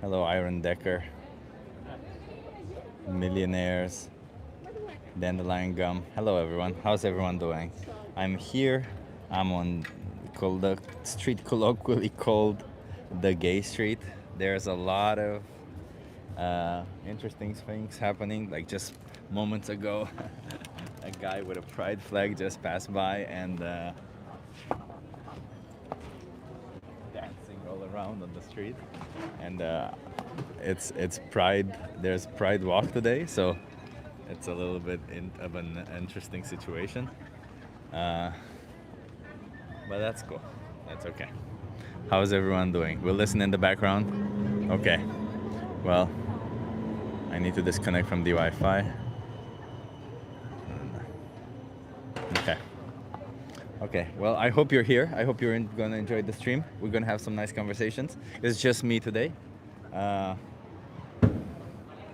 Hello, Iron Decker, Millionaires, Dandelion Gum. Hello, everyone. How's everyone doing? I'm here. I'm on the street colloquially called the Gay Street. There's a lot of interesting things happening. Like just moments ago, a guy with a pride flag just passed by and dancing all around on the street. And it's Pride. There's Pride Walk today, so it's a little bit of an interesting situation. Uh, but that's cool. That's okay. How's everyone doing? We'll listen in the background. Okay. Well, I need to disconnect from the Wi-Fi. Okay. Okay. Well, I hope you're here. I hope you're gonna enjoy the stream. We're gonna have some nice conversations. It's just me today. You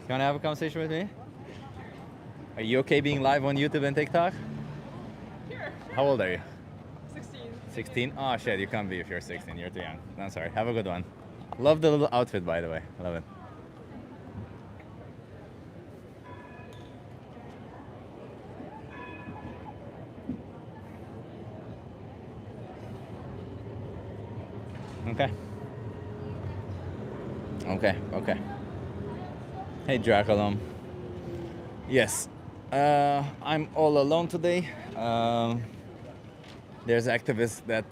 wanna have a conversation with me? Are you okay being live on YouTube and TikTok? Sure. How old are you? 16. 16? Oh shit, you can't be if you're 16. You're too young. I'm sorry. Have a good one. Love the little outfit, by the way. Love it. Okay. Okay. Okay. Hey, Draculum. Yes. I'm all alone today. There's activists that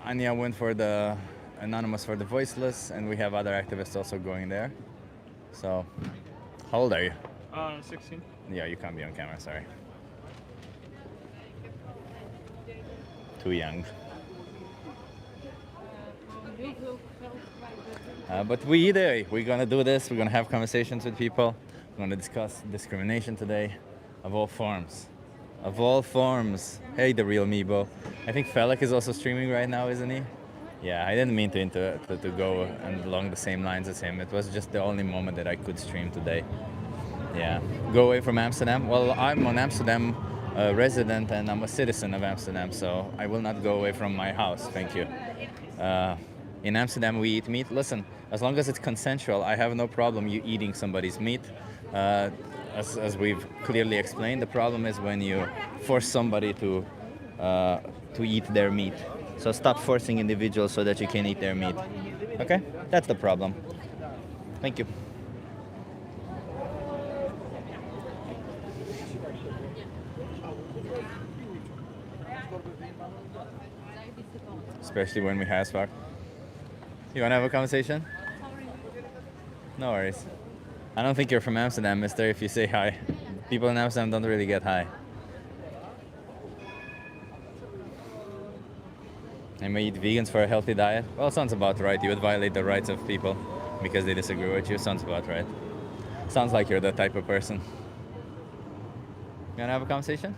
Anya went for the Anonymous for the Voiceless, and we have other activists also going there. So, how old are you? 16. Yeah, you can't be on camera, sorry. Too young. But we're gonna do this. We're gonna have conversations with people. We're gonna discuss discrimination today, of all forms, of all forms. Hey, the real Meebo. I think Felix is also streaming right now, isn't he? Yeah, I didn't mean to go and along the same lines as him. It was just the only moment that I could stream today. Yeah, go away from Amsterdam. Well, I'm an Amsterdam resident and I'm a citizen of Amsterdam, so I will not go away from my house. Thank you. In Amsterdam, we eat meat. Listen, as long as it's consensual, I have no problem you eating somebody's meat. Uh, as we've clearly explained, the problem is when you force somebody to eat their meat. So stop forcing individuals so that you can eat their meat. Okay, that's the problem. Thank you. Especially when we has fuck. You wanna have a conversation? No worries. I don't think you're from Amsterdam, mister, if you say hi. People in Amsterdam don't really get high. And we eat vegans for a healthy diet? Well, sounds about right. You would violate the rights of people because they disagree with you. Sounds about right. Sounds like you're the type of person. You wanna have a conversation?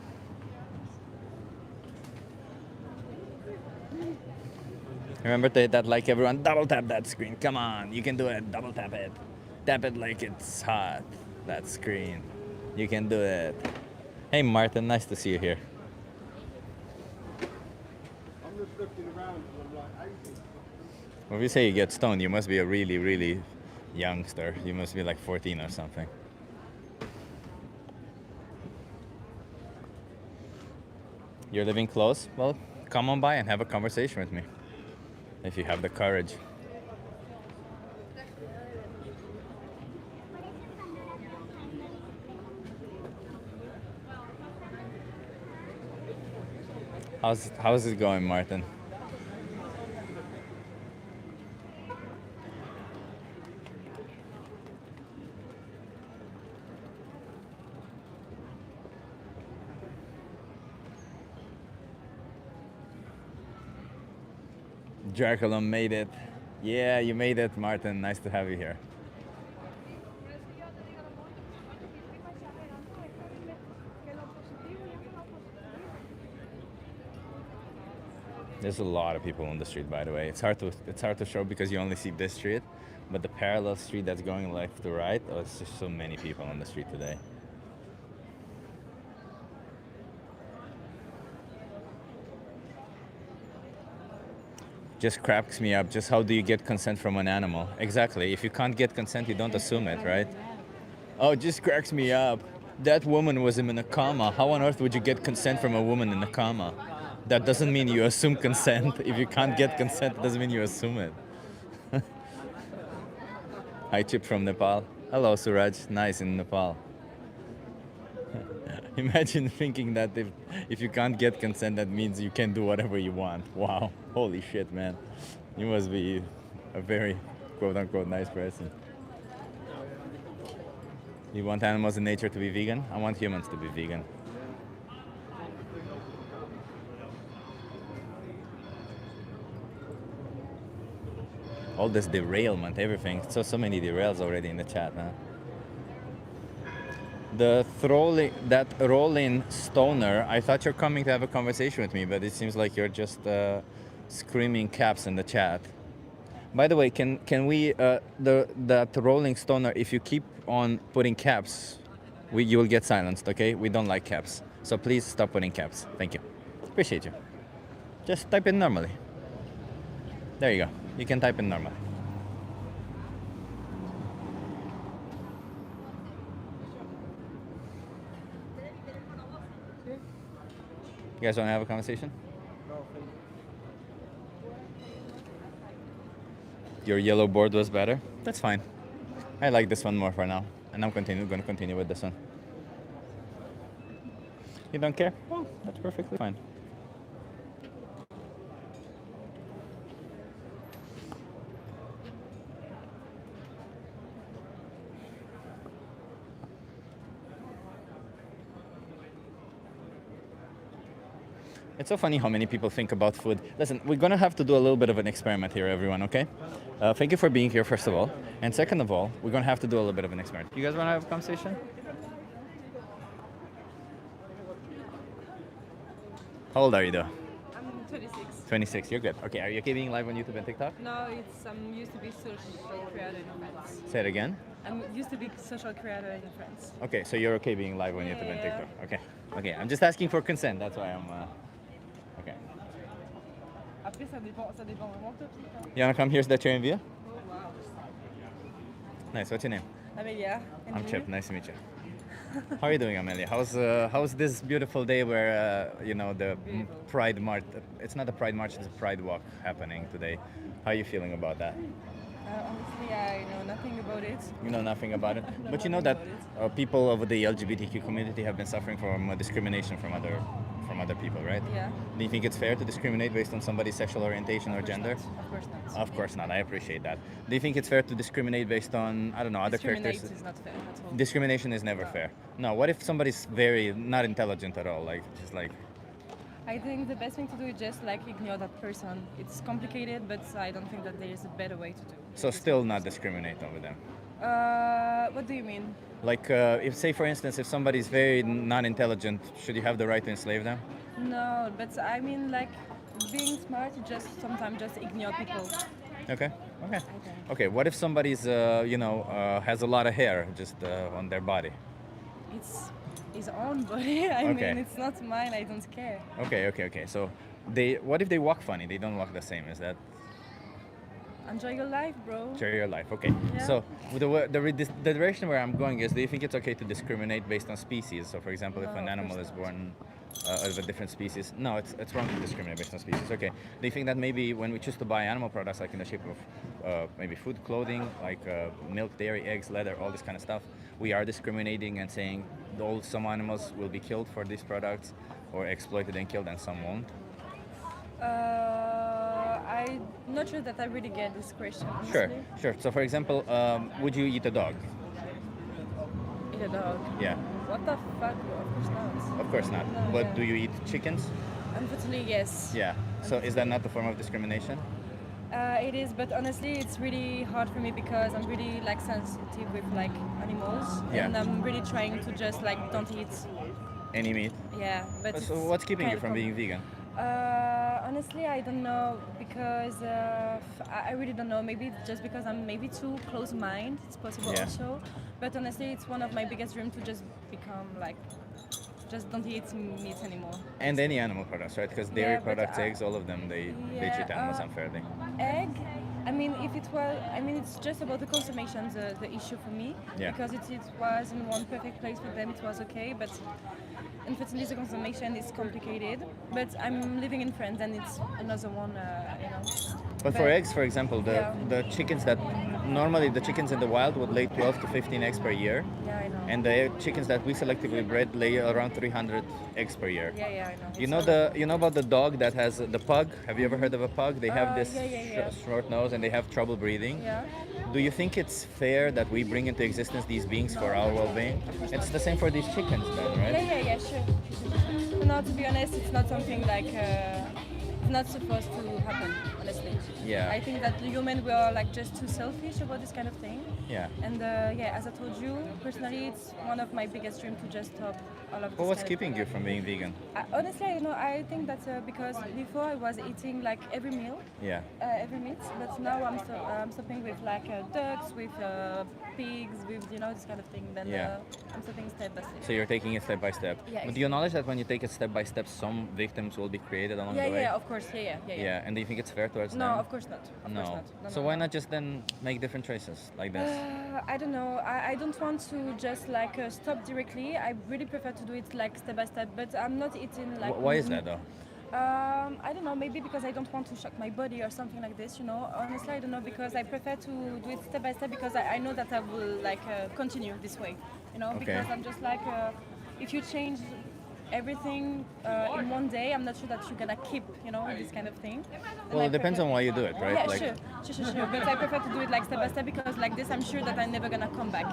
Remember to hit that like, everyone. Double tap that screen. Come on, you can do it. Double tap it. Tap it like it's hot. That screen. You can do it. Hey, Martin. Nice to see you here. I'm just looking around and I'm like 80. When you say you get stoned, you must be a really, really youngster. You must be like 14 or something. You're living close? Well, come on by and have a conversation with me. If you have the courage. How's it going, Martin? Draculum made it. Yeah, you made it, Martin. Nice to have you here. There's a lot of people on the street, by the way. It's hard to show because you only see this street, but the parallel street that's going left to right. Oh, it's just so many people on the street today. just cracks me up. Just how do you get consent from an animal? Exactly. If you can't get consent, you don't assume it, right? Oh, it just cracks me up. That woman was in a coma. How on earth would you get consent from a woman in a coma? That doesn't mean you assume consent. If you can't get consent, it doesn't mean you assume it. Hi, Chip from Nepal. Hello, Suraj. Nice in Nepal. Imagine thinking that if you can't get consent, that means you can do whatever you want. Wow. Holy shit, man. You must be a very quote unquote nice person. You want animals in nature to be vegan? I want humans to be vegan. All this derailment, everything. So many derails already in the chat, huh? That Rolling Stoner, I thought you're coming to have a conversation with me, but it seems like you're just screaming caps in the chat. By the way, can we that Rolling Stoner? If you keep on putting caps, you will get silenced. Okay, we don't like caps, so please stop putting caps. Thank you, appreciate you. Just type in normally. There you go. You can type in normally. You guys want to have a conversation? Your yellow board was better? That's fine. I like this one more for now. And I'm going to continue with this one. You don't care? Well, that's perfectly fine. It's so funny how many people think about food. Listen, we're gonna have to do a little bit of an experiment here, everyone, okay? Thank you for being here, first of all. And second of all, we're gonna have to do a little bit of an experiment. You guys wanna have a conversation? How old are you though? I'm 26. 26, you're good. Okay, are you okay being live on YouTube and TikTok? No, used to be social creator in France. Say it again. I'm used to be social creator in France. Okay, so you're okay being live on YouTube and Yeah. TikTok. Okay. Okay, I'm just asking for consent, that's why I'm okay. Après, ça dépend vraiment de toi. You wanna come? Here's the chair in view. Oh, wow. Nice, what's your name? Amelia. and I'm you? Chip, nice to meet you. How are you doing, Amelia? How's this beautiful day where you know the Beautiful. Pride March? It's not a Pride March; it's a Pride Walk happening today. How are you feeling about that? Honestly, I know nothing about it. You know nothing about it, know but you know nothing that people of the LGBTQ community have been suffering from discrimination from other people, right? Yeah. Do you think it's fair to discriminate based on somebody's sexual orientation or Of course gender? not. Of course not. Of course not. I appreciate that. Do you think it's fair to discriminate based on other Discriminate characters? is not fair at all. Discrimination is never fair. No. What if somebody's very not intelligent at all, like just like? I think the best thing to do is just like ignore that person. It's complicated, but I don't think that there is a better way to do. So still not discriminate over them. What do you mean? Like if say for instance if somebody's very non-intelligent, should you have the right to enslave them? No, but I mean like being smart. You just sometimes just ignore people. Okay. Okay. Okay. What if somebody's has a lot of hair just on their body? It's his own body. I Okay. mean, it's not mine. I don't care. Okay. So what if they walk funny? They don't walk the same. Is that Enjoy your life, bro. share your life? Okay. Yeah. So the direction where I'm going is, do you think it's okay to discriminate based on species? So for example, if No, an of animal course is not. born of a different species, no, it's wrong to discriminate based on species. Okay. Do you think that maybe when we choose to buy animal products, like in the shape of maybe food, clothing, like milk, dairy, eggs, leather, all this kind of stuff, we are discriminating and saying some animals will be killed for these products or exploited and killed and some won't? I'm not sure that I really get this question. Sure, Honestly. sure. So for example, would you eat a dog? Eat a dog. Yeah, What the fuck? Of course not. of course not. No, But yeah. do you eat chickens? Unfortunately, yes. Yeah. So is that not a form of discrimination? It is, but honestly, it's really hard for me because I'm really like sensitive with like animals, Yeah. and I'm really trying to just like don't eat. Any meat? Yeah, but So it's what's keeping you kind from of being vegan? honestly, I don't know because I really don't know. Maybe it's just because I'm maybe too close-minded. It's possible Yeah. also, but honestly, it's one of my biggest dreams to just become like just don't eat meat anymore. And any animal products, right? Because dairy Yeah, but products, I- eggs, all of them, they treat animals unfairly. Egg. I mean, if it was, I mean, it's just about the consummation, the issue for me. Yeah. Because it was in one perfect place for them, it was okay. But unfortunately, the consummation is complicated. But I'm living in France, and it's another one, you know. But for eggs, for example, Yeah. the chickens that normally the chickens in the wild would lay 12 to 15 eggs per year, Yeah, I know. and the chickens that we selectively bred lay around 300 eggs per year. Yeah, I know. You It's know horrible. you know about the dog that has the pug? Have you ever heard of a pug? They have this yeah. short nose and they have trouble breathing. Yeah. Do you think it's fair that we bring into existence these beings for our well-being? It's the same for these chickens, then, right? Yeah, sure. No, to be honest, it's not something like it's not supposed to happen. Honestly. Yeah. I think that the human we are like just too selfish about this kind of thing. Yeah. And yeah, as I told you, personally, it's one of my biggest dreams to just stop all of this. Well, what's kind of keeping you from being vegan? honestly, I think that's because before I was eating like every meal, Yeah. every meat, but now I'm stopping with like ducks, with pigs, with this kind of thing. Then Yeah. I'm stopping step by step. So you're taking it step by step. Yeah, But do you acknowledge that when you take it step by step, some victims will be created along the way? Yeah, of course, yeah. Yeah, and do you think it's fair towards No, them? of course not. Of No. course not. No, So no, why no. not just then make different choices like this? I don't know. I don't want to just like stop directly. I really prefer to do it like step by step. But I'm not eating like. Why is that though? I don't know. Maybe because I don't want to shock my body or something like this. Honestly, I don't know because I prefer to do it step by step because I know that I will like continue this way. Okay. Because I'm just like if you change everything in one day, I'm not sure that you're gonna keep this kind of thing. And Well, I it depends prefer- on why you do it, right? Yeah, Like, sure. But I prefer to do it like step by step because like this, I'm sure that I'm never gonna come back.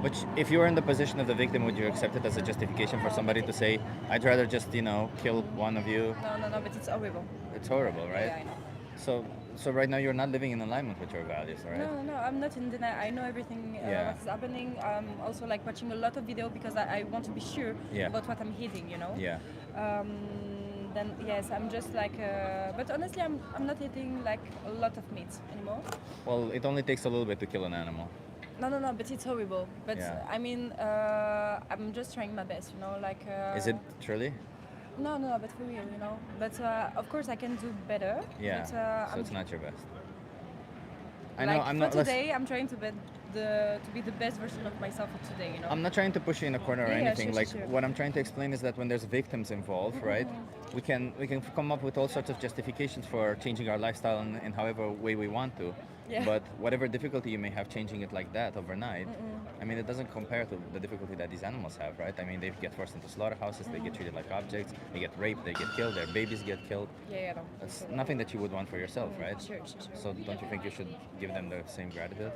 Which, if you were in the position of the victim, would you accept it as a justification for somebody to say, "I'd rather just, kill one of you"? No, but it's horrible. It's horrible, right? Yeah, I know. So right now you're not living in alignment with your values, right? No, I'm not in denial. I know everything Yeah. what's happening. I'm also like watching a lot of video because I want to be sure Yeah. about what I'm eating. Yeah. Then yes, I'm just like. But honestly, I'm not eating like a lot of meat anymore. Well, it only takes a little bit to kill an animal. No, but it's horrible. But Yeah. I mean, I'm just trying my best. Like. Is it truly? No, but for real. But of course, I can do better. Yeah. But, So I'm it's not your best. I like know. I'm for not. today, I'm trying to be the best version of myself for today. I'm not trying to push you in a corner or Yeah, anything. sure. What I'm trying to explain is that when there's victims involved, right, we can come up with all sorts of justifications for changing our lifestyle in however way we want to. Yeah. But whatever difficulty you may have changing it like that overnight, I mean, it doesn't compare to the difficulty that these animals have, right? I mean, they get forced into slaughterhouses, they get treated like objects, they get raped, they get killed, their babies get killed. Yeah, no. That's nothing that you would want for yourself, right? Sure. So don't you think you should give them the same gratitude?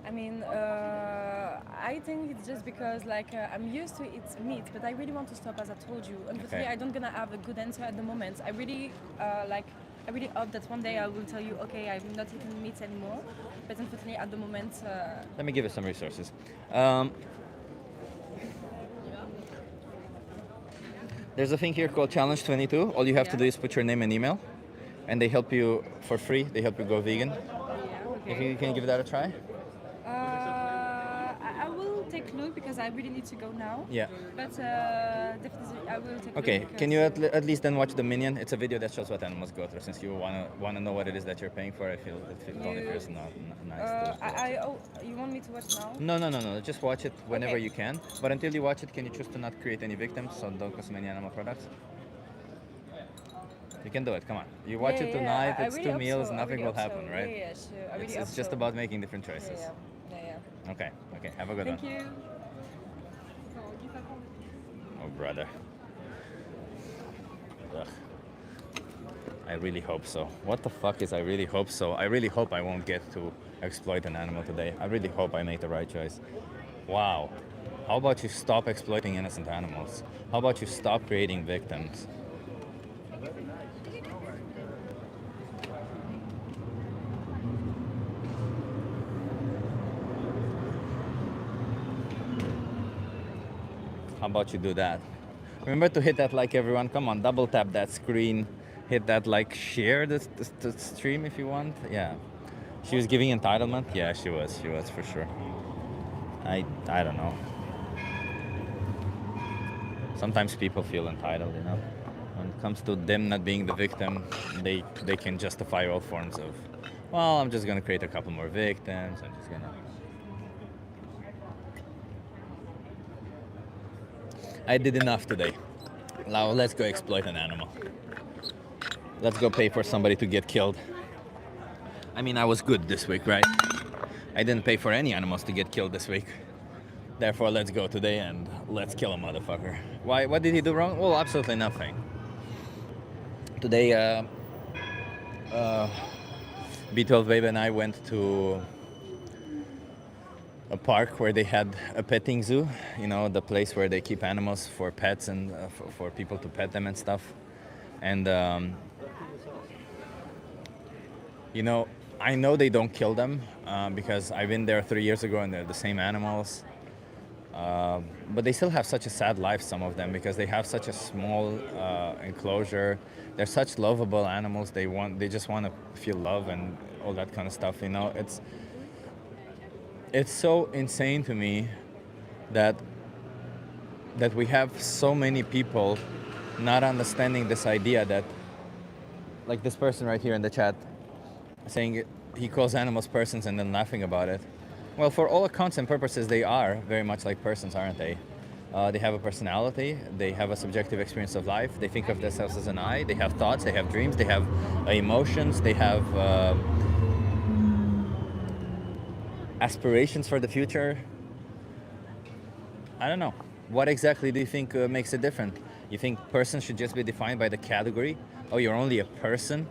I mean, I think it's just because like I'm used to eat meat, but I really want to stop, as I told you. Unfortunately, Okay. I don't gonna have a good answer at the moment. I really I really hope that one day I will tell you, okay, I'm not eating meat anymore. But unfortunately, at the moment, Let me give you some resources. There's a thing here called Challenge 22. All you have to do is put your name and email, and they help you for free. They help you go vegan. If you can give that a try. I will take a look because I really need to go now. Yeah. But definitely, I will take a Okay. look. Can you at least then watch the Minion? It's a video that shows what animals go through. Since you wanna know what it is that you're paying for, I feel it only feels not nice. You want me to watch now? No. Just watch it whenever Okay. you can. But until you watch it, can you choose to not create any victims? So don't consume any animal products. You can do it. Come on. You watch it tonight. I It's really 2 hope meals. so. I Nothing really will hope happen, so. right? Yeah, sure. I really It's hope just so. about making different choices. Yeah. Okay. Have a good Thank one. you. Oh, brother. Ugh. I really hope so. What the fuck is I really hope so? I really hope I won't get to exploit an animal today. I really hope I make the right choice. Wow. How about you stop exploiting innocent animals? How about you stop creating victims? How about you do that? Remember to hit that like, everyone. Come on, double tap that screen. Hit that like, share the stream if you want. Yeah. She was giving entitlement? Yeah, she was for sure. I don't know. sometimes people feel entitled, you know. When it comes to them not being the victim, they can justify all forms of, well, I'm just gonna create a couple more victims. I'm just gonna. I did enough today. Now let's go exploit an animal. Let's go pay for somebody to get killed. I mean, I was good this week, right? I didn't pay for any animals to get killed this week. Therefore, let's go today and let's kill a motherfucker. Why? What did he do wrong? Well, absolutely nothing. Today, B12 Baby and I went to a park where they had a petting zoo. You know, the place where they keep animals for pets and for people to pet them and stuff. And you know, I know they don't kill them because I've been there 3 years ago and they're the same animals. But they still have such a sad life, some of them, because they have such a small enclosure. They're such lovable animals. They just want to feel love and all that kind of stuff. You know, it's so insane to me that we have so many people not understanding this idea that, like this person right here in the chat, saying he calls animals persons and then laughing about it. Well, for all accounts and purposes, they are very much like persons, aren't they? They have a personality, they have a subjective experience of life, they think of themselves as an I, they have thoughts, they have dreams, they have emotions, they have aspirations for the future. I don't know. What exactly do you think makes it different? You think persons should just be defined by the category? Oh, you're only a person?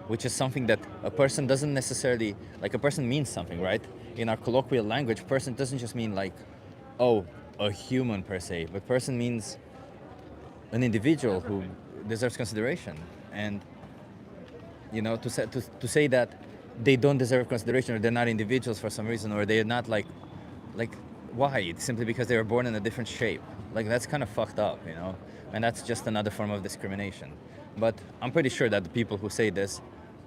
Which is something that a person doesn't necessarily, like a person means something, right? In our colloquial language, person doesn't just mean like, oh, a human per se, but person means an individual who deserves consideration. And, you know, to say that they don't deserve consideration or they're not individuals for some reason or they're not like why? Simply because they were born in a different shape. Like that's kind of fucked up, you know? And that's just another form of discrimination. But I'm pretty sure that the people who say this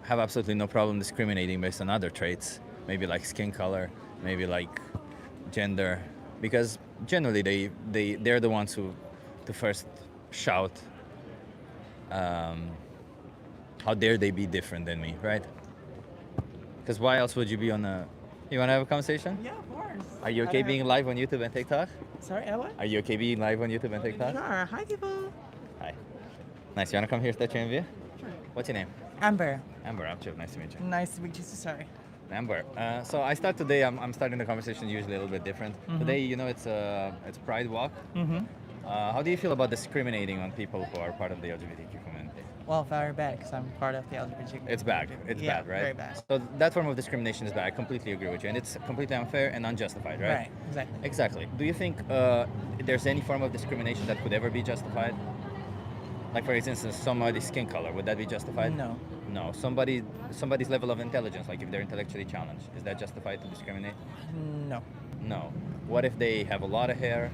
have absolutely no problem discriminating based on other traits, maybe like skin color, maybe like gender, because generally they're the ones who to first shout, how dare they be different than me, right? Because why else would you be on a... You want to have a conversation? Yeah, of course. Are you okay being live on YouTube and TikTok? Sorry, what? Are you okay being live on YouTube and TikTok? Sure. Hi, people. Hi. Nice. You want to come here, statue and view? Sure. What's your name? Amber. Amber. Amchip. Nice to meet you. Nice to meet you. Sorry. Amber. So I start today. I'm starting the conversation usually a little bit different. Today, you know, it's Pride Walk. Mm-hmm. How do you feel about discriminating on people who are part of the LGBTQ community? Well, very bad because I'm part of the LGBT. It's bad. It's Yeah, bad, right? very bad. So that form of discrimination is bad. I completely agree with you, and it's completely unfair and unjustified, right? Right. Exactly. Exactly. Do you think there's any form of discrimination that could ever be justified? Like, for instance, somebody's skin color, would that be justified? No. No. Somebody's level of intelligence, like if they're intellectually challenged, is that justified to discriminate? No. No. What if they have a lot of hair,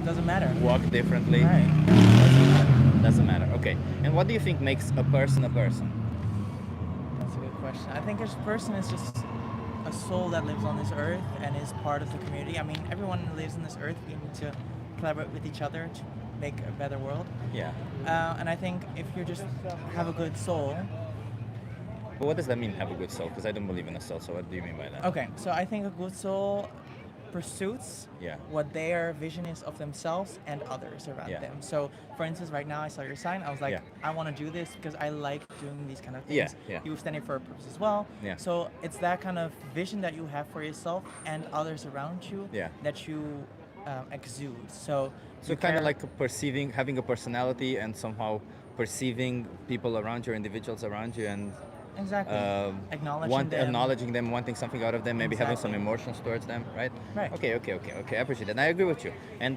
Doesn't matter. walk differently? Right. Doesn't matter. Okay. And what do you think makes a person a person? That's a good question. I think a person is just a soul that lives on this earth and is part of the community. I mean, everyone lives on this earth. We need to collaborate with each other to make a better world. Yeah. And I think if you just have a good soul. But what does that mean, have a good soul? Because I don't believe in a soul, so what do you mean by that? Okay, so I think a good soul pursues Yeah. what their vision is of themselves and others around Yeah. them. So, for instance, right now I saw your sign. I was like, Yeah. I want to do this because I like doing these kind of things. Yeah, yeah. You were standing for a purpose as well. Yeah. So it's that kind of vision that you have for yourself and others around you Yeah. that you exude. So So you kind of care- like perceiving, having a personality and somehow perceiving people around you, individuals around you, and exactly acknowledging them. acknowledging them, wanting something out of them, maybe having some Exactly. emotions towards them, right? Right. Okay. I appreciate that. And I agree with you. And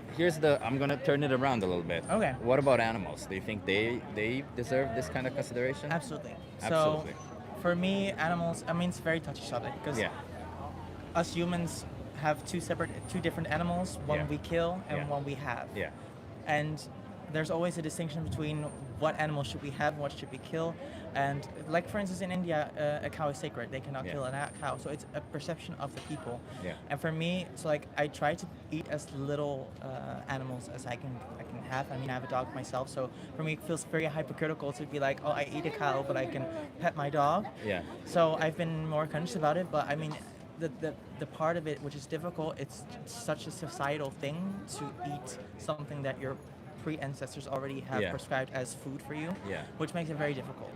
I'm gonna turn it around a little bit. Okay. What about animals? Do you think they deserve this kind of consideration? Absolutely. Absolutely. So for me, animals, I mean, it's a very touchy subject because Yeah. us humans have two different animals, one Yeah. we kill and Yeah. one we have. Yeah. And there's always a distinction between what animals should we have, what should we kill, and like for instance in India, a cow is sacred. They cannot Yeah. kill a cow, so it's a perception of the people. Yeah. And for me, so like I try to eat as little animals as I can have. I mean, I have a dog myself, so for me it feels very hypocritical to be like, oh, I eat a cow, but I can pet my dog. Yeah. So I've been more conscious about it, but I mean, the part of it which is difficult, it's such a societal thing to eat something that your pre-ancestors already have Yeah. prescribed as food for you, Yeah. which makes it very difficult.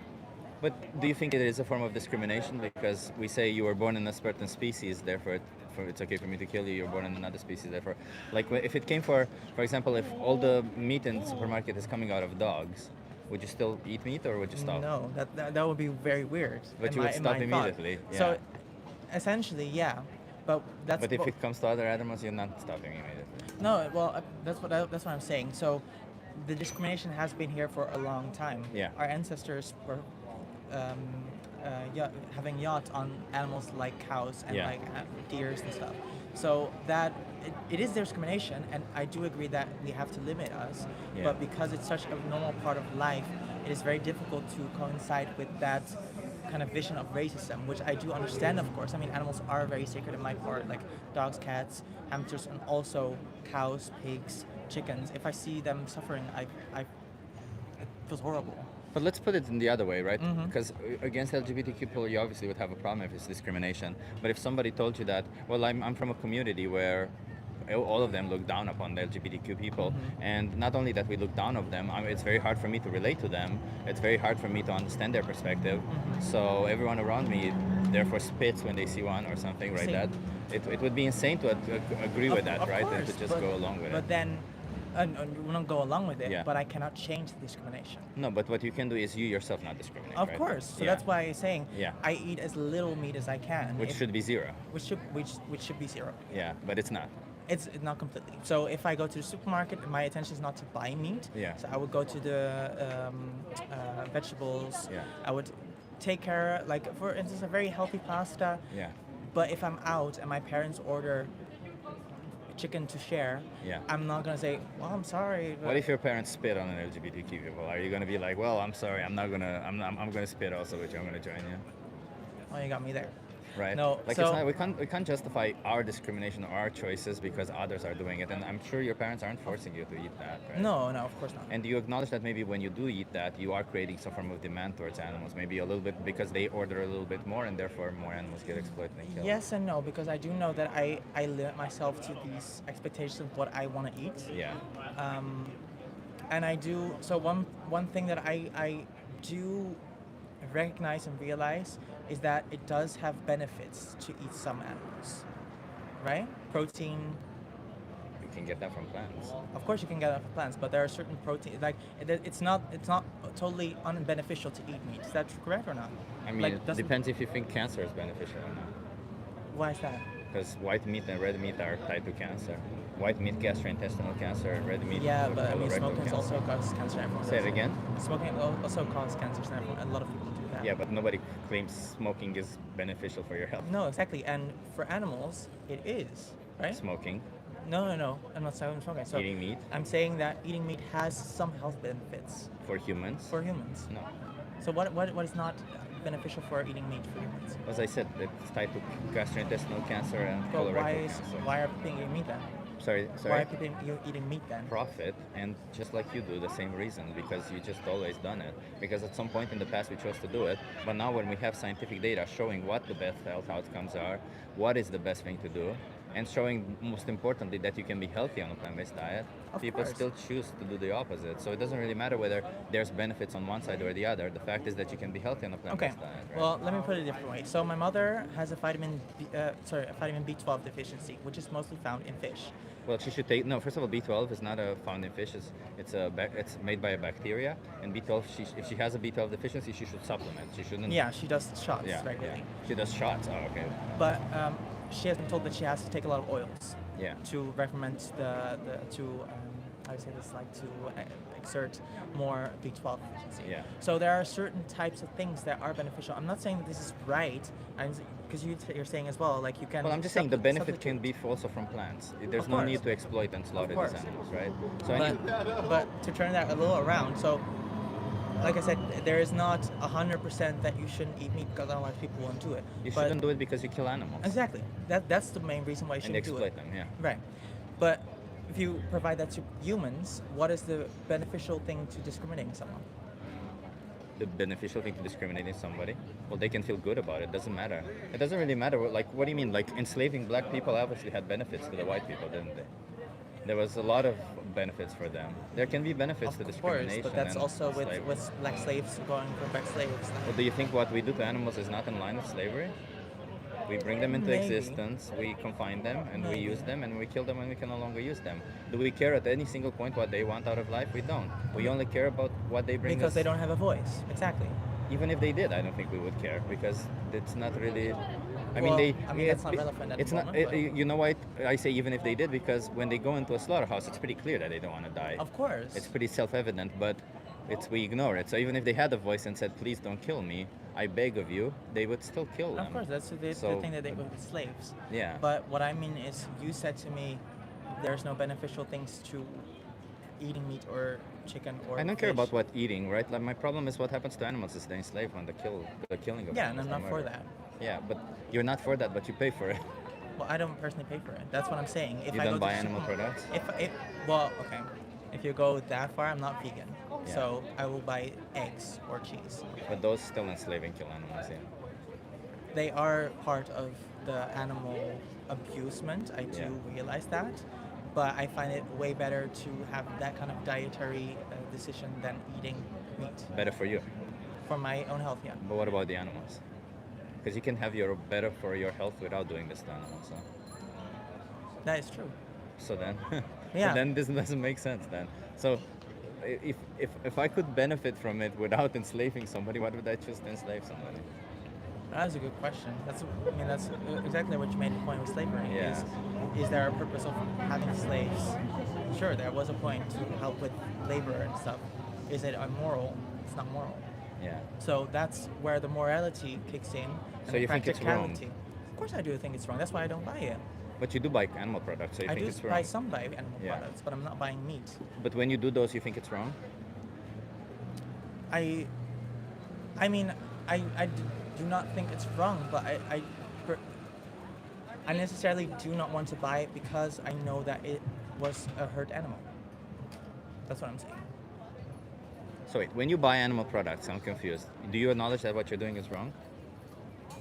But do you think it is a form of discrimination because we say you were born in a certain species, therefore it's okay for me to kill you. You're born in another species, therefore, like if it came for example, if all the meat in the supermarket is coming out of dogs, would you still eat meat or would you stop? No, that would be very weird. But in you my- would in stop my thought. immediately. Yeah. So essentially, yeah, but that's But if what- it comes to other animals, you're not stopping immediately. no, well, that's what I'm saying. So the discrimination has been here for a long time. Yeah. Our ancestors were having yachts on animals like cows and Yeah. like deers and stuff. So that it is discrimination, and I do agree that we have to limit us. Yeah. But because it's such a normal part of life, it is very difficult to coincide with that kind of vision of racism, which I do understand, of course. I mean, animals are very sacred in my part, like dogs, cats, hamsters, and also cows, pigs, chickens. If I see them suffering, it feels horrible. But let's put it in the other way, right? Mhm. Because against LGBTQ people, you obviously would have a problem if it's discrimination. But if somebody told you that, well, I'm from a community where all of them look down upon the LGBTQ people, and not only that we look down on them, it's very hard for me to relate to them. It's very hard for me to understand their perspective. So everyone around me, therefore, spits when they see one or something, right? Same. That it would be insane to agree with that, Of right? And course, to just but- go along with But it. then, we don't go along with it. Yeah. But I cannot change the discrimination. No, but what you can do is you yourself not discriminate. Of right? course. So Yeah. that's why I'm saying Yeah. I eat as little meat as I can. Which If- should be zero. which should be zero. Yeah, but it's not. It's not completely. So if I go to the supermarket, my intention is not to buy meat. Yeah. So I would go to the vegetables. Yeah. I would take care, like for instance, a very healthy pasta. Yeah. But if I'm out and my parents order chicken to share, Yeah. I'm not gonna say, well, I'm sorry. But What if your parents spit on an LGBTQ people? Are you gonna be like, well, I'm sorry, I'm gonna spit also with you. I'm gonna join you, Oh, you got me there. right? No, like so- it's not, we can't justify our discrimination or our choices because others are doing it, and I'm sure your parents aren't forcing you to eat that, right? No, of course not. And do you acknowledge that maybe when you do eat that, you are creating some form of demand towards animals, maybe a little bit because they order a little bit more, and therefore more animals get exploited and killed? Yes and no, because I do know that I limit myself to these expectations of what I want to eat. Yeah. And I do, so one thing that I do recognize and realize is that it does have benefits to eat some animals, right? Protein, You can get that from plants. of course you can get it from plants, but there are certain protein, like it's not totally unbeneficial to eat meat. Is that correct or not? I mean, Like, it doesn't- depends if you think cancer is beneficial or not. Why is that? Because white meat and red meat are tied to cancer. White meat, gastrointestinal cancer, and red meat, Yeah, but I mean, colorectal smoking cancer. also causes cancer. Everyone Say it does again? Smoking also causes cancer. And everyone, a lot of people do that. Yeah, but nobody claims smoking is beneficial for your health. No, exactly. And for animals, it is, right? Smoking, No. I'm not saying smoking. So eating meat I'm saying that eating meat has some health benefits for humans. for humans. No. So what is not beneficial for eating meat for humans? As I said, it's tied to gastrointestinal cancer and But colorectal cancer. why are people eating meat then? Sorry, Why sorry. are people eating meat then? Profit, and just like you do, the same reason, because you just always done it. Because at some point in the past we chose to do it, but now when we have scientific data showing what the best health outcomes are, what is the best thing to do, and showing most importantly that you can be healthy on a plant-based diet, Of people course. still choose to do the opposite. So it doesn't really matter whether there's benefits on one side or the other. The fact is that you can be healthy on a Okay. plant-based diet. Right? Well, let me put it a different way. So my mother has a vitamin B12 deficiency, which is mostly found in fish. Well, she should take. No, first of all, B12 is not found in fish. It's made by a bacteria, and B12. If she has a B12 deficiency, she should supplement. She shouldn't. Yeah, she does shots Yeah. regularly. She does shots. Oh, okay. But she has been told that she has to take a lot of oils Yeah. to recommend I would say this, like to exert more B12 efficiency. Yeah. So there are certain types of things that are beneficial. I'm not saying that this is right, because you're saying as well, like you can. Well, I'm just saying the benefit can substitute. be also from plants. There's Of no course. need to exploit and slaughter course. these animals, right? So But to turn that a little around, so like I said, there is not 100% that you shouldn't eat meat because otherwise people won't do it. You But- shouldn't do it because you kill animals. Exactly. That's the main reason why you And shouldn't do it. exploit them, yeah. Right. But if you provide that to humans, what is the beneficial thing to discriminating someone? The beneficial thing to discriminating somebody, well, they can feel good about it. Doesn't matter. It doesn't really matter. Like, what do you mean? Like, enslaving black people obviously had benefits to the white people, didn't they? There was a lot of benefits for them. There can be benefits to Of course, discrimination. but that's and also with, slavery. with black slaves going for black slaves. Well, do you think what we do to animals is not in line with slavery? We bring them into Maybe. existence, we confine them, and we Maybe. use them, and we kill them when we can no longer use them. Do we care at any single point what they want out of life? We don't. We only care about what they bring Because us. they don't have a voice. Exactly. Even if they did, I don't think we would care because it's not really. I Well, mean, I mean, that's not relevant at It's the not. moment, but- You know why I say even if they did? Because when they go into a slaughterhouse, it's pretty clear that they don't want to die. Of course. It's pretty self-evident, but we ignore it. So even if they had a voice and said, "Please don't kill me," I beg of you, they would still kill them. Of course, that's the So- thing that they were with slaves. Yeah. But what I mean is, you said to me, there's no beneficial things to eating meat or chicken or. I don't care fish. about what eating, right? Like my problem is what happens to animals is they enslave when the killing of Yeah, and animals. I'm and not for murder. that. Yeah, but you're not for that, but you pay for it. Well, I don't personally pay for it. That's what I'm saying. If You I don't go buy to animal super- products? Well, okay. If you go that far, I'm not vegan, Yeah. so I will buy eggs or cheese. But those still enslave and kill animals, yeah. They are part of the animal abusement. I do Yeah. realize that, but I find it way better to have that kind of dietary decision than eating meat Better for you. for my own health. Yeah. But what about the animals? Because you can have your better for your health without doing this to animals. So, That is true. so then, Yeah. so then this doesn't make sense then. So if I could benefit from it without enslaving somebody, why would I choose to enslave somebody? That's a good question. That's exactly what you made the point with slavery. Yeah. Is there a purpose of having slaves? Sure, there was a point to help with labor and stuff. Is it immoral? It's not moral. Yeah. So that's where the morality kicks in. And So the you think it's wrong? practicality. Of course I do think it's wrong. That's why I don't buy it. But you do buy animal products, so you I think do it's buy wrong. some buy animal Yeah. products, but I'm not buying meat. But when you do those, you think it's wrong? I mean, do not think it's wrong, but I necessarily do not want to buy it because I know that it was a hurt animal. That's what I'm saying. So wait, when you buy animal products, I'm confused. Do you acknowledge that what you're doing is wrong?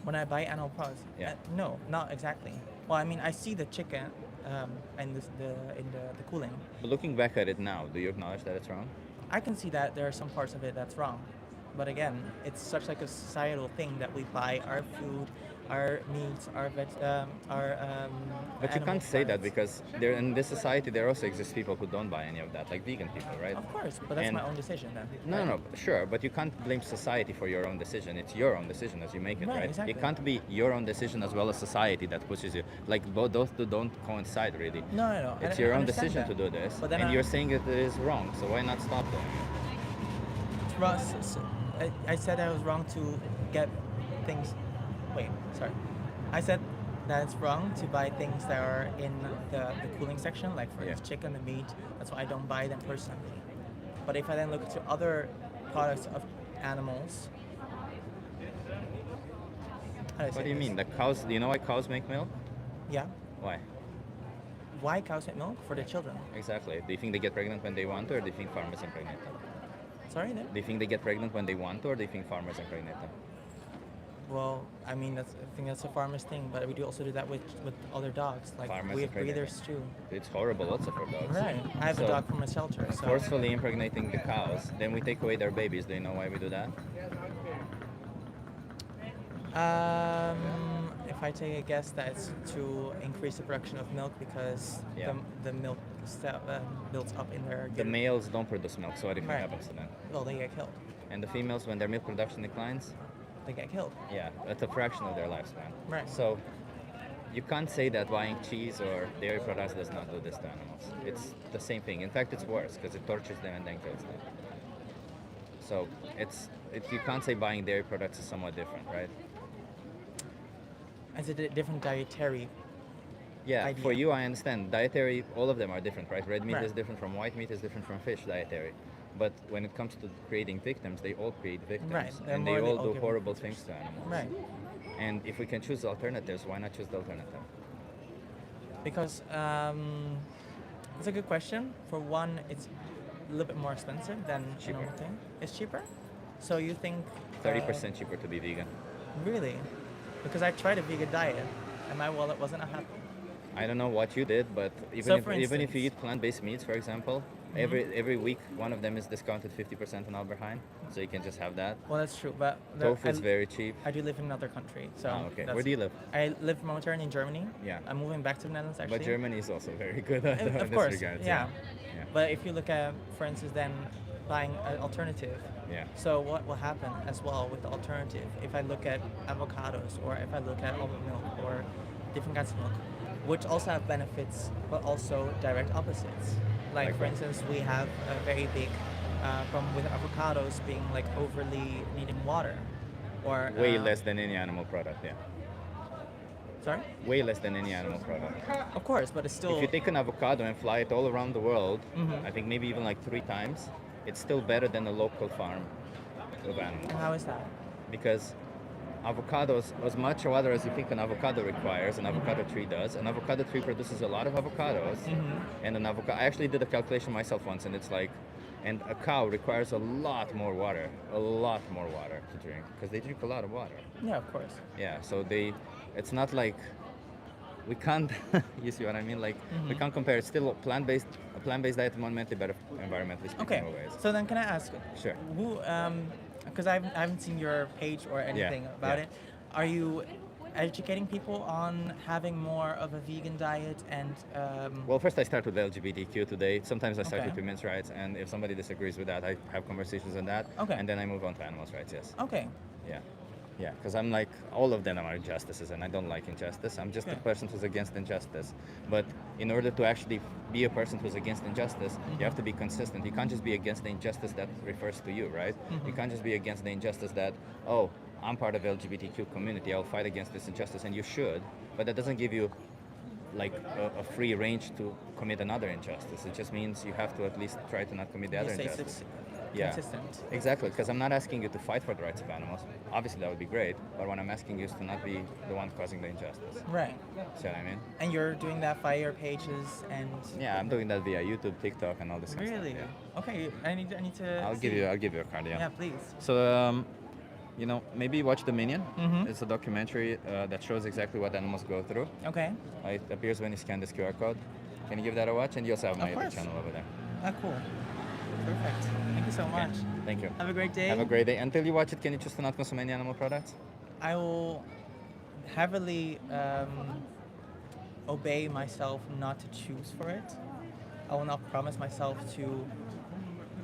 When I buy animal products, Yeah. no, not exactly. Well, I mean, I see the chicken and the cooling. But looking back at it now, do you acknowledge that it's wrong? I can see that there are some parts of it that's wrong. But again, it's such like a societal thing that we buy our food, our meats, our But you animal can't say that products. because there in this society there also exists people who don't buy any of that, like vegan people, right? Of course, but that's And- my own decision then. No, right? no, sure, but you can't blame society for your own decision. It's your own decision as you make it, Right, right? exactly. It can't be your own decision as well as society that pushes you. Like both those two don't coincide really. No, no, no. It's I your own understand decision that. to do this, But then and I- you're saying it is wrong. So why not stop doing it? Ross, I said I was wrong to get things. Wait, sorry. I said that it's wrong to buy things that are in the cooling section, like for Yeah. instance chicken, the meat. That's why I don't buy them personally. But if I then look to other products of animals, how do I say What do you this? mean? The cows? Do you know why cows make milk? Yeah. Why? Why cows make milk for the children? Exactly. Do you think they get pregnant when they want to, or do you think farmers impregnate them? Sorry, then. Do you think they get pregnant when they want to, or do you think farmers impregnate them? Well, I mean, I think that's a farmer's thing, but we do also do that with other dogs. Like Farmers we have impregnate breeders too. It's horrible also for dogs. Right. I have So, a dog from a shelter, so. Forcefully impregnating the cows, then we take away their babies. Do you know why we do that? If I take a guess, that it's to increase the production of milk because Yeah. the milk builds up in their. The males don't produce milk, so what do you think Right. happens to them? Well, they get killed. And the females, when their milk production declines, They get killed. yeah, that's a fraction of their lifespan. Right. So you can't say that buying cheese or dairy products does not do this to animals. It's the same thing. In fact, it's worse because it tortures them and then kills them. So you can't say buying dairy products is somewhat different, right? It's a different dietary. Yeah, Idea. for you, I understand. Dietary, all of them are different, right? Red meat Right. is different from white meat, is different from fish dietary. But when it comes to creating victims, they all create victims, Right, they're and they morally all all do given horrible victims. things to animals. Right. And if we can choose alternatives, why not choose the alternative? Because it's a good question. For one, it's a little bit more expensive than a Cheaper. normal thing. It's cheaper. So you think 30% cheaper to be vegan. Really? Because I tried a vegan diet, and my wallet wasn't happy. I don't know what you did, but So even for if you instance- eat plant-based meats, for example, every week one of them is discounted 50% on Alberheim, so you can just have that. Well, that's true, but Tofu is very cheap. I do live in another country, so. Ah, okay. that's- Where do you live? I live momentarily in Germany. Yeah. I'm moving back to the Netherlands actually. But Germany is also very good at Of this course, regards. yeah. Yeah. But if you look at, for instance, then buying an alternative. Yeah. So what will happen as well with the alternative? If I look at avocados, or if I look at almond milk, or different kinds of milk, which also have benefits, but also direct opposites. Like Like for what? instance, we have a very big problem with avocados being like overly needing water, or Way less than any animal product, yeah. Sorry. Way less than any animal product. Of course, but it's still. If you take an avocado and fly it all around the world, Mhm. I think maybe even like 3 times, it's still better than a local farm of animals. And how is that? Because avocados, as much water as you think an avocado requires, an avocado tree does. An avocado tree produces a lot of avocados, and an avocado. I actually did a calculation myself once, and it's like, and a cow requires a lot more water to drink, because they drink a lot of water. Yeah, of course. Yeah, so it's not like we can't. You see what I mean? Like we can't compare. It's still a plant-based diet, fundamentally better environmentally speaking. Okay. Always. So then, can I ask? Sure. Who? Because I haven't seen your page or anything about yeah. it. Are you educating people on having more of a vegan diet and? Well, first I start with LGBTQ today. Sometimes I start Okay. with women's rights, and if somebody disagrees with that, I have conversations on that. Okay. And then I move on to animals' rights. Yes. Okay. Yeah. Yeah. Because I'm like, all of them are injustices, and I don't like injustice. I'm just a Okay. person who's against injustice. But in order to actually be a person who's against injustice, you have to be consistent. You can't just be against the injustice that refers to you, right? You can't just be against the injustice that, oh, I'm part of LGBTQ community, I'll fight against this injustice, and you should. But that doesn't give you like a free range to commit another injustice. It just means you have to at least try to not commit the You other say injustice. consistent. Exactly, because I'm not asking you to fight for the rights of animals. Obviously, that would be great, but what I'm asking you is to not be the one causing the injustice. Right. See what I mean? And you're doing that via your pages and. Yeah, I'm doing that via YouTube, TikTok, and all this kind of Really? stuff. Okay. I need to. I'll see. give you a card. Yeah, Yeah. please. So, maybe watch Dominion. Mhm. It's a documentary that shows exactly what animals go through. Okay. It appears when you scan this QR code. Can you give that a watch? And you also have my Of other course. channel over there. Ah, cool. Perfect. Thank you so Okay. much. Thank you. Have a great day. Have a great day. Until you watch it, can you choose to not consume any animal products? I will heavily obey myself not to choose for it. I will not promise myself to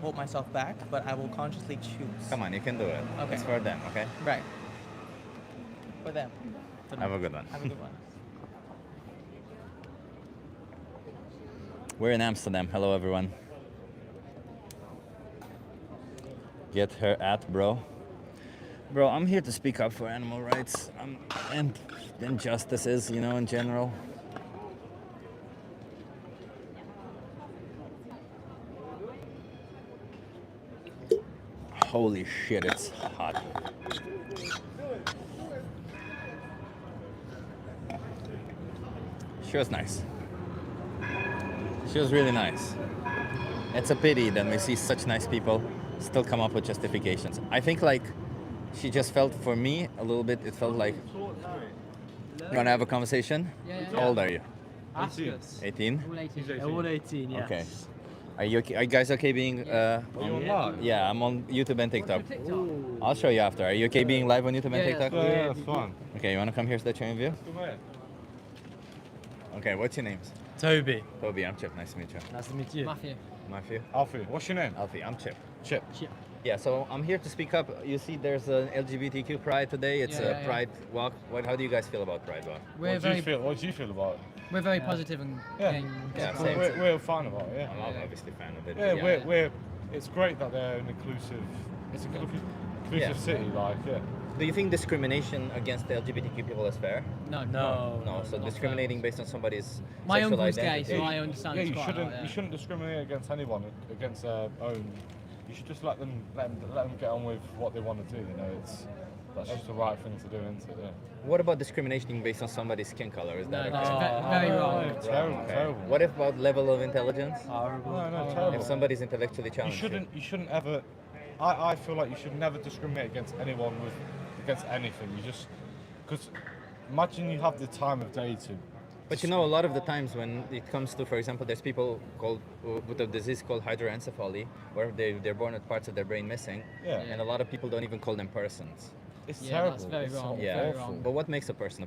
hold myself back, but I will consciously choose. Come on, you can do it. Okay. It's for them, okay? Right. For them. Have a good one. Have a good one. We're in Amsterdam. Hello, everyone. Get her at, bro. Bro, I'm here to speak up for animal rights and injustices, in general. Holy shit, it's hot. She was nice. She was really nice. It's a pity that we see such nice people still come up with justifications. I think she just felt, for me, a little bit, it felt like, you want to have a conversation? How old are you? Ask us. 18? All 18. All 18, yes. Okay. Are you guys okay being live? Yeah, I'm on YouTube and TikTok. TikTok. I'll show you after. Are you okay being live on YouTube and Yeah, TikTok? yeah. That's fine. Okay, you want to come here so that you view? Okay, what's your names? Toby. Toby, I'm Chip. Nice to meet you. Nice to meet you. Matthew. Matthew? Alfie, what's your name? Alfie, I'm Chip. Chip. Chip. Yeah, so I'm here to speak up. You see, there's an LGBTQ Pride today. It's Yeah, a yeah. Pride walk. How do you guys feel about Pride walk? We're very What do you feel about it? we're very positive and Yeah. getting Yeah, support. same. We're a fan of it, yeah. I'm obviously a fan of it. Yeah, Yeah. we're. It's great that they're an inclusive. It's a inclusive Yeah. city, like yeah. Do you think discrimination against the LGBTQ people is fair? No, No. No, so not discriminating based on somebody's My sexual uncle's gay, identity. so I understand Yeah, it's you quite shouldn't. a lot, You shouldn't discriminate against anyone against their own you should just let them get on with what they want to do. You know, that's just the right thing to do, isn't it? Yeah. What about discriminating based on somebody's skin color? Is No, that that's okay? very wrong. Terrible, Okay. terrible. What about level of intelligence? No, terrible. If somebody's intellectually You challenged, shouldn't ever. I feel like you should never discriminate against anyone against anything. You just because imagine you have the time of day to. But you know, a lot of the times when it comes to, for example, there's people with a disease called hydroencephaly, where they're born with parts of their brain missing, Yeah. and a lot of people don't even call them persons. It's Yeah, terrible. that's very It's wrong. Yeah, Very awful. wrong. But what makes a person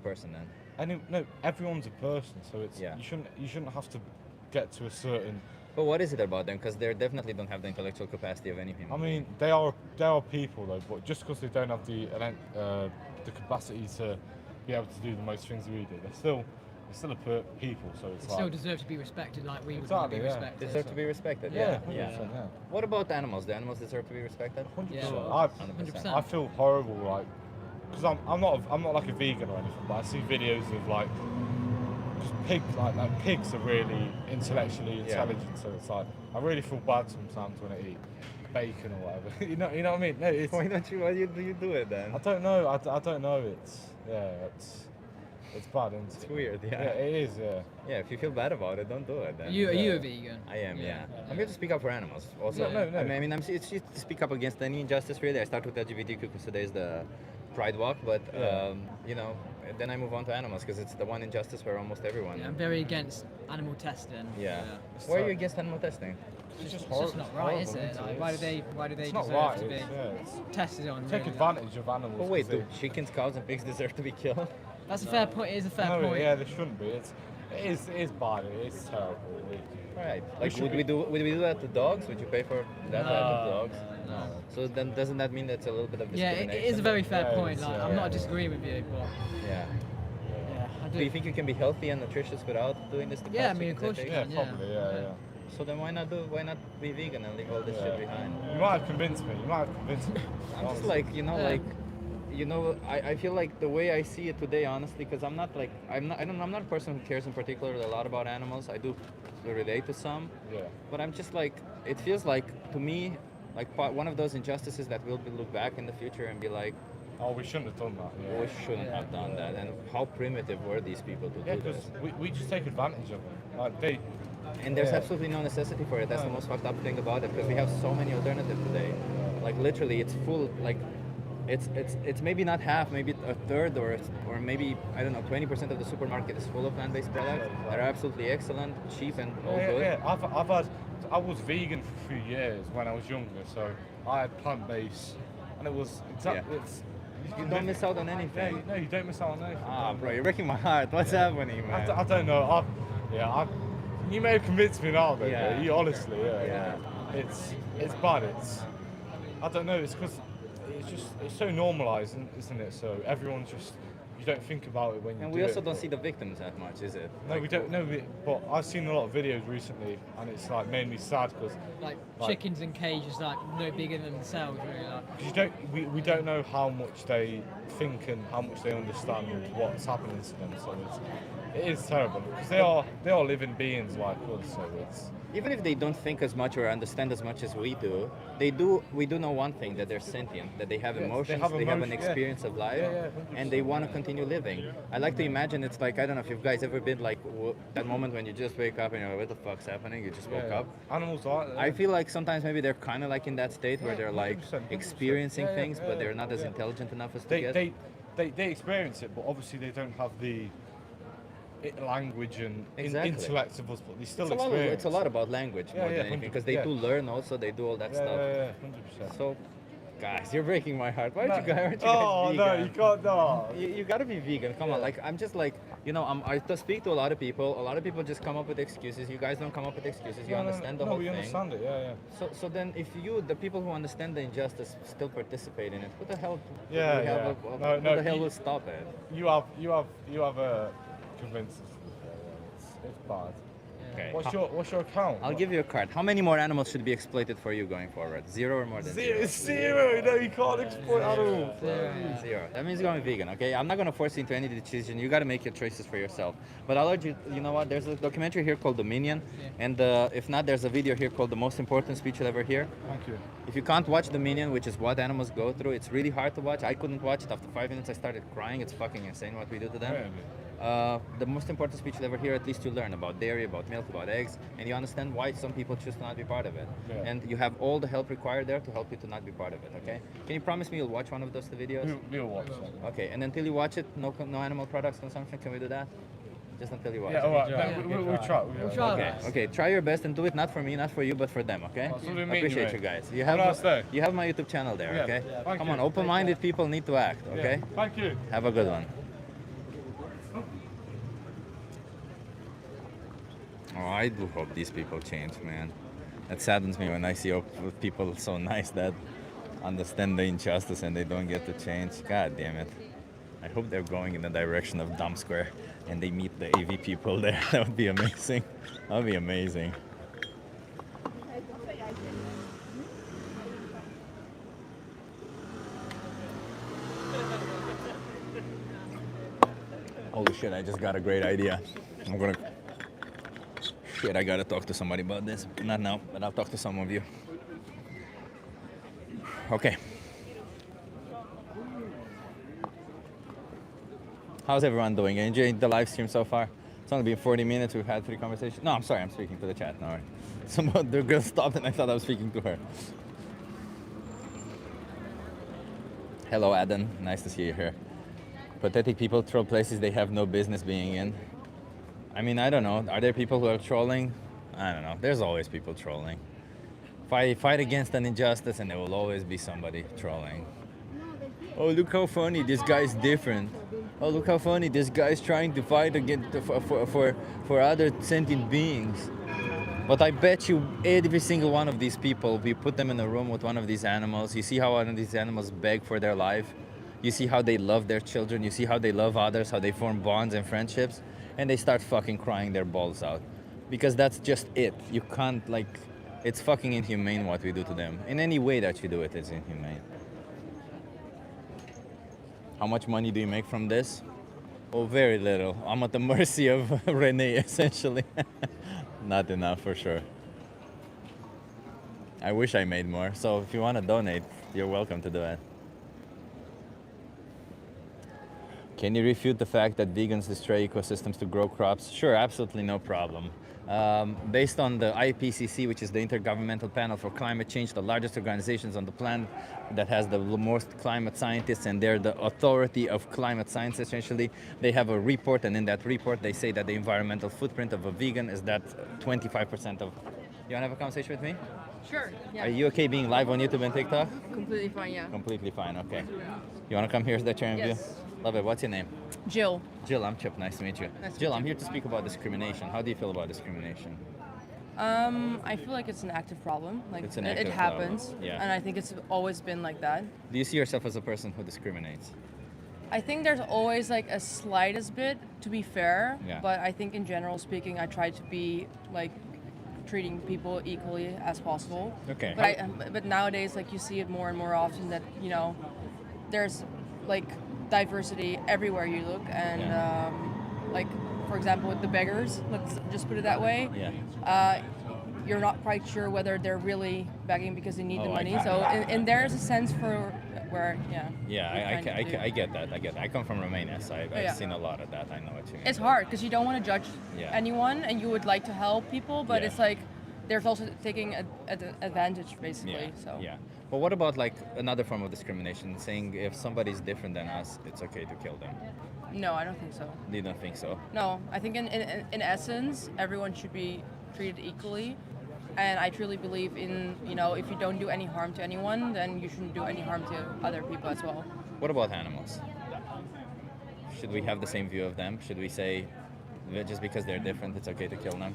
then? No, everyone's a person, so it's Yeah. you shouldn't have to get to a certain. But what is it about them? Because they definitely don't have the intellectual capacity of any human. I mean, they are people though, but just because they don't have the capacity to be able to do the most things we do, they're still people. So it's They still like deserve to be respected like we would want to Exactly, be yeah. respected. deserve to be respected. yeah, Yeah. 100%, yeah. What about animals? Do animals deserve to be respected? 100%. Yeah. 100%. I feel horrible, like, because I'm not like a vegan or anything, but I see videos of like, because pigs are really intellectually intelligent, so it's like I really feel bad sometimes when I eat bacon or whatever. you know what I mean? No, it's Why don't you? Why do you do it then? I don't know. I don't know. It's bad, isn't It's it? weird. Yeah, Yeah. it is. Yeah. Yeah. If you feel bad about it, don't do it then. Are you a vegan? I am, yeah. Yeah. I'm here to speak up for animals. Also, No. I mean, it's just to speak up against any injustice. Really, I start with LGBTQ because today is the Pride Walk, but Yeah. you know, then I move on to animals because it's the one injustice where almost everyone. Yeah, I'm very against animal testing. Yeah. It's Why are you so- against animal testing? It's just It's just not right, is horrible, it? isn't Like, it? why do they It's not deserve right. to be It's tested on? take really? advantage of animals. But wait, 'cause do chickens, cows, and pigs deserve to be killed? That's a fair point. It is a fair no, point. yeah, there shouldn't be. It is bad. It is terrible. Right. Like, should would we do that to dogs? Would you pay for that to No, dogs? No. So then, doesn't that mean that's a little bit of Yeah, discrimination? it is a very fair Yeah, point. it's, Like, yeah, I'm not yeah. disagreeing with you, but Yeah. yeah, I do. Do you think you can be healthy and nutritious without doing this? To Yeah, cows, I mean, of chickens, course and you pigs? Yeah, can. probably. Yeah. So then why not be vegan and leave all this shit behind? You might have convinced me. I'm just honestly. like, Yeah. I feel like the way I see it today, honestly, because I'm not a person who cares in particular a lot about animals. I do relate to some, Yeah. but I'm just like, it feels like to me, like one of those injustices that will be look back in the future and be like, Oh, we shouldn't have done that. we shouldn't have done that, and how primitive were these people to Yeah, do because this? we just take advantage of them. Like they. And there's yeah. absolutely no necessity for it. That's the No. most fucked up thing about it, because we have so many alternatives today. Like literally, it's full. Like, it's maybe not half, maybe a third, or maybe I don't know, 20% of the supermarket is full of plant-based products that are absolutely excellent, cheap, and all good. Yeah. I was vegan for a few years when I was younger, so I had plant-based, and it was exactly. You don't miss out on Yeah, anything. no, you don't miss out on anything. Ah, bro, you're breaking my heart. What's happening, man? I don't know. You may have convinced me now, though. Yeah. Yeah. You honestly, yeah. Yeah. It's bad. I don't know. It's because it's so normalised, isn't it? So everyone's just you don't think about it when you And do we also it, don't but- see the victims that much, is it? No, we don't. No, but I've seen a lot of videos recently, and it's like made me sad because Like Like- chickens in cages, like no bigger than themselves, really. Like, we don't know how much they think and how much they understand what's happening to them. So it is terrible because they are living beings like us. So it's Even if they don't think as much or understand as much as we do, we do know one thing, that they're sentient, that they have Yes, they emotions, have they have an emotion, yeah. experience of life, Yeah, yeah, and they want to continue living. I like to imagine it's like, I don't know if you guys ever been like that moment when you just wake up and you're like, what the fuck's happening? You just woke yeah, up. Animals are. I feel like sometimes maybe they're kind of like in that state where Yeah, they're like 100%, 100%. experiencing Yeah, yeah, things, yeah, but they're not as yeah. intelligent enough as to they, get. they experience it, but obviously they don't have the language and Exactly. intellect of us, but they still It's a lot. experience. It's a lot about language Yeah, more yeah, than anything, 100%, because they yeah. do learn also. They do all that stuff. Yeah, 100%. So, guys, you're breaking my heart. Why aren't you guys Oh vegan? no, you can't. No. You gotta be vegan. Come on, like I'm just like, I to speak to a lot of people. A lot of people just come up with excuses. You guys don't come up with excuses. You understand the no, whole we thing. understand it. Yeah. So then, if the people who understand the injustice, still participate in it, who the hell? Yeah, we have yeah. who No, the hell you- will stop it? You have convinced us. It's bad. Okay. What's your account? I'll give you a card. How many more animals should be exploited for you going forward? 0 or more than 0? Zero. No, you can't exploit animals. Zero. That means going vegan, okay? I'm not gonna force you into any decision. You gotta make your choices for yourself. But I'll urge you, you know what? There's a documentary here called Dominion, and if not, there's a video here called The Most Important Speech You'll Ever Hear. Thank you. If you can't watch Dominion, which is what animals go through, it's really hard to watch. I couldn't watch it. After 5 minutes, I started crying. It's fucking insane what we do to them. The most important speech you'll ever hear, at least you learn about dairy, about milk, about eggs, and you understand why some people choose to not be part of it. Yeah. And you have all the help required there to help you to not be part of it, okay? Can you promise me you'll watch one of those videos? We'll watch that. Okay, and until you watch it, no animal products consumption, can we do that? Just until you watch Yeah, it. all right. Yeah. We'll try. We'll try. Okay, okay, try your best and do it not for me, not for you, but for them, okay? That's what we I mean, appreciate mate. you guys. Have a nice day. You have my YouTube channel there, Yeah. okay? Yeah. Thank Come you. on, open-minded people need to act, okay? Yeah. Thank you. Have a good one. Oh, I do hope these people change, man. It saddens me when I see people so nice that understand the injustice and they don't get to change. God damn it. I hope they're going in the direction of Dumb Square and they meet the AV people there. That would be amazing. That would be amazing. Holy shit, I just got a great idea. I'm gonna... Shit, I gotta talk to somebody about this. Not now, but I'll talk to some of you. Okay. How's everyone doing? Enjoying the live stream so far? It's only been 40 minutes. We've had 3 conversations. No, I'm sorry. I'm speaking to the chat now. Some other girl stopped and I thought I was speaking to her. Hello, Adam. Nice to see you here. Pathetic people troll places they have no business being in. I mean, I don't know. Are there people who are trolling? I don't know. There's always people trolling. Fight against an injustice and there will always be somebody trolling. Oh, look how funny, this guy's different. Oh, look how funny, this guy's trying to fight against for other sentient beings. But I bet you every single one of these people, we put them in a room with one of these animals, you see how one of these animals beg for their life. You see how they love their children, you see how they love others, how they form bonds and friendships, and they start fucking crying their balls out. Because that's just it. You can't, like, it's fucking inhumane what we do to them. In any way that you do it, it's inhumane. How much money do you make from this? Oh, very little. I'm at the mercy of Renee, essentially. Not enough, for sure. I wish I made more. So if you want to donate, you're welcome to do it. Can you refute the fact that vegans destroy ecosystems to grow crops? Sure, absolutely no problem. Based on the IPCC, which is the Intergovernmental Panel for Climate Change, the largest organizations on the planet that has the most climate scientists, and they're the authority of climate science, essentially. They have a report, and in that report, they say that the environmental footprint of a vegan is that 25% of... You want to have a conversation with me? Sure. Yeah. Are you okay being live on YouTube and TikTok? Completely fine. Yeah. Completely fine, okay. You want to come here so that chair and view? Yes. Love it. What's your name? Jill. Jill, I'm Chip. Nice to meet you. Nice to Jill, meet I'm here to speak about discrimination. How do you feel about discrimination? I feel like it's an active problem. Like It's an it active happens. problem, yeah. And I think it's always been like that. Do you see yourself as a person who discriminates? I think there's always like a slightest bit, to be fair. Yeah. But I think in general speaking, I try to be like treating people equally as possible. Okay. But nowadays, like you see it more and more often that there's like diversity everywhere you look, and Yeah. like for example with the beggars, let's just put it that way. Yeah. You're not quite sure whether they're really begging because they need the Oh, I money. got So it. and there's a sense for where Yeah, you're trying to do. I get that. I get that. I come from Romania, so I've yeah. seen a lot of that. I know what you mean. It's hard because you don't want to judge Yeah. anyone, and you would like to help people, but Yeah. it's like there's also taking advantage basically. Yeah. So Yeah. But what about like another form of discrimination, saying if somebody's different than us, it's okay to kill them? no, I don't think so. You don't think so? No, I think in essence, everyone should be treated equally. And I truly believe in, if you don't do any harm to anyone, then you shouldn't do any harm to other people as well. What about animals? Should we have the same view of them? Should we say that just because they're different, it's okay to kill them?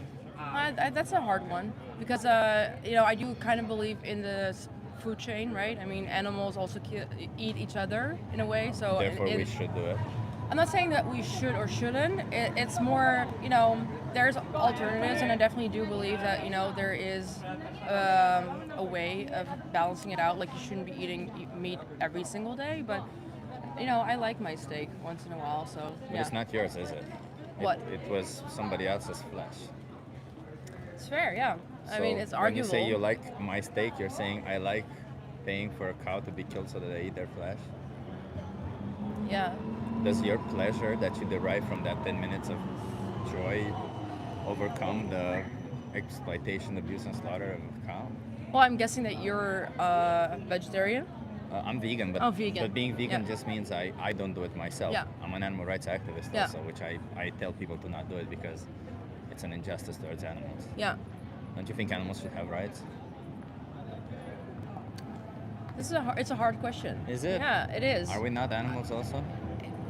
That's a hard one because, I do kind of believe in the food chain, right? I mean, animals also eat each other in a way. So Therefore, we should do it. I'm not saying that we should or shouldn't. It's more, there's alternatives, and I definitely do believe that, there is a way of balancing it out. Like, you shouldn't be eating meat every single day, but, I like my steak once in a while, so But yeah. it's not yours, is it? What? It was somebody else's flesh. It's fair, yeah. I mean, So it's when arguable. you say you like my steak, you're saying I like paying for a cow to be killed so that I eat their flesh. Yeah. Does your pleasure that you derive from that 10 minutes of joy overcome the exploitation, abuse, and slaughter of a cow? Well, I'm guessing that you're vegetarian. I'm vegan, but, Oh, vegan. but being vegan Yeah. just means I don't do it myself. Yeah. I'm an animal rights activist Yeah. also, which I tell people to not do it because it's an injustice towards animals. Yeah. Don't you think animals should have rights? It's a hard question. Is it? Yeah, it is. Are we not animals also?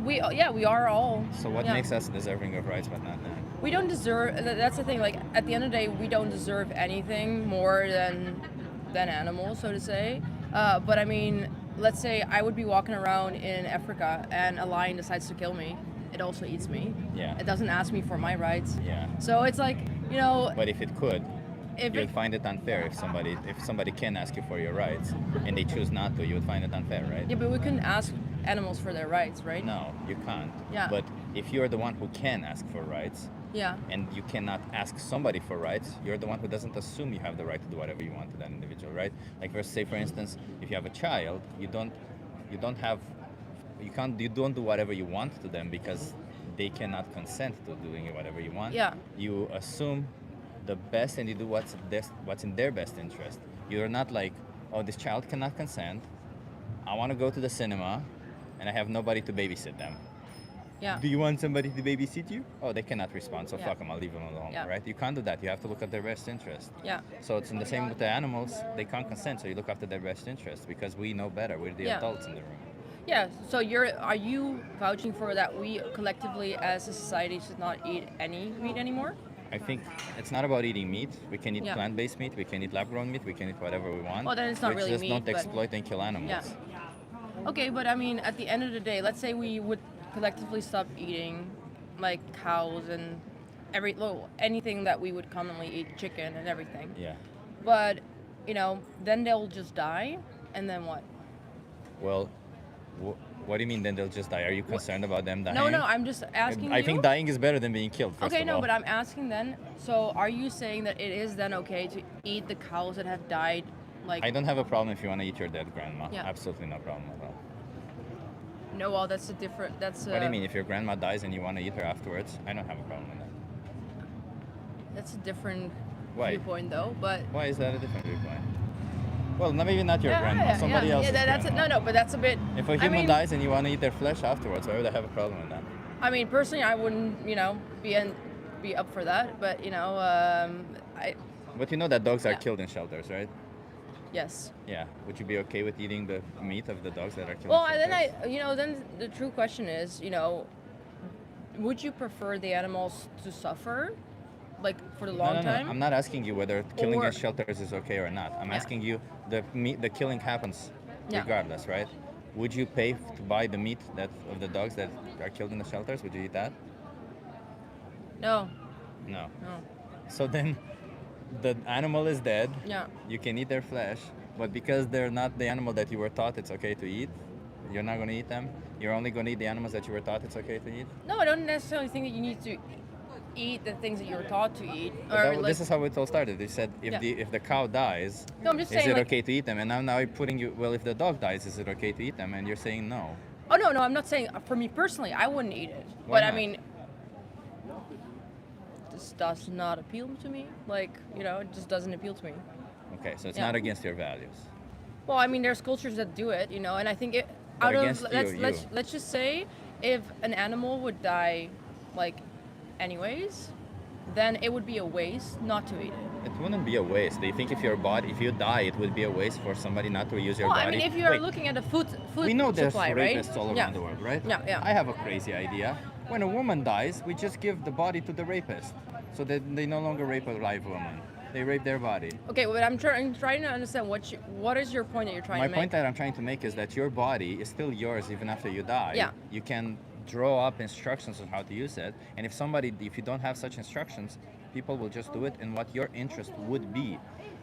We are all. So what yeah. makes us deserving of rights but not them? We don't deserve. That's the thing. Like, at the end of the day, we don't deserve anything more than animals, so to say. But I mean, let's say I would be walking around in Africa and a lion decides to kill me. It also eats me. Yeah. It doesn't ask me for my rights. Yeah. So it's like, But if it could, if you'd it, find it unfair if somebody can ask you for your rights and they choose not to, you would find it unfair, right? yeah, but we couldn't ask animals for their rights, right? No, you can't. Yeah. But if you're the one who can ask for rights Yeah. and you cannot ask somebody for rights, you're the one who doesn't assume you have the right to do whatever you want to that individual, right? Like, say for instance, if you have a child, you don't do whatever you want to them because they cannot consent to doing whatever you want. Yeah. You assume the best and you do what's in their best interest. You're not like, oh, this child cannot consent. I want to go to the cinema and I have nobody to babysit them. Yeah. Do you want somebody to babysit you? Oh, they cannot respond, so Yeah. fuck them, I'll leave them alone, Yeah. right? You can't do that. You have to look at their best interest. Yeah. So it's in the same with the animals. They can't consent, so you look after their best interest because we know better. We're the Yeah. adults in the room. Yeah. So are you vouching for that we collectively as a society should not eat any meat anymore? I think it's not about eating meat. We can eat Yeah. plant-based meat. We can eat lab-grown meat. We can eat whatever we want. Well, then it's not Let's really just meat, not but- exploit and kill animals. Yeah. Okay, but I mean, at the end of the day, let's say we would collectively stop eating like cows and anything that we would commonly eat, chicken and everything. Yeah. But then they'll just die, and then what? Well, what do you mean? Then they'll just die? Are you concerned about them dying? No, I'm just asking I you. think dying is better than being killed. First Okay, of no, all. but I'm asking then. So, are you saying that it is then okay to eat the cows that have died? Like, I don't have a problem if you want to eat your dead grandma. Yeah. Absolutely no problem at all. no, well, that's a different. That's. What do you mean? If your grandma dies and you want to eat her afterwards, I don't have a problem with that. That's a different Why? viewpoint, though. But Why is that a different viewpoint? Well, maybe not your yeah, grandma, yeah, somebody yeah, else's yeah, that's grandma. no, but that's a bit. If a I human mean, dies and you want to eat their flesh afterwards, why would I have a problem with that? I mean, personally, I wouldn't, be up for that. But But you know that dogs are Yeah. killed in shelters, right? yes. Yeah. Would you be okay with eating the meat of the dogs that are killed? Well, in and then shelters? then the true question is, would you prefer the animals to suffer, like for the long no, time? I'm not asking you whether killing Or- in shelters is okay or not. I'm Yeah. asking you the killing happens Yeah. regardless, right? Would you pay to buy the meat of the dogs that are killed in the shelters? Would you eat that? No, No. no. So then the animal is dead. Yeah. You can eat their flesh, but because they're not the animal that you were taught it's okay to eat, you're not going to eat them. You're only going to eat the animals that you were taught it's okay to eat. No, I don't necessarily think that you need to eat the things that you were taught to eat. This is how it all started. They said Yeah. if the cow dies, No, I'm just is saying, it like- okay to eat them? And now I'm putting you. Well, if the dog dies, is it okay to eat them? And you're saying no. Oh no, I'm not saying for me personally, I wouldn't eat it. Why But I not? mean, this does not appeal to me. Like it just doesn't appeal to me. Okay, so it's Yeah. not against your values. Well, I mean, there's cultures that do it, and I think it But out of against let's just say if an animal would die, like, anyways, then it would be a waste not to eat it. It wouldn't be a waste. Do you think if you die, it would be a waste for somebody not to use your Well, body? I mean, if you are Wait, looking at a food we know there's supply, right? rapists all around Yeah. the world, right? Yeah, yeah. I have a crazy idea. When a woman dies, we just give the body to the rapist, so that they no longer rape a live woman. They rape their body. Okay, but I'm trying to understand what is your point that you're trying My to make? point that I'm trying to make is that your body is still yours even after you die. Yeah. You can draw up instructions on how to use it. And if you don't have such instructions, people will just do it in what your interest would be.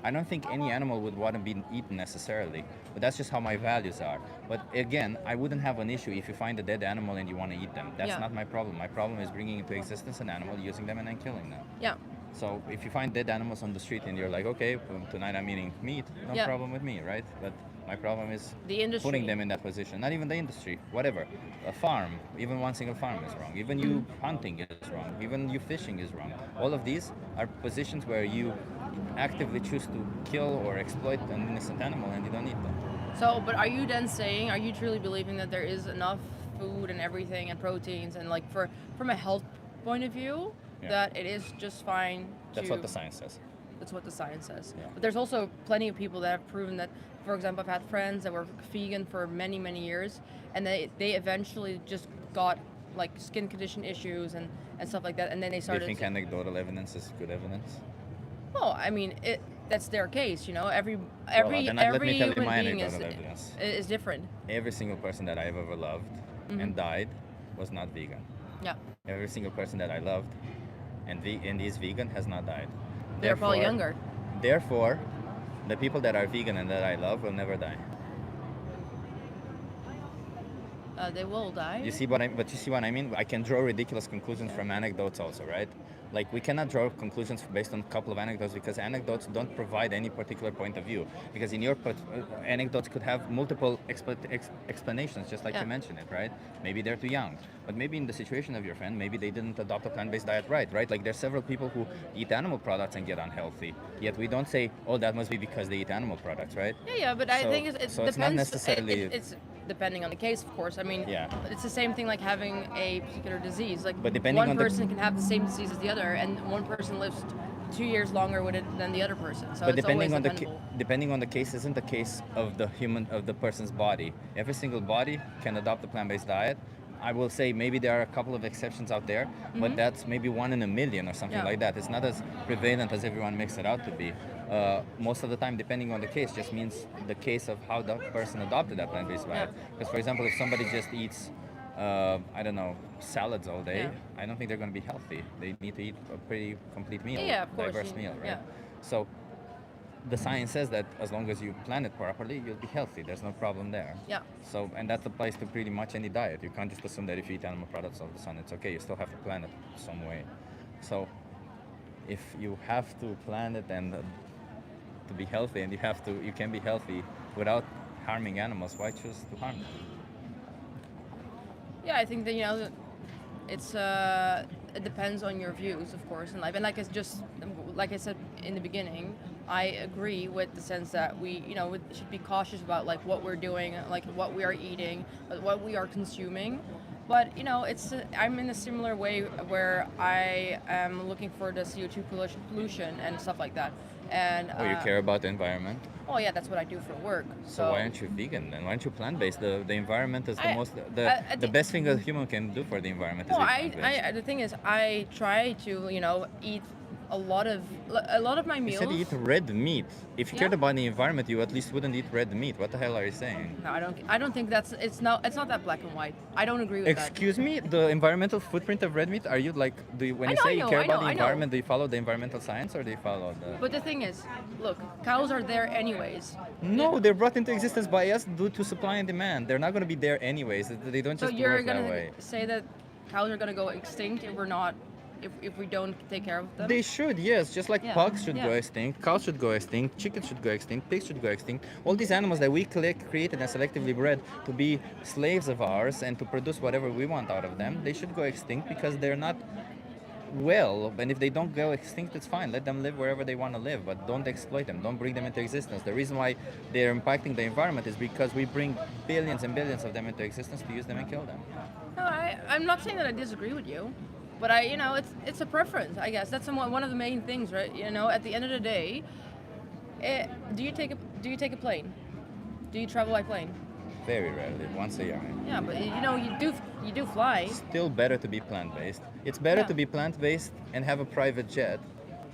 I don't think any animal would want to be eaten necessarily, but that's just how my values are. But again, I wouldn't have an issue if you find a dead animal and you want to eat them. That's Yeah. not my problem. My problem is bringing into existence an animal, using them, and then killing them. Yeah. So if you find dead animals on the street and you're like, okay, well, tonight I'm eating meat, no Yeah. problem with me, right? But my problem is The industry. putting them in that position. Not even the industry, whatever. A farm, even one single farm is wrong. Even you hunting is wrong. Even you fishing is wrong. All of these are positions where you actively choose to kill or exploit an innocent animal and you don't eat them. So, but are you then saying, are you truly believing that there is enough food and everything and proteins and like from a health point of view, Yeah. that it is just fine That's to, what the science says. That's what the science says. Yeah. But there's also plenty of people that have proven that, for example, I've had friends that were vegan for many, many years and they eventually just got like skin condition issues and stuff like that, and then they Do you started think anecdotal evidence is good evidence? well, I mean, that's their case, you know. Every then let me tell you human my being anecdotal evidence. is different. Every single person that I've ever loved and died was not vegan. Yeah. Every single person that I loved and is vegan has not died. They're probably Therefore- younger. Therefore, the people that are vegan and that I love will never die. They will die. You see what I mean? I can draw ridiculous conclusions from anecdotes also, right? Like we cannot draw conclusions based on a couple of anecdotes because anecdotes don't provide any particular point of view. Because in your anecdotes could have multiple explanations, just like Yeah. you mentioned it, right? Maybe they're too young, but maybe in the situation of your friend, maybe they didn't adopt a plant-based diet right? Like there's several people who eat animal products and get unhealthy. Yet we don't say, oh, that must be because they eat animal products, right? Yeah, but I So- think it so depends. it's not necessarily- It's depending on the case, of course. I mean, Yeah. it's the same thing like having a particular disease. Like But depending one on the- person can have the same disease as the other, and one person lives 2 years longer with it than the other person. So But it's always depending on the case isn't the case of the person's body. Every single body can adopt a plant-based diet. I will say maybe there are a couple of exceptions out there, but that's maybe 1 in a million or something Yeah. like that. It's not as prevalent as everyone makes it out to be. Most of the time, depending on the case, just means the case of how the person adopted that plant-based diet. Because, for example, if somebody just eats, I don't know, salads all day, Yeah. I don't think they're going to be healthy. They need to eat a pretty complete meal, Yeah, of course, diverse you- meal, right? yeah. So the science says that as long as you plan it properly, you'll be healthy. There's no problem there. Yeah. So, and that applies to pretty much any diet. You can't just assume that if you eat animal products all of a sudden it's okay. You still have to plan it some way. So, if you have to plan it and to be healthy, and you can be healthy without harming animals, why choose to harm them? Yeah, I think that it's it depends on your views, of course, in life. And like I said in the beginning, I agree with the sense that we should be cautious about like what we're doing, like what we are eating, what we are consuming. But I'm in a similar way where I am looking for the CO2 pollution and stuff like that. And Oh, you care about the environment? oh yeah, that's what I do for work. So why aren't you vegan then? Why aren't you plant-based? The environment is I- I the think- best thing a human can do for the environment is No, eat plant-based. the thing is, I try to eat a lot of my You meals. said you eat red meat. If you cared Yeah. about the environment, you at least wouldn't eat red meat. What the hell are you saying? No, I don't think it's not that black and white. I don't agree with that. Excuse me, the environmental footprint of red meat. Are you like, when you say you care about the environment, do you follow the environmental science or do you follow the? But the thing is, look, cows are there anyways. No, they're brought into existence by us due to supply and demand. They're not going to be there anyways. They don't So just you're work that gonna way. say that cows are gonna go extinct if we're not, if we don't take care of them? They should, yes. Just like Yeah, pugs should go yeah. extinct, cows should go extinct, chickens should go extinct, pigs should go extinct. All these animals that we created and selectively bred to be slaves of ours and to produce whatever we want out of them, they should go extinct because they're not well. And if they don't go extinct, it's fine. Let them live wherever they want to live, but don't exploit them. Don't bring them into existence. The reason why they're impacting the environment is because we bring billions and billions of them into existence to use them and kill them. No, I'm not saying that I disagree with you, but it's a preference, I guess. That's one of the main things, right? At the end of the day, do you take a plane? Do you travel by plane? Very rarely, once a year. Yeah, but you do fly. Still better to be plant-based. It's better Yeah. to be plant-based and have a private jet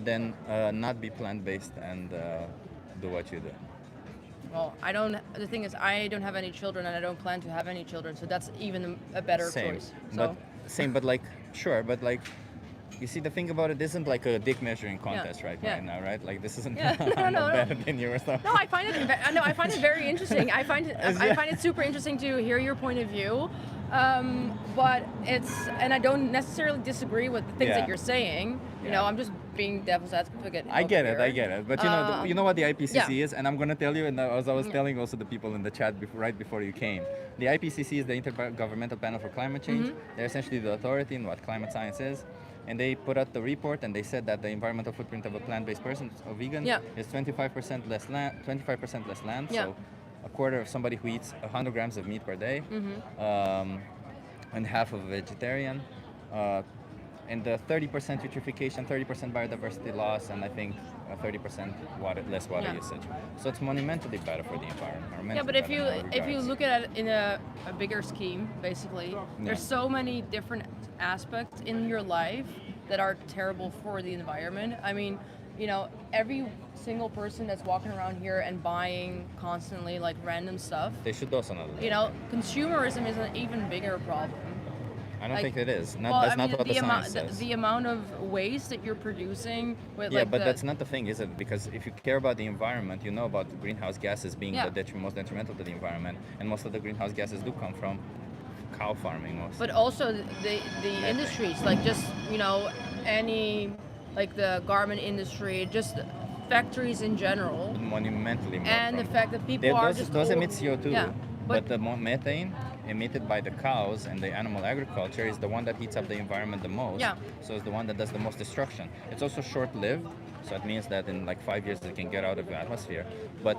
than not be plant-based and do what you do. Well, I don't. The thing is, I don't have any children, and I don't plan to have any children. So that's even a better Same, choice. but So same, but like sure, but like. You see, the thing about it isn't like a dick measuring contest right Yeah. now, right? Like this isn't Yeah. No, I'm no, not no. better than you or something. no, I find it. No, I find it very interesting. I find it super interesting to hear your point of view. But and I don't necessarily disagree with the things Yeah. that you're saying. You know, I'm just being devil's advocate. I get it, here. I get it. But you know, you know what the IPCC yeah. is, and I'm gonna tell you, and as I was telling also the people in the chat right before you came, the IPCC is the Intergovernmental Panel for Climate Change. Mm-hmm. They're essentially the authority in what climate science is, and they put out the report, and they said that the environmental footprint of a plant-based person, a vegan, Yeah. is 25% less land. 25% less land. Yeah. So, a quarter of somebody who eats 100 grams of meat per day, Mm-hmm. and half of a vegetarian. And the 30% eutrophication, 30% biodiversity loss, and I think 30% less water Yeah. usage. So it's monumentally better for the environment. or Yeah, but monumentally if you better in all regards. look at it in a bigger scheme, basically, there's so many different aspects in your life that are terrible for the environment. I mean, you know, every single person that's walking around here and buying constantly like random stuff, They should also know that. you know, consumerism is an even bigger problem. I don't like- think it is. Not, Well, that's I mean, not what the amount science says. the amount of waste that you're producing with Yeah, like but the, that's not the thing, is it? Because if you care about the environment, you know about the greenhouse gases being Yeah. the most detrimental to the environment, and most of the greenhouse gases do come from cow farming mostly. But also the industries, like just, you know, any, like the garment industry, just factories in general, Monumentally more. and the from- fact that people are just those all- emit CO2, Yeah, but the methane emitted by the cows and the animal agriculture is the one that heats up the environment the most. Yeah. So it's the one that does the most destruction. It's also short-lived, so it means that in like 5 years it can get out of the atmosphere. But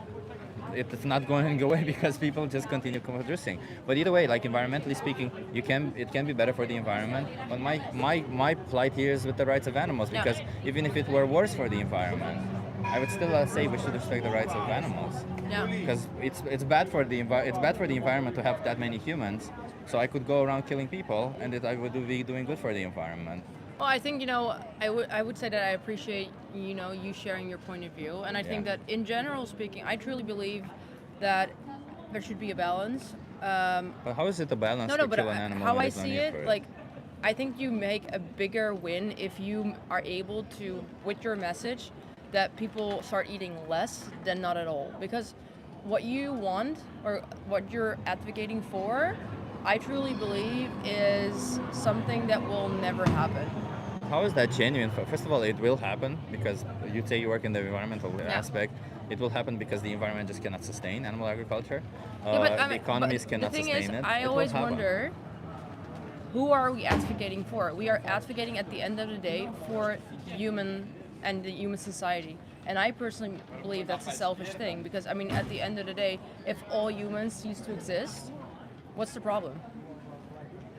it's not going to go away because people just continue producing. But either way, like environmentally speaking, it can be better for the environment. But my plight here is with the rights of animals, Yeah. because even if it were worse for the environment, I would still say we should respect the rights of animals. Yeah. Because it's bad for the environment to have that many humans. So I could go around killing people, and I would be doing good for the environment. Well, I think, you know, I would say that I appreciate, you know, you sharing your point of view, and I think Yeah. that in general speaking, I truly believe that there should be a balance. But how is it a balance No, to no, but kill an animal? how when I there's no see need it, for like, I think you make a bigger win if you are able to, with your message, that people start eating less than not at all. Because what you want or what you're advocating for, I truly believe is something that will never happen. How is that genuine? First of all, it will happen because you say you work in the environmental aspect. It will happen because the environment just cannot sustain animal agriculture. Yeah, but I the mean, economies but cannot the thing sustain is, it. I It will always happen. wonder, who are we advocating for? We are advocating at the end of the day for human and the human society. And I personally believe that's a selfish thing because, I mean, at the end of the day, if all humans cease to exist, what's the problem?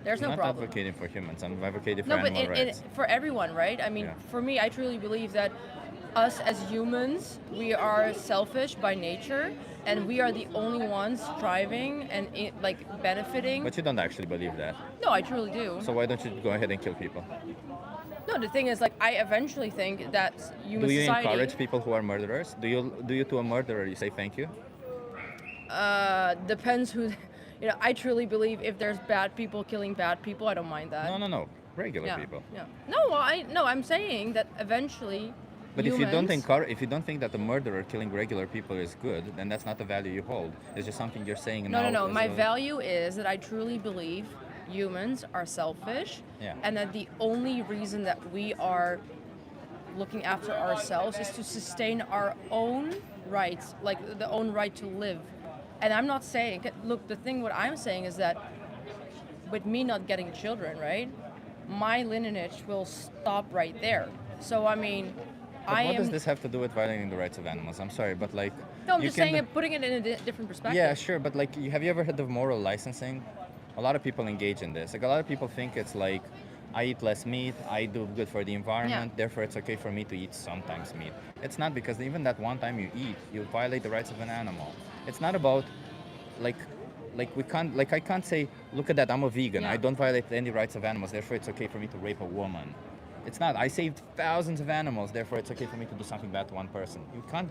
There's I'm no not problem. advocating for humans. I'm advocating for No, but animal rights. for everyone, right? I mean, Yeah. for me, I truly believe that us as humans, we are selfish by nature, and we are the only ones striving and like benefiting. But you don't actually believe that. No, I truly do. So why don't you go ahead and kill people? No, the thing is, like, I eventually think that human Do you society encourage people who are murderers? Do you to a murderer you say thank you? depends who. You know, I truly believe if there's bad people killing bad people, I don't mind that. No. Regular Yeah, people. yeah. No, well, I'm saying that eventually. But if you don't humans- if you don't think that the murderer killing regular people is good, then that's not the value you hold. It's just something you're saying now. No. as My a- value is that I truly believe humans are selfish, Yeah. and that the only reason that we are looking after ourselves is to sustain our own rights, like the own right to live. And I'm not saying, look, the thing what I'm saying is that with me not getting children, right, my lineage will stop right there. So I mean, But I what am. does this have to do with violating the rights of animals? I'm sorry, but like. No, I'm you just can saying do- it, putting it in a different perspective. Yeah, sure, but like, have you ever heard of moral licensing? A lot of people engage in this. Like, a lot of people think it's like, I eat less meat, I do good for the environment, therefore it's okay for me to eat sometimes meat. It's not, because even that one time you eat, you violate the rights of an animal. It's not about, like I can't say, look at that, I'm a vegan, Yeah. I don't violate any rights of animals, therefore it's okay for me to rape a woman. It's not. I saved thousands of animals, therefore it's okay for me to do something bad to one person. You can't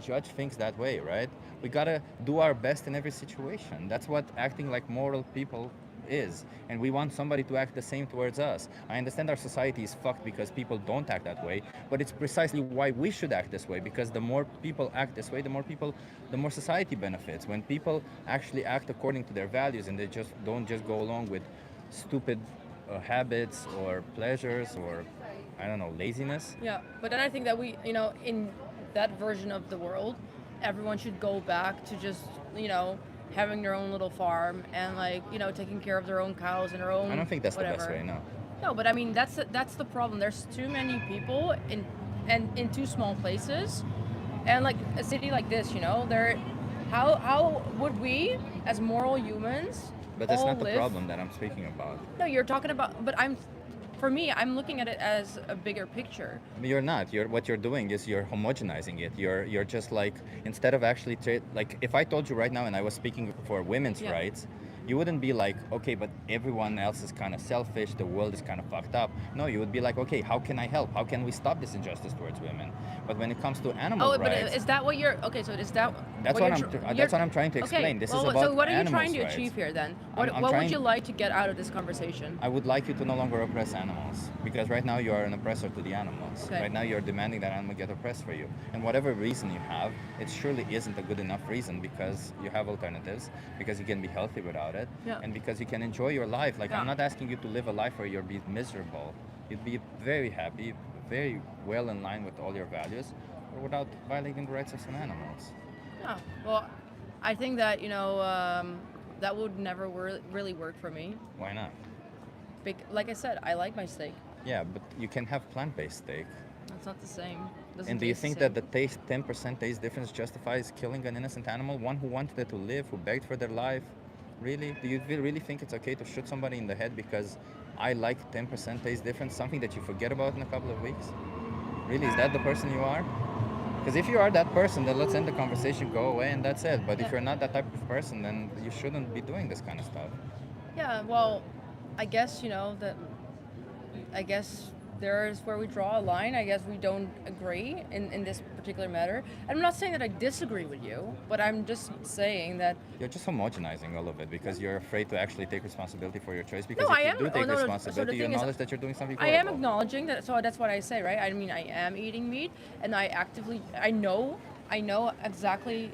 judge things that way, right? We gotta do our best in every situation. That's what acting like moral people is, and we want somebody to act the same towards us. I understand our society is fucked because people don't act that way, but it's precisely why we should act this way, because the more people act this way, the more society benefits. When people actually act according to their values and they just don't just go along with stupid habits or pleasures or, I don't know, laziness. Yeah, but then I think that we, in that version of the world, everyone should go back to just, having their own little farm and like, taking care of their own cows and their own. I don't think that's whatever. the best way, no. No, but I mean that's the problem. There's too many people in too small places, and like a city like this, there. How would we, as moral humans, But that's all not the live? problem that I'm speaking about. No, you're talking about. But for me, I'm looking at it as a bigger picture. You're not. What you're doing is you're homogenizing it. You're just like, instead of actually like, if I told you right now and I was speaking for women's Yeah. rights, you wouldn't be like, okay, but everyone else is kind of selfish, the world is kind of fucked up. No, you would be like, okay, how can I help? How can we stop this injustice towards women? But when it comes to animal Oh, but rights, is that what you're? Okay, so is that? that's what what you're that's what I'm trying to explain. Okay, This well, is about so what are you animals' trying to rights. achieve here then? I'm What would trying- you like to get out of this conversation? I would like you to no longer oppress animals, because right now you are an oppressor to the animals. Okay. Right now you're demanding that animal get oppressed for you. And whatever reason you have, it surely isn't a good enough reason, because you have alternatives, because you can be healthy without it, Yeah. and because you can enjoy your life. Like, Yeah. I'm not asking you to live a life where you'll be miserable. You'd be very happy, very well in line with all your values, or without violating the rights of some animals. Yeah. Well, I think that that would never really work for me. Why not? Like I said, I like my steak. Yeah, but you can have plant-based steak. That's not the same. Doesn't And do you taste the think same. that the 10% taste difference justifies killing an innocent animal, one who wanted it to live, who begged for their life? Really? Do you really think it's okay to shoot somebody in the head because I like 10% taste difference, something that you forget about in a couple of weeks? Really? Is that the person you are? Because if you are that person, then let's end the conversation, go away, and that's it. But if Yeah. you're not that type of person, then you shouldn't be doing this kind of stuff. Yeah. Well, I guess that. I guess there's where we draw a line. I guess we don't agree in this particular matter. I'm not saying that I disagree with you, but I'm just saying that. You're just homogenizing all of it because you're afraid to actually take responsibility for your choice. Because No, if I you am. do Oh, take no, no, so the responsibility, you thing is, acknowledge that you're doing something I horrible. am acknowledging that, so that's what I say, right? I mean, I am eating meat, and I know exactly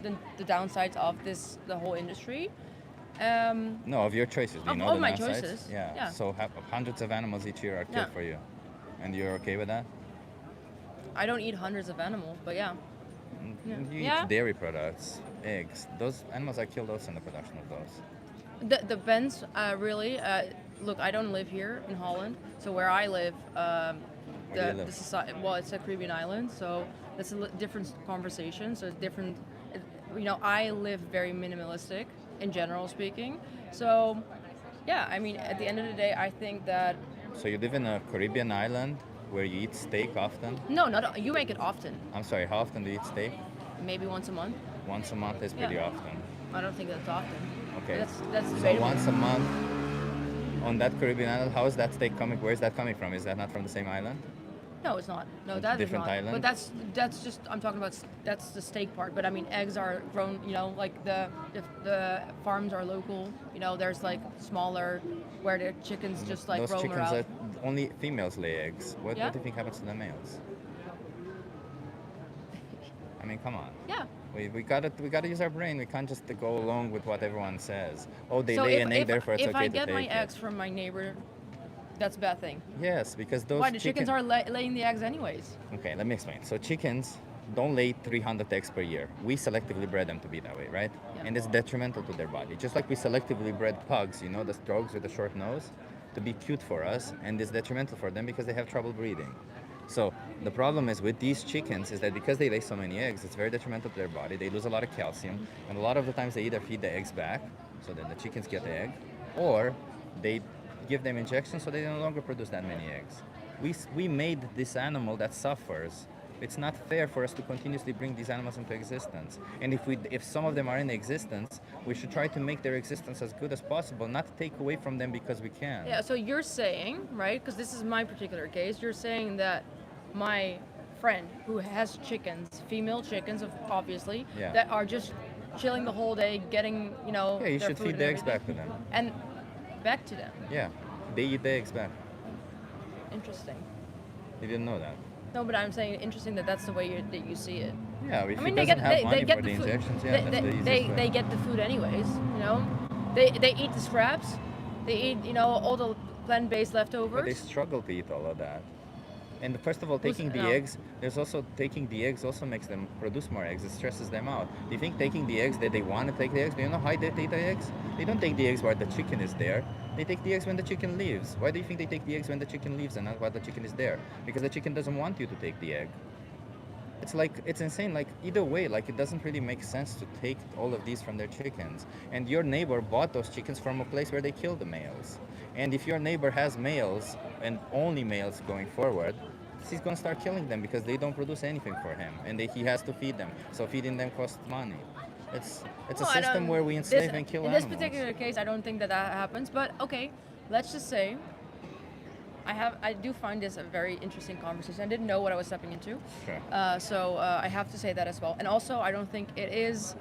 the downsides of the whole industry. No, of your choices. Do you Of know all the my downsides? choices, Yeah. yeah. So hundreds of animals each year are killed Yeah. for you, and you're okay with that? I don't eat hundreds of animals, but yeah. Yeah. You Yeah. eat dairy products, eggs. Those animals are killed also in the production of those. The Vents really. Look, I don't live here in Holland, so where I live, Where do you live? the society. Well, it's a Caribbean island, so that's a different conversation. So it's different. I live very minimalistic in general speaking. So, yeah, I mean, at the end of the day, I think that So you live in a Caribbean island where you eat steak often? no, not you make it often. I'm sorry, how often do you eat steak? Maybe once a month. Once a month is pretty Yeah. often. I don't think that's often. Okay. That's So debatable. once a month on that Caribbean island, how is that steak coming? Where is that coming from? Is that not from the same island? No, it's not. No, It's that is different not. island? But that's just I'm talking about. That's the steak part. But I mean, eggs are grown. Like the farms are local. There's like smaller where the chickens just like Those roam chickens around. only females lay eggs. What Yeah. do you think happens to the males? I mean, come on. Yeah. We gotta use our brain. We can't just go along with what everyone says. Oh, they So lay if, an egg, if, therefore it's if okay I to get take my it. eggs from my neighbor, that's a bad thing. Yes, because those Why? The chickens are laying the eggs anyways. Okay, let me explain. So chickens don't lay 300 eggs per year. We selectively bred them to be that way, right? Yeah. And it's detrimental to their body. Just like we selectively bred pugs, the dogs with the short nose, to be cute for us, and it's detrimental for them because they have trouble breathing. So the problem is with these chickens is that because they lay so many eggs, it's very detrimental to their body. They lose a lot of calcium, and a lot of the times they either feed the eggs back, so that the chickens get the egg, or they give them injections so they no longer produce that many eggs. We made this animal that suffers. It's not fair for us to continuously bring these animals into existence. And if some of them are in existence, we should try to make their existence as good as possible, not take away from them because we can. Yeah. So you're saying, right? Because this is my particular case. You're saying that my friend who has chickens, female chickens, obviously, Yeah. that are just chilling the whole day, getting, you know, Yeah, you their should food feed and the eggs everything. back to them. And back to them. Yeah, they eat the eggs back. Interesting. You didn't know that. No, but I'm saying interesting that that's the way that you see it. Yeah, if I mean, he doesn't have money they get for the the food. injections, yeah, they, that's they, the easiest they, way. they get the food anyways. You know, they eat the scraps. They eat, you know, all the plant-based But they leftovers. struggle to eat all of that. And first of all, Who's- taking the no. eggs, there's also taking the eggs also makes them produce more eggs. It stresses them out. Do you think taking the eggs that they want to take the eggs? Do you know how they take the eggs? They don't take the eggs while the chicken is there. They take the eggs when the chicken leaves. Why do you think they take the eggs when the chicken leaves and not while the chicken is there? Because the chicken doesn't want you to take the egg. It's like, it's insane. Like, either way, like, it doesn't really make sense to take all of these from their chickens. And your neighbor bought those chickens from a place where they kill the males. And if your neighbor has males and only males going forward, he's going to start killing them because they don't produce anything for him, and he has to feed them. So feeding them costs money. It's a Well, I system don't- where we enslave and kill in animals. this particular case, I don't think that happens. But okay, let's just say I do find this a very interesting conversation. I didn't know what I was stepping into. Sure. So I have to say that as well. And also, I don't think it is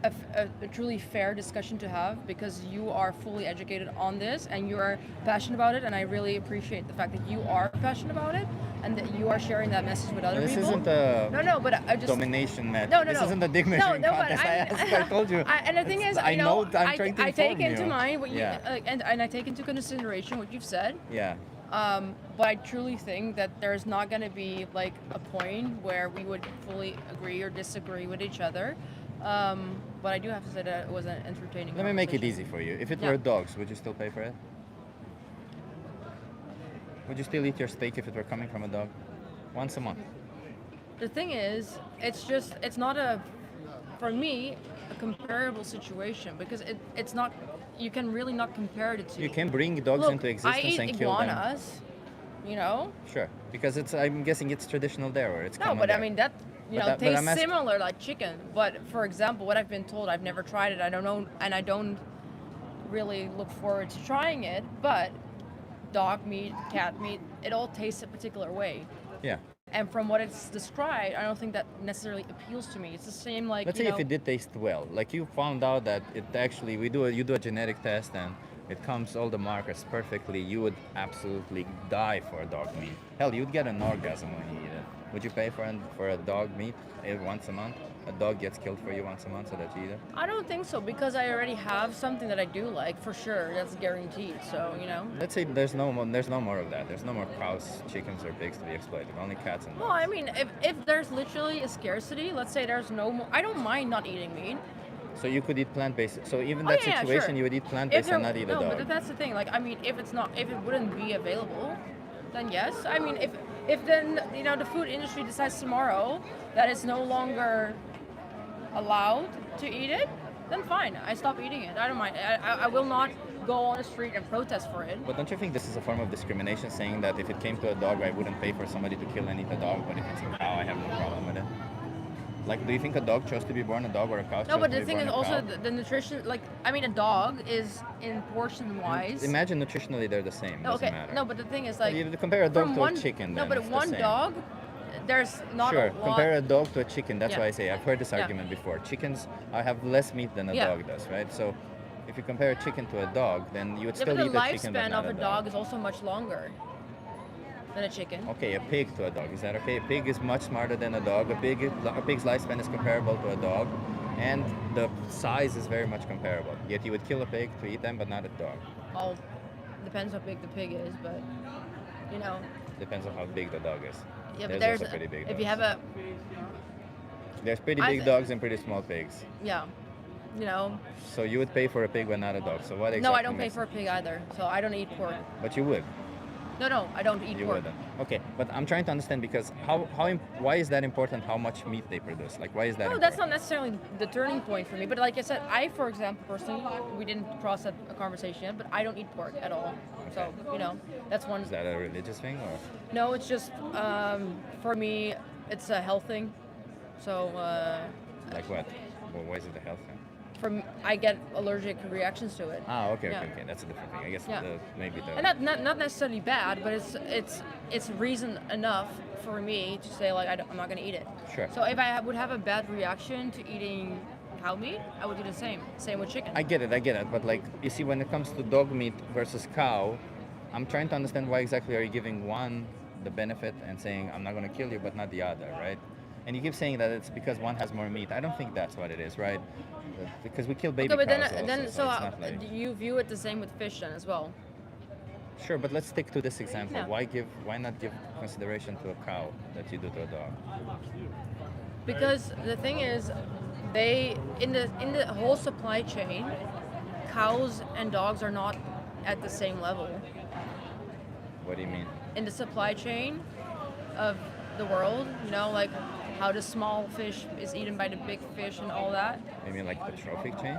a truly fair discussion to have because you are fully educated on this and you are passionate about it. And I really appreciate the fact that you are passionate about it and that you are sharing that message with other This people. isn't a No, but I just domination match. No, This no. isn't a dick No, measuring no, but contest. I told you. And the thing is, I you know, know I'm trying to I take inform into you. mind what you Yeah. and I take into consideration what you've said. Yeah. But I truly think that there's not going to be like a point where we would fully agree or disagree with each other. But I do have to say that it was an entertaining. Let me make it conversation. easy for you. If it Yeah. were dogs, would you still pay for it? Would you still eat your steak if it were coming from a dog? Once a month. The thing is, it's not for me, a comparable situation because it's not. You can really not compare the two. You can bring dogs Look, into I existence eat and kill them. iguanas. You know. Sure, because I'm guessing it's traditional there, or it's No, common but I there. mean that But that- but tastes I'm ask- similar like chicken. But for example, what I've been told, I've never tried it. I don't know, and I don't really look forward to trying it. But dog meat, cat meat, it all tastes a particular way. Yeah. And from what it's described, I don't think that necessarily appeals to me. It's the same like Let's you say know, if it did taste well, like you found out that it actually you do a genetic test and it comes all the markers perfectly, you would absolutely die for a dog meat. Hell, you'd get an orgasm when you eat it. Would you pay for a dog meat once a month? A dog gets killed for you once a month so that you eat it? I don't think so because I already have something that I do like for sure. That's guaranteed. So you know. Let's say there's no more of that. There's no more cows, chickens, or pigs to be exploited. Only cats and Well, dogs. I mean, if there's literally a scarcity, let's say there's no more. I don't mind not eating meat. So you could eat plant-based. So even Oh, that yeah, situation, sure. you would eat If plant-based there, and not eat a no, dog. but that's the thing. Like, I mean, if it wouldn't be available, then yes. I mean, if then you know the food industry decides tomorrow that it's no longer allowed to eat it, then fine. I stop eating it. I don't mind. I will not go on the street and protest for it. But don't you think this is a form of discrimination, saying that if it came to a dog, I wouldn't pay for somebody to kill and eat a dog, but if it's a cow, I have no problem with it? Like, do you think a dog chose to be born a dog or a cow chose No, but to the be thing born is a also cow? the nutrition. Like, I mean, a dog is in portion wise. Imagine nutritionally they're the same. Doesn't Okay, matter. no, but the thing is like. You compare a dog from to one, a chicken. No, then but it's the one same. dog, there's not Sure, a lot. compare a dog to a chicken. That's Yeah. why I say I've heard this Yeah. argument before. Chickens have less meat than a Yeah. dog does, right? So if you compare a chicken to a dog, then you would Yeah, still but eat the a chicken, but lifespan not of a dog is also much longer than a chicken. Okay, a pig to a dog. Is that okay? A pig is much smarter than a dog. A pig's lifespan is comparable to a dog, and the size is very much comparable. Yet you would kill a pig to eat them, but not a dog. All depends how big the pig is, but you know. Depends on how big the dog is. Yeah, but There's there's also pretty big if you dogs. have a There's pretty I big th- dogs and pretty small pigs. yeah, you know. So you would pay for a pig, but not a dog. So what exactly? No, I don't pay makes- for a pig either, so I don't eat pork. But you would. No, I don't eat You pork. wouldn't. Okay, but I'm trying to understand because why is that important? How much meat they produce? Like, why is that? No, important? that's not necessarily the turning point for me. But like I said, for example, personally, we didn't cross that conversation yet, but I don't eat pork at all. So, you know, that's one. Is that a religious thing or? No, it's just, for me, it's a health thing. So, Like what? Well, why is it a health thing? I get allergic reactions to it. Ah, okay, Yeah. okay, okay. That's a different thing. I guess Yeah. maybe the. And not necessarily bad, but it's reason enough for me to say like I'm not gonna eat it. Sure. So if I would have a bad reaction to eating cow meat, I would do the same. Same with chicken. I get it. But like, you see, when it comes to dog meat versus cow, I'm trying to understand why exactly are you giving one the benefit and saying I'm not going to kill you, but not the other, right? And you keep saying that it's because one has more meat. I don't think that's what it is, right? Because we kill baby Okay, but cows then also, so it's not like... do you view it the same with fish then as well? Sure, but let's stick to this example. Yeah. Why not give consideration to a cow that you do to a dog? Because the thing is, they in the whole supply chain, cows and dogs are not at the same level. What do you mean? In the supply chain of the world, you know, like how the small fish is eaten by the big fish and all that. You mean like the trophic chain?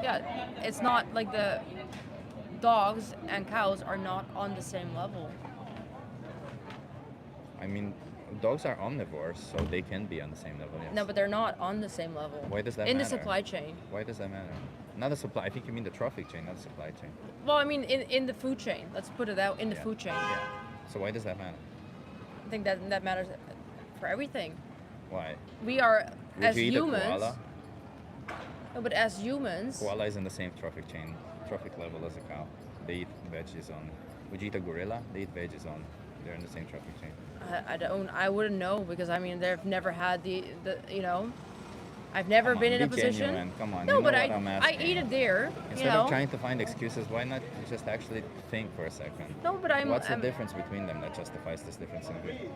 Yeah, it's not like the dogs and cows are not on the same level. I mean, dogs are omnivores, so they can be on the same level. Yes. No, but they're not on the same level. Why does that in matter? the supply chain? Why does that matter? Not the supply. I think you mean the trophic chain, not the supply chain. Well, I mean, in the food chain. Let's put it out in the Yeah. food chain. Yeah. So why does that matter? I think that matters for everything. Why? We are Would as you eat humans. a koala? No, but as humans, Koala is in the same trophic chain, trophic level as a cow. They eat veggies on. Would you eat a gorilla? They eat veggies on. They're in the same trophic chain. I wouldn't know because I mean they've never had the you know, I've never Come been on, in a be position. genuine. Come on, No, you know but what I'm I asking. eat a deer. Instead you know. of trying to find excuses, why not just actually think for a second? No, but What's the I'm difference between them that justifies this difference in view?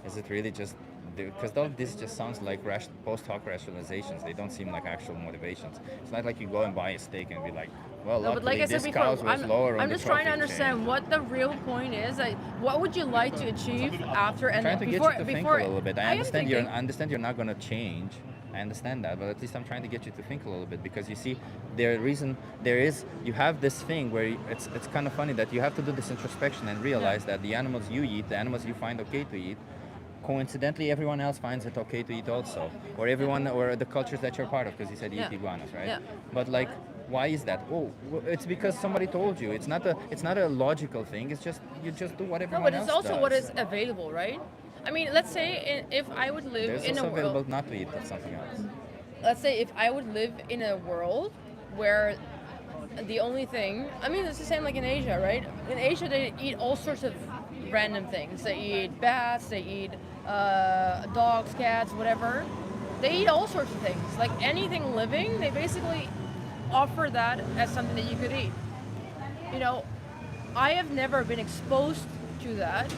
Is it really just because all this just sounds like post hoc rationalizations? They don't seem like actual motivations. It's not like you go and buy a steak and be like, well, No, but luckily like I said this before, cows was lower on I'm the just trying to trophic understand chain. what the real point is. Like, what would you like to achieve after and Trying to before get you to think before a little bit. I am understand thinking- you're not going to change. I understand that, but at least I'm trying to get you to think a little bit because you see, you have this thing where it's kind of funny that you have to do this introspection and realize that the animals you eat, the animals you find okay to eat, coincidentally everyone else finds it okay to eat also, or everyone or the cultures that you're part of, because you said you eat Yeah. iguanas, right? Yeah. But like, why is that? Oh, well, it's because somebody told you. It's not a logical thing. It's just you just do what No, everyone but else it's also does. what is available, right? I mean, let's say if I would live There's in a also available world. not to eat something else. Let's say if I would live in a world where the only thing, I mean, it's the same like in Asia, right? In Asia, they eat all sorts of random things. They eat bats, they eat dogs, cats, whatever. They eat all sorts of things. Like anything living, they basically offer that as something that you could eat. You know, I have never been exposed to that,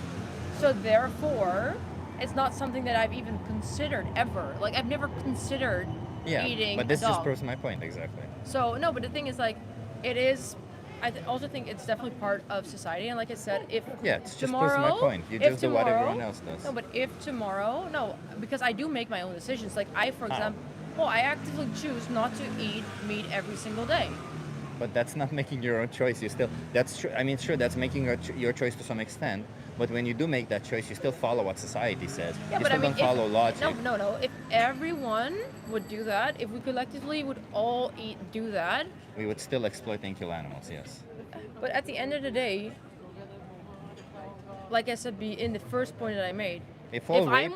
so therefore, it's not something that I've even considered ever. Like I've never considered Yeah, eating but this a dog. just proves my point exactly. So no, but the thing is, like, it is. Also think it's definitely part of society, and like I said, if Yeah, it's just tomorrow, proves my point. You if just do what everyone tomorrow- else does. No, but if tomorrow, no, because I do make my own decisions. Like I, for How? example, well, I actively choose not to eat meat every single day. But that's not making your own choice. You still, that's true. I mean, sure, that's making your choice to some extent. But when you do make that choice, you still follow what society says. Yeah, you but I still mean, don't follow logic. No. If everyone would do that, if we collectively would all do that, We would still exploit and kill animals, yes. but at the end of the day, like I said, in the first point that I made, If all rape,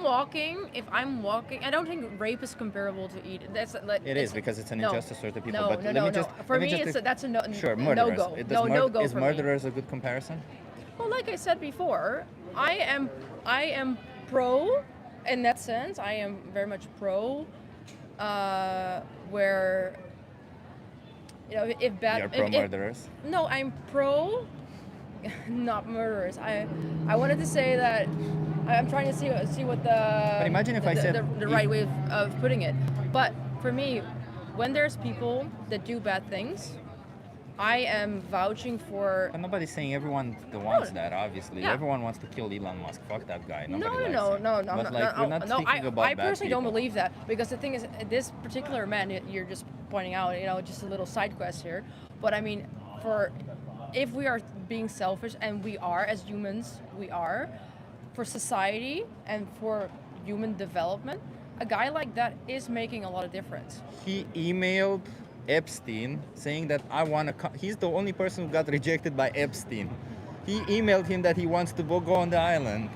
if I'm walking, I don't think rape is comparable to eat. That's like it is because it's an no. injustice to the people. No, but no, let no, me no. just For let me me, just that's a no. Sure, no murderers. go. It No, does no go is for me. murderers a good comparison? Well, like I said before, I am pro. In that sense, I am very much pro. Where you know, if bad. You're pro murderers. No, I'm pro, not murderers. I wanted to say that I'm trying to see what the. But imagine if I said the right way of putting it. But for me, when there's people that do bad things, I am vouching for. But nobody's saying everyone wants No. that. Obviously, Yeah. everyone wants to kill Elon Musk. Fuck that guy. No, Nobody likes no, him. no, no, But like, we're not no. speaking about I bad personally don't people. believe that because the thing is, this particular man that you're just pointing out, you know, just a little side quest here. But I mean, if we are being selfish, and we are as humans, we are, for society and for human development, a guy like that is making a lot of difference. He emailed Epstein, saying that I want to. He's the only person who got rejected by Epstein. He emailed him that he wants to go on the island.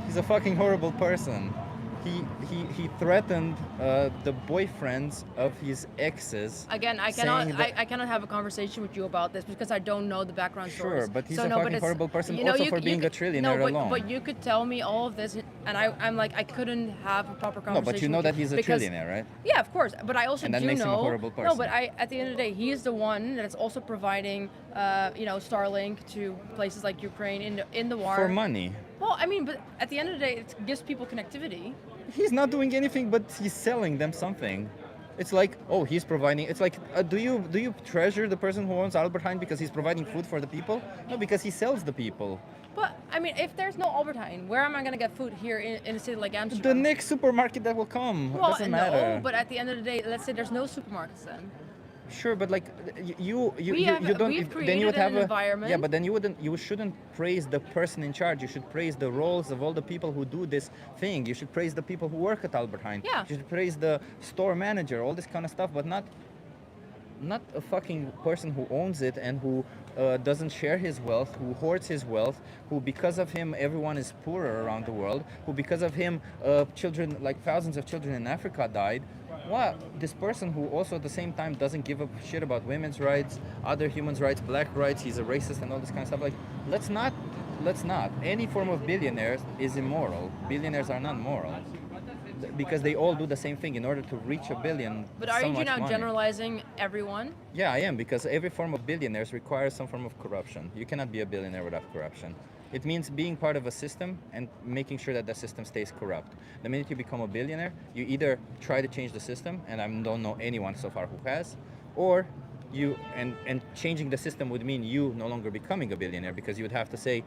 He's a fucking horrible person. He threatened the boyfriends of his exes. Again, I saying cannot that- I cannot have a conversation with you about this because I don't know the background Sure, stories. but he's So a no, but fucking it's- horrible person you know, also you for c- being you a c- trillionaire no, but, alone. But you could tell me all of this, and I'm like I couldn't have a proper No, conversation. but you know with that he's a because- trillionaire, right? Yeah, of course. But I also And that do makes him a know. horrible No, person. but at the end of the day, he is the one that's also providing, Starlink to places like Ukraine in the war. For money. Well, I mean, but at the end of the day, it gives people connectivity. He's not doing anything, but he's selling them something. It's like, oh, he's providing. It's like, do you treasure the person who owns Albert Heijn because he's providing food for the people? No, because he sells the people. But I mean, if there's no Albert Heijn, where am I gonna get food here in a city like The Amsterdam? next supermarket that will come. Well, Doesn't no, matter. but at the end of the day, let's say there's no supermarkets then. Sure, but like you We have- you don't. we've Then you would created have an a environment. Yeah, but then you shouldn't praise the person in charge. You should praise the roles of all the people who do this thing. You should praise the people who work at Albert Heijn. Yeah. You should praise the store manager, all this kind of stuff, but not a fucking person who owns it and who doesn't share his wealth, who hoards his wealth, who because of him everyone is poorer around the world, who because of him children, like thousands of children in Africa died. What? This person who also at the same time doesn't give a shit about women's rights, other humans' rights, black rights, he's a racist and all this kind of stuff. Like, let's not. Any form of billionaires is immoral. Billionaires are not moral. Because they all do the same thing in order to reach a billion. But so aren't you much now money. generalizing everyone? Yeah, I am, because every form of billionaires requires some form of corruption. You cannot be a billionaire without corruption. It means being part of a system and making sure that the system stays corrupt. The minute you become a billionaire, you either try to change the system, and I don't know anyone so far who has, or you and changing the system would mean you no longer becoming a billionaire, because you would have to say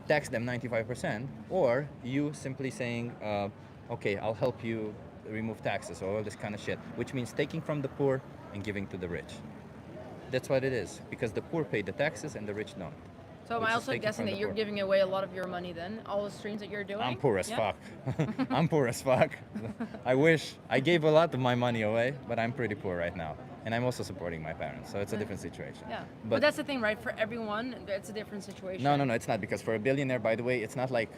tax them 95%, or you simply saying, okay, I'll help you remove taxes or all this kind of shit, which means taking from the poor and giving to the rich. That's what it is, because the poor pay the taxes and the rich don't. So am Which I is also taken guessing from that the you're poor. giving away a lot of your money then? All the streams that you're doing? I'm poor as Yeah? fuck. I'm poor as fuck. I wish I gave a lot of my money away, but I'm pretty poor right now. And I'm also supporting my parents, so it's a different situation. Yeah. But that's the thing, right? For everyone, it's a different situation. No, it's not, because for a billionaire, by the way, it's not like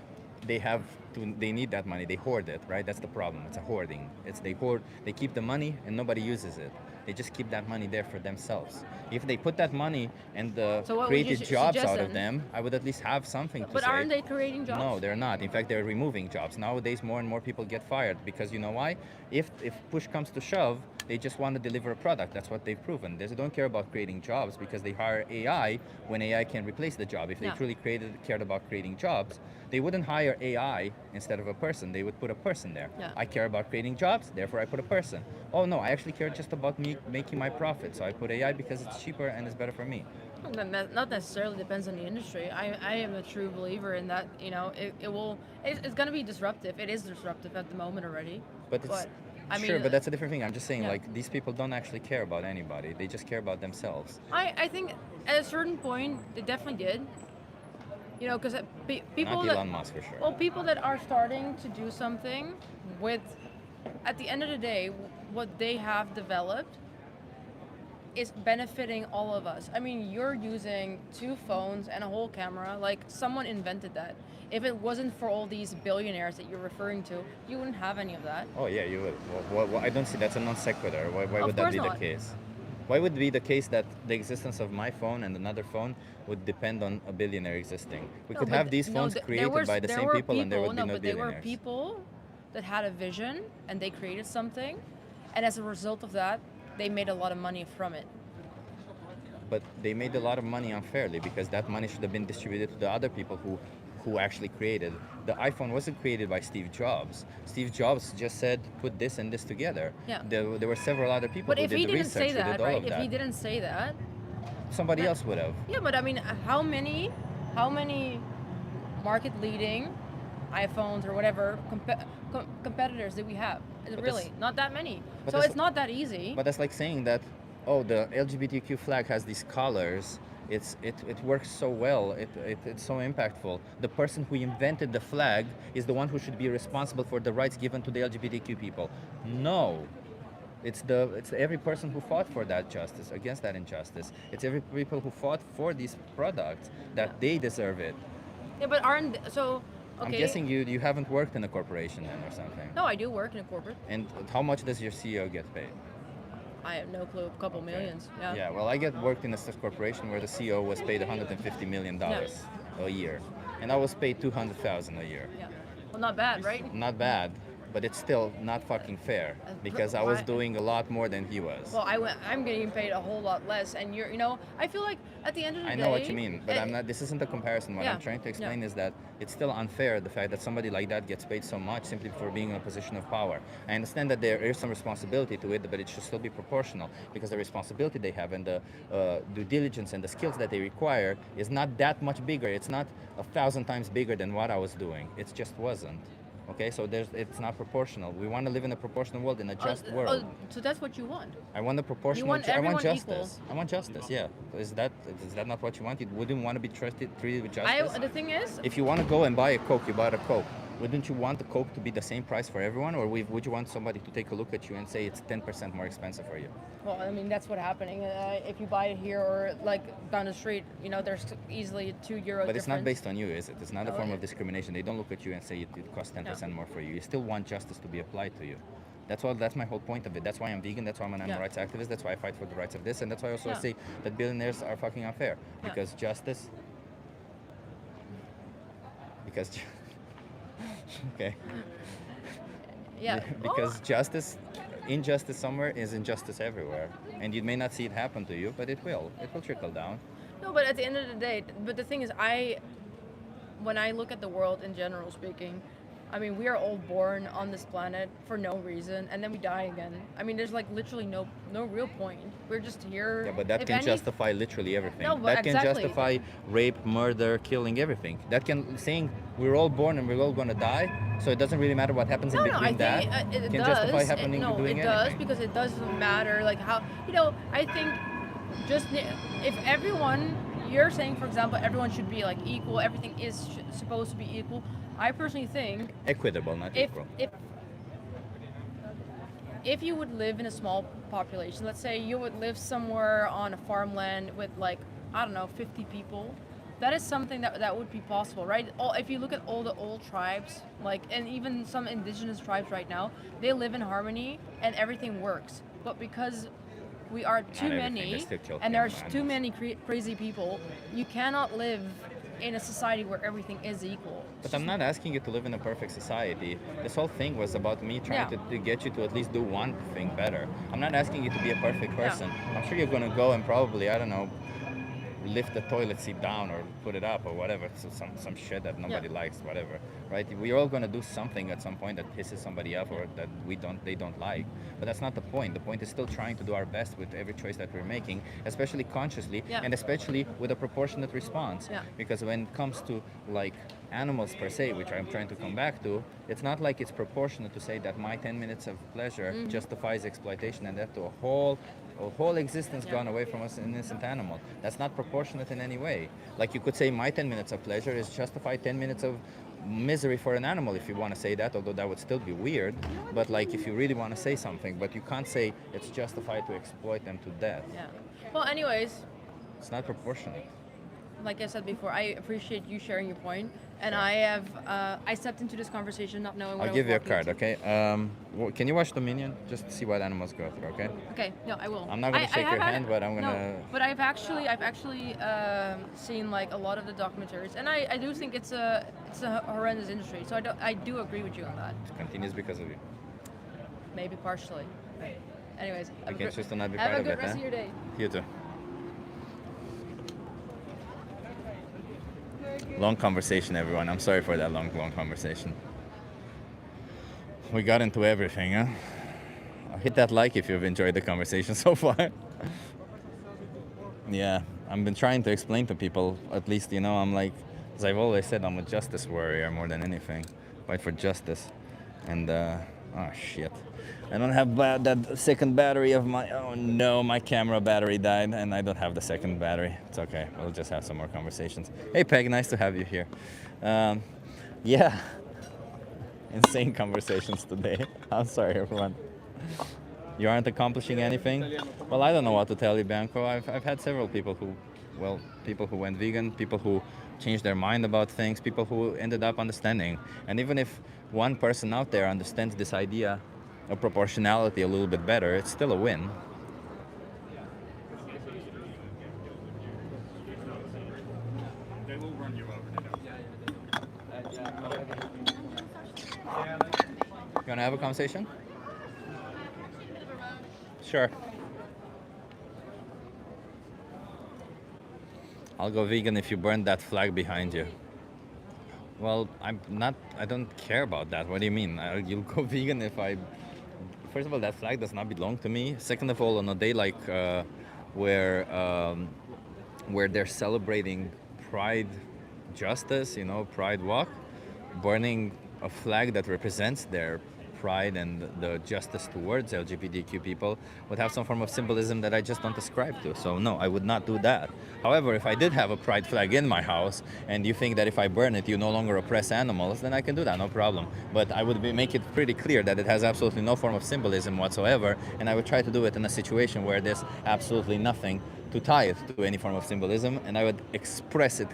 they need that money. They hoard it, right? That's the problem. It's a hoarding. They keep the money and nobody uses it. They just keep that money there for themselves. If they put that money and So what would you created jobs suggest out of then? them, I would at least have something to But say. aren't they creating jobs? No, they're not. In fact, they're removing jobs. Nowadays, more and more people get fired because you know why? If push comes to shove, they just want to deliver a product. That's what they've proven. They don't care about creating jobs because they hire AI when AI can replace the job. If they Yeah. truly cared about creating jobs, they wouldn't hire AI instead of a person. They would put a person there. Yeah. I care about creating jobs, therefore I put a person. Oh no, I actually care just about me making my profit, so I put AI because it's cheaper and it's better for me. Not necessarily depends on the industry. I am a true believer in that. It's going to be disruptive. It is disruptive at the moment already. But it's I mean, sure, but that's a different thing. I'm just saying, yeah. like, these people don't actually care about anybody. They just care about themselves. I think at a certain point they definitely did. Because people Not that Elon Musk for sure. well, people that are starting to do something with, at the end of the day, what they have developed is benefiting all of us. I mean, you're using 2 phones and a whole camera. Like, someone invented that. If it wasn't for all these billionaires that you're referring to, you wouldn't have any of that. Oh yeah, you would. Well, I don't see that's a non sequitur. Why Of would that course be not. the case? Why would it be the case that the existence of my phone and another phone would depend on a billionaire existing? We No, could but have these no, phones there created was- by the there same were people, and there would be no but there were billionaires. people that had a vision and they created something, and as a result of that, they made a lot of money from it. But they made a lot of money unfairly because that money should have been distributed to the other people who actually created. The iPhone wasn't created by Steve Jobs. Steve Jobs just said, put this and this together. Yeah. There were several other people But who if did he the didn't research, say who that, did all right? of If that. he didn't say that, Somebody else would have. yeah. But I mean, how many market leading iPhones or whatever competitors do we have? But Really, that's- not that many. but So that's- it's not that easy. But that's like saying that, oh, the LGBTQ flag has these colors. It works so well. It's so impactful. The person who invented the flag is the one who should be responsible for the rights given to the LGBTQ people. No, It's every person who fought for that justice against that injustice. It's every people who fought for these products that they deserve it. Yeah, but aren't so? Okay. I'm guessing you haven't worked in a corporation then or something. No, I do work in a corporate. And how much does your CEO get paid? I have no clue. A couple millions. Yeah. Yeah, well, I worked in a such corporation where the CEO was paid $150 million a year, and I was paid $200,000 a year. Yeah. Well, not bad, right? Not bad, but it's still not fucking fair because I was why- doing a lot more than he was. Well, I'm getting paid a whole lot less, and I feel like at the end of the I day. know what you mean, but it- I'm not. This isn't a comparison. What Yeah, I'm trying to explain yeah. is that it's still unfair the fact that somebody like that gets paid so much simply for being in a position of power. I understand that there is some responsibility to it, but it should still be proportional because the responsibility they have and the due diligence and the skills that they require is not that much bigger. It's not 1,000 times bigger than what I was doing. It just wasn't. Okay, so it's not proportional. We want to live in a proportional world, in a just world. So that's what you want. I want the proportional. want I want everyone equal. justice. I want justice. Yeah. Is that not what you want? You wouldn't want to be treated with justice. The thing is, If you want to go and buy a Coke, you buy a Coke. Wouldn't you want the Coke to be the same price for everyone, or would you want somebody to take a look at you and say it's 10% more expensive for you? well, I mean that's what's happening. If you buy it here or like down the street, there's easily €2 But it's not difference. based on you, is it? It's not a No, form it- of discrimination. They don't look at you and say it costs 10% more for you. You still want justice to be applied to you. That's my whole point of it. That's why I'm vegan. That's why I'm an animal Yeah. rights activist. That's why I fight for the rights of this. And that's why I also Yeah. say that billionaires are fucking unfair. Yeah. Because justice... Because... okay. Yeah. Because injustice somewhere is injustice everywhere. And you may not see it happen to you, but it will. It will trickle down. No, but at the end of the day, but the thing is, when I look at the world in general speaking, I mean, we are all born on this planet for no reason, and then we die again. I mean, there's like literally no real point. We're just here. Yeah, but that if can any- justify literally everything. No, but that can exactly. justify rape, murder, killing, everything. That can saying we're all born and we're all gonna die, so it doesn't really matter what happens No, in no, between I think that. it can does. justify happening No, doing it does anything. because it doesn't matter like how I think if everyone you're saying, for example, everyone should be like equal, everything is supposed to be equal. I personally think Equitable, not if equal. if you would live in a small population, let's say you would live somewhere on a farmland with like I don't know 50 people, that is something that would be possible, right? If you look at all the old tribes, like and even some indigenous tribes right now, they live in harmony and everything works. But because we are too everything, they many still kill and there's animals. too many crazy people, you cannot live in a society where everything is equal. But I'm not asking you to live in a perfect society. This whole thing was about me trying Yeah. to get you to at least do one thing better. I'm not asking you to be a perfect person. I'm sure you're gonna go and probably, I don't know, lift the toilet seat down or put it up or whatever. So some shit that nobody likes, whatever. Right? We're all gonna do something at some point that pisses somebody off or that they don't like. But that's not the point. The point is still trying to do our best with every choice that we're making, especially consciously Yeah. and especially with a proportionate response. Yeah. Because when it comes to like animals per se, which I'm trying to come back to, it's not like it's proportionate to say that my 10 minutes of pleasure Mm-hmm. justifies exploitation and that to a whole existence gone away from us, an innocent animal. That's not proportionate in any way. Like you could say my 10 minutes of pleasure is justify 10 minutes of misery for an animal if you want to say that, although that would still be weird. But like if you really want to say something, but you can't say it's justified to exploit them to death. Yeah. Well, anyways, It's not proportionate. like I said before, I appreciate you sharing your point, and I stepped into this conversation not knowing what I'll I give was you a walking card, into. okay? Can you watch Dominion? Just see what animals go through, okay? Okay, no, I will. I'm not gonna I shake have your had- hand, but I'm gonna- No, but I've actually seen like a lot of the documentaries, and I do think it's a horrendous industry. So I do agree with you on that. It continues because of you. Maybe partially. Anyways, You can choose to not be have part a of good it, rest huh? of your day. You too. Long conversation, everyone. I'm sorry for that long conversation. We got into everything, huh? Hit that like if you've enjoyed the conversation so far. Yeah, I've been trying to explain to people, at least, I'm like, as I've always said, I'm a justice warrior more than anything. Fight for justice. And, oh shit. I don't have that second battery of oh no, my camera battery died and I don't have the second battery. It's okay, we'll just have some more conversations. Hey Peg, nice to have you here. Yeah, insane conversations today. I'm sorry everyone. You aren't accomplishing anything. Well, I don't know what to tell you, Bianco. I've had several people who, well, people who went vegan, people who changed their mind about things, people who ended up understanding. And even if one person out there understands this idea of proportionality a little bit better, it's still a win. You wanna have a conversation? Sure. I'll go vegan if you burn that flag behind you. Well, I don't care about that. What do you mean? You'll go vegan if I. First of all, that flag does not belong to me. Second of all, on a day like where where they're celebrating Pride Justice, Pride Walk, burning a flag that represents their pride and the justice towards LGBTQ people would have some form of symbolism that I just don't ascribe to. So no, I would not do that. However, if I did have a pride flag in my house and you think that if I burn it you no longer oppress animals, then I can do that, no problem. But I would make it pretty clear that it has absolutely no form of symbolism whatsoever, and I would try to do it in a situation where there's absolutely nothing to tie it to any form of symbolism, and I would express it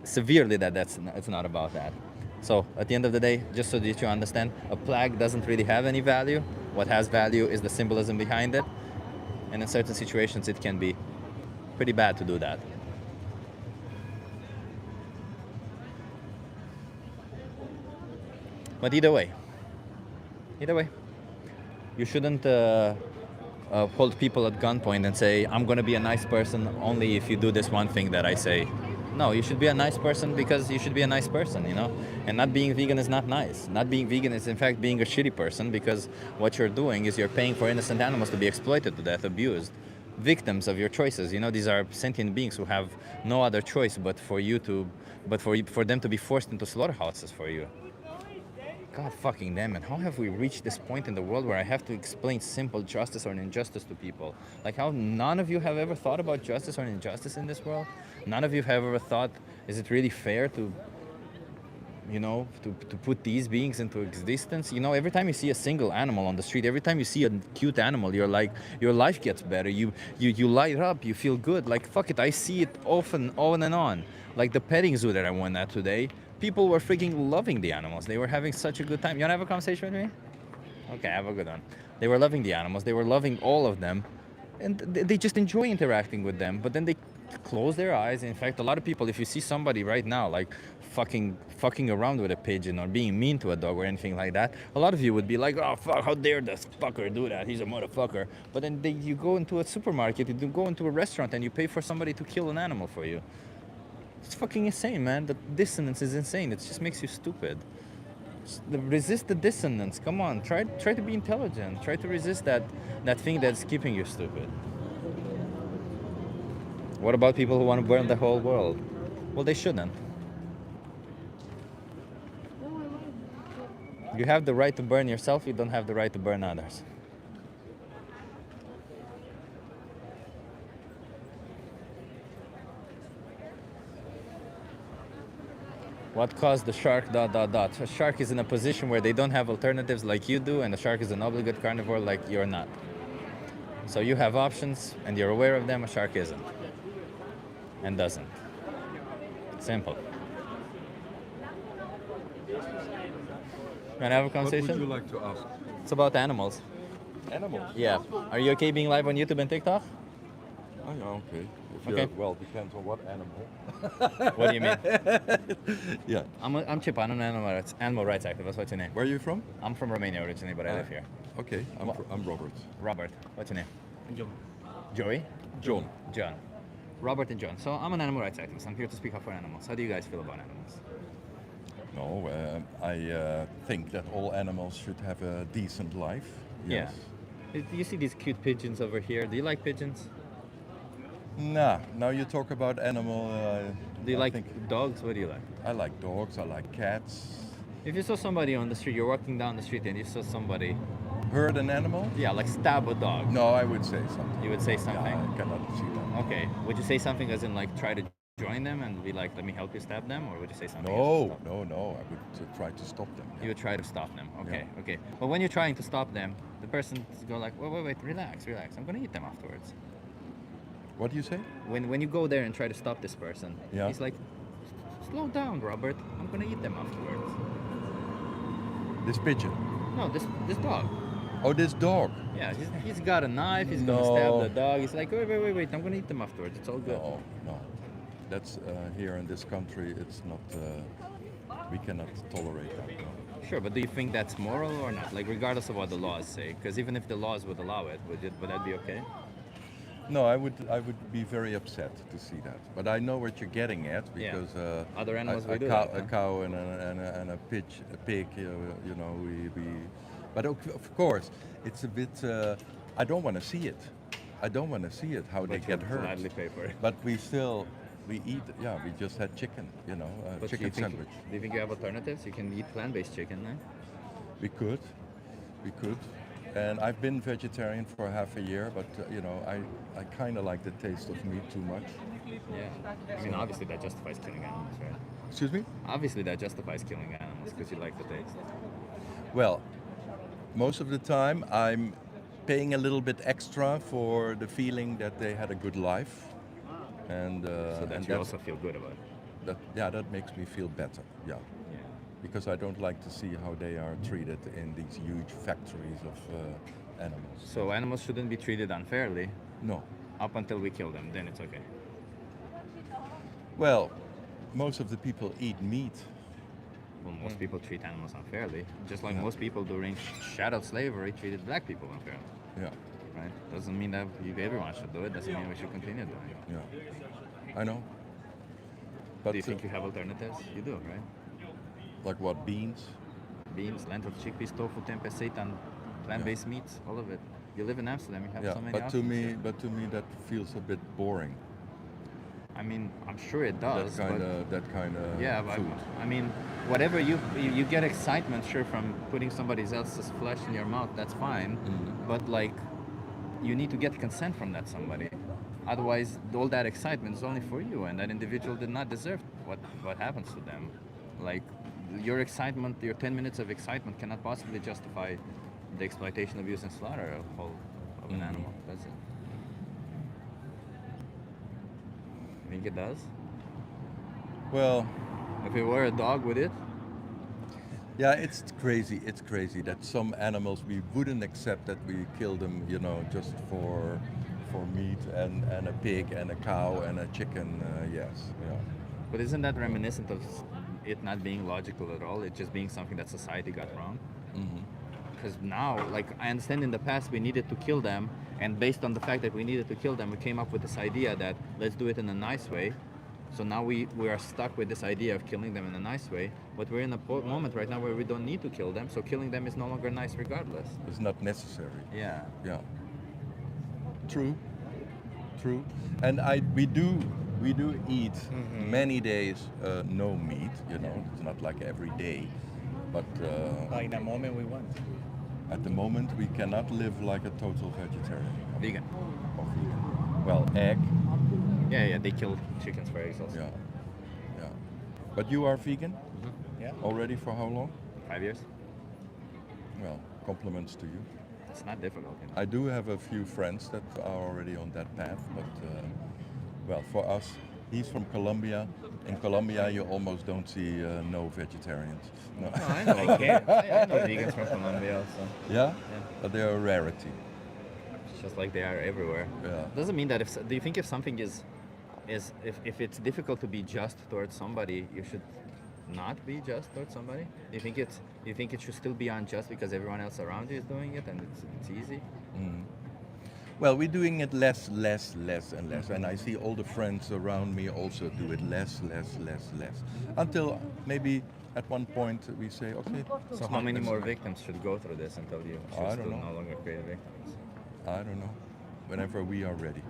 severely that it's not about that. So at the end of the day, just so that you understand, a flag doesn't really have any value. What has value is the symbolism behind it. And in certain situations, it can be pretty bad to do that. But either way, you shouldn't hold people at gunpoint and say, I'm going to be a nice person only if you do this one thing that I say. No, you should be a nice person because you should be a nice person, And not being vegan is not nice. Not being vegan is in fact being a shitty person, because what you're doing is you're paying for innocent animals to be exploited to death, abused, victims of your choices. These are sentient beings who have no other choice but for them to be forced into slaughterhouses for you. God fucking damn it. How have we reached this point in the world where I have to explain simple justice or injustice to people? Like, how none of you have ever thought about justice or injustice in this world? None of you have ever thought, is it really fair to put these beings into existence? Every time you see a single animal on the street, every time you see a cute animal, you're like, your life gets better. You light up, you feel good. Like, fuck it, I see it often, on and on. Like the petting zoo that I went at today, people were freaking loving the animals. They were having such a good time. You wanna have a conversation with me? Okay, have a good one. They were loving the animals. They were loving all of them. And they just enjoy interacting with them. But then they close their eyes. In fact, a lot of people, if you see somebody right now, like fucking around with a pigeon or being mean to a dog or anything like that, a lot of you would be like, oh, fuck, how dare this fucker do that? He's a motherfucker. But then you go into a supermarket, you go into a restaurant, and you pay for somebody to kill an animal for you. It's fucking insane, man. The dissonance is insane. It just makes you stupid. Resist the dissonance. Come on, try to be intelligent. Try to resist that thing that's keeping you stupid. What about people who want to burn the whole world? Well, they shouldn't. You have the right to burn yourself. You don't have the right to burn others. What caused the shark ... A shark is in a position where they don't have alternatives like you do, and the shark is an obligate carnivore like you're not. So you have options, and you're aware of them. A shark isn't. And doesn't. Simple. Can I have a conversation? What would you like to ask? It's about animals. Animals? Yeah. Are you okay being live on YouTube and TikTok? Oh, yeah, okay. Okay. Well, depends on what animal. What do you mean? Yeah. I'm Chip. I'm an animal rights activist. What's your name? Where are you from? I'm from Romania originally, but I live here. Okay, I'm Robert. Robert. What's your name? John. Joey? John. John. Robert and John. So I'm an animal rights activist. I'm here to speak up for animals. How do you guys feel about animals? No, I think that all animals should have a decent life. Yes. Yeah. You see these cute pigeons over here. Do you like pigeons? Nah, now you talk about animal. Do you I like think dogs? What do you like? I like dogs, I like cats. If you saw somebody on the street, you're walking down the street and you saw somebody, Hurt an animal? yeah, like stab a dog, No, I would say something. you would say something. Yeah, I cannot see that. Okay. Would you say something as in like try to join them and be like, let me help you stab them, or would you say something No, else? to stop no, no. I would try to stop them. You would try to stop them. Okay, okay. But when you're trying to stop them, the person go like, wait, wait, wait, relax, relax. I'm gonna eat them afterwards. What do you say? When you go there and try to stop this person, Yeah. he's like, slow down, Robert. I'm gonna eat them afterwards. This pigeon. No, this dog. Oh, this dog. Yeah, he's got a knife. He's gonna No. stab the dog. He's like, wait, wait, wait, wait. I'm gonna eat them afterwards. It's all good. No, no. That's here in this country. It's not. We cannot tolerate that. No. Sure, but do you think that's moral or not? Like, regardless of what the laws say, because even if the laws would allow it, would that be okay? No, I would be very upset to see that. But I know what you're getting at Yeah. because Other animals a we do cow, that, a huh? cow and a pig. You know, we. But of course, it's a bit. I don't want to see it. I don't want to see it how they But get you'll hurt. gladly pay for it. But we eat. Yeah, we just had chicken. You know, But chicken do you think, sandwich. do you think you have alternatives? You can eat plant-based chicken, right? We could. And I've been vegetarian for half a year, but you know, I kind of like the taste of meat too much. Yeah. I mean, obviously that justifies killing animals, right? Excuse me? Obviously that justifies killing animals because you like the taste. Well, most of the time I'm paying a little bit extra for the feeling that they had a good life, and So that and you that's- also feel good about it. that makes me feel better. Yeah. Yeah. Because I don't like to see how they are treated in these huge factories of animals. So animals shouldn't be treated unfairly No. up until we kill them. Then it's okay. Well, most of the people eat meat. Well, most people treat animals unfairly, just like Yeah. most people during shadow slavery treated black people unfairly, Yeah. right? Doesn't mean that everyone should do it. Doesn't mean we should continue doing it. Yeah. I know. But Do you think you have alternatives? You do, right? like what, beans? Beans, lentils, chickpeas, tofu, tempeh, seitan, plant-based meats, all of it. You live in Amsterdam, you have Yeah, so many but to options. me that feels a bit boring. I mean, I'm sure it does. That but kind of yeah, but food. I mean, whatever you get excitement, sure, from putting somebody else's flesh in your mouth, that's fine. Mm. But like, you need to get consent from that somebody. Otherwise, all that excitement is only for you, and that individual did not deserve what happens to them. Like, your excitement, your 10 minutes of excitement cannot possibly justify the exploitation, abuse, and slaughter of an animal. Does it? You think it does? Well, If it were a dog, would it? yeah, it's crazy. It's crazy that some animals we wouldn't accept that we kill them, you know, just for meat, and a pig and a cow and a chicken. Yes, yeah. But isn't that reminiscent of it not being logical at all? It just being something that society got wrong? Because now, like, I understand in the past we needed to kill them, and based on the fact that we needed to kill them, we came up with this idea that let's do it in a nice way. So now we are stuck with this idea of killing them in a nice way, but we're in a moment right now where we don't need to kill them, so killing them is no longer nice regardless. It's not necessary. Yeah. Yeah. True. And we do eat many days no meat. You know, it's not like every day, but In that moment, we want. at the moment we cannot live like a total vegetarian. Vegan. Or vegan. Well, egg. Yeah, they kill chickens for eggs also. Yeah. But you are vegan Yeah. already for how long? 5 years? Well, compliments to you. It's not difficult, you know. I do have a few friends that are already on that path, but well, for us, he's from Colombia. In Colombia, you almost don't see no vegetarians. No. No, I know. I know vegans from Colombia also. Yeah? But they're a rarity. It's just like they are everywhere. Yeah. Doesn't mean that do you think if something is if it's difficult to be just towards somebody, you should not be just towards somebody? Do you think it should still be unjust because everyone else around you is doing it and it's easy? Well, we're doing it less and less. And I see all the friends around me also do it less. Until maybe at one point we say, okay. it's So how not many more necessary. victims should go through this until you I should don't still know. no longer create victims? I don't know. Whenever we are ready.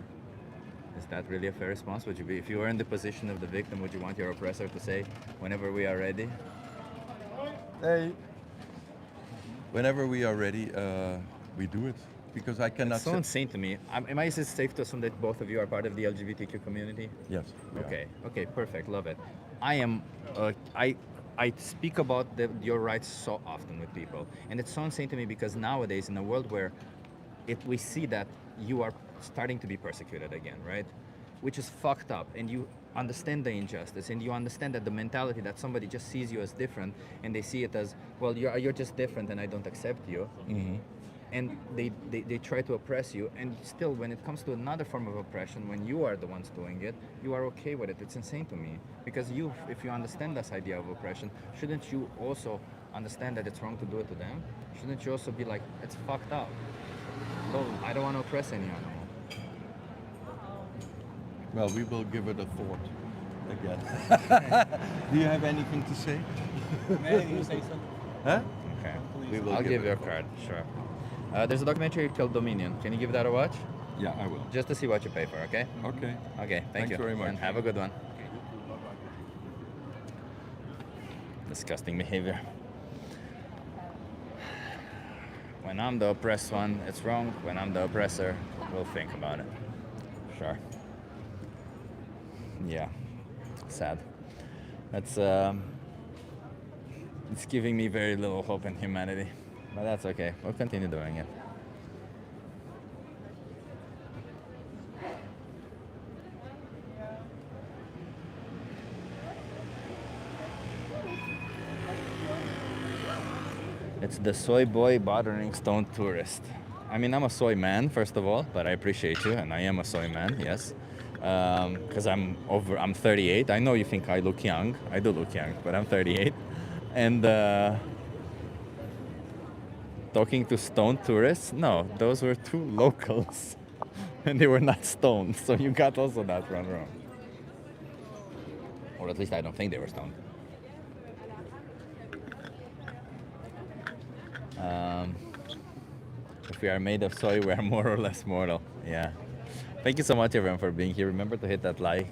Is that really a fair response? Would you be, if you were in the position of the victim, would you want your oppressor to say, whenever we are ready? Hey. Whenever we are ready, we do it. because I cannot. It's so insane to me. Am I is it safe to assume that both of you are part of the LGBTQ community? Yes. we are. Okay, perfect. Love it. I am. I speak about your rights so often with people, and it's so insane to me because nowadays, in a world where we see that you are starting to be persecuted again, right? Which is fucked up, and you understand the injustice, and you understand that the mentality that somebody just sees you as different, and they see it as, well, you're just different, and I don't accept you. And they try to oppress you, and still when it comes to another form of oppression, when you are the ones doing it, you are okay with it. It's insane to me, because if you understand this idea of oppression, shouldn't you also understand that it's wrong to do it to them? Shouldn't you also be like, it's fucked up, I don't want to oppress any animal? Well, we will give it a thought again. Do you have anything to say? May you say something? Huh? Okay, We will I'll give it you a thought. card, sure. There's a documentary called Dominion. Can you give that a watch? Yeah, I will. Just to see what you pay for, okay? Okay. Okay, thank Thanks you. very much. And have a good one. Disgusting behavior. When I'm the oppressed one, it's wrong. When I'm the oppressor, we'll think about it. Sure. Yeah. Sad. That's it's giving me very little hope in humanity. But that's okay. We'll continue doing it. It's the soy boy bothering stone tourist. I mean, I'm a soy man, first of all, but I appreciate you, and I am a soy man, yes. Because I'm 38. I know you think I look young. I do look young, but I'm 38. And talking to stone tourists, no, those were two locals. And they were not stoned, so you got also that one wrong. Or at least I don't think they were stoned. If we are made of soy, we are more or less mortal. Yeah. Thank you so much, everyone, for being here. Remember to hit that like,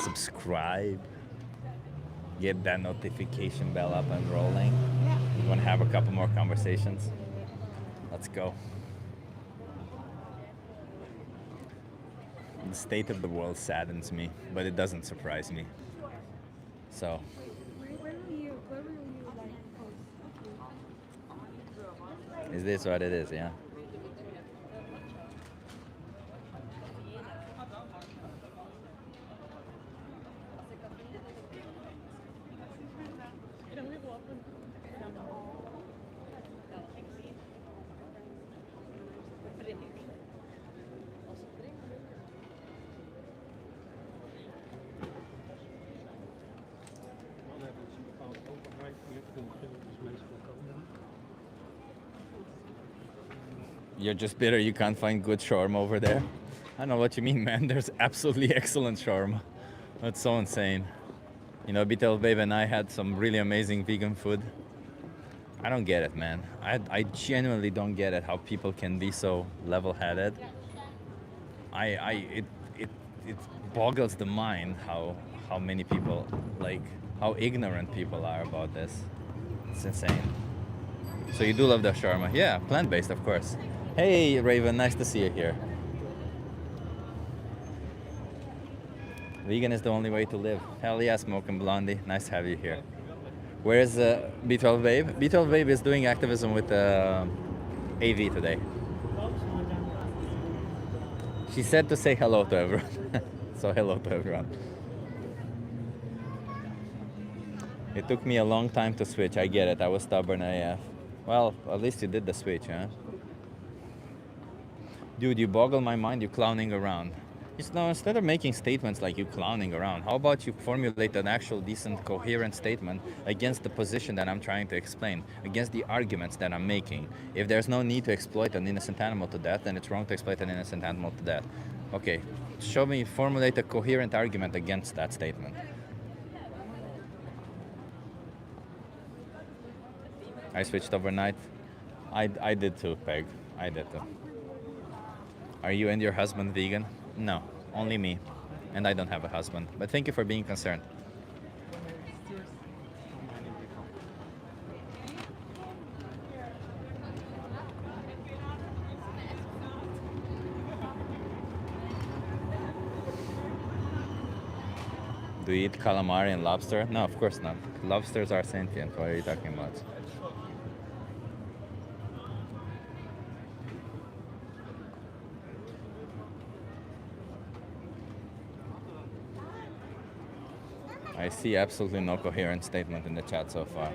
subscribe, get that notification bell up and rolling. We want to have a couple more conversations. Let's go. The state of the world saddens me, but it doesn't surprise me. So. Is this what it is? Yeah. You're just bitter you can't find good shawarma over there? I don't know what you mean, man. There's absolutely excellent shawarma. That's so insane. You know, Beetle Babe and I had some really amazing vegan food. I don't get it, man. I genuinely don't get it how people can be so level-headed. It boggles the mind how many people, like, how ignorant people are about this. It's insane. So you do love the shawarma? Yeah, plant-based, of course. Hey, Raven, nice to see you here. Vegan is the only way to live. Hell yeah, Smoking Blondie. Nice to have you here. Where's B12 Babe? B12 Babe is doing activism with AV today. She said to say hello to everyone. So hello to everyone. It took me a long time to switch. I get it. I was stubborn AF. Well, at least you did the switch, huh? Dude, you boggle my mind, you clowning around. Just now, instead of making statements like you clowning around, how about you formulate an actual decent, coherent statement against the position that I'm trying to explain, against the arguments that I'm making. If there's no need to exploit an innocent animal to death, then it's wrong to exploit an innocent animal to death. Okay, show me, formulate a coherent argument against that statement. I switched overnight. I did too, Peg. I did too. Are you and your husband vegan? No, only me. And I don't have a husband. But thank you for being concerned. Do you eat calamari and lobster? No, of course not. Lobsters are sentient. What are you talking about? I see absolutely no coherent statement in the chat so far.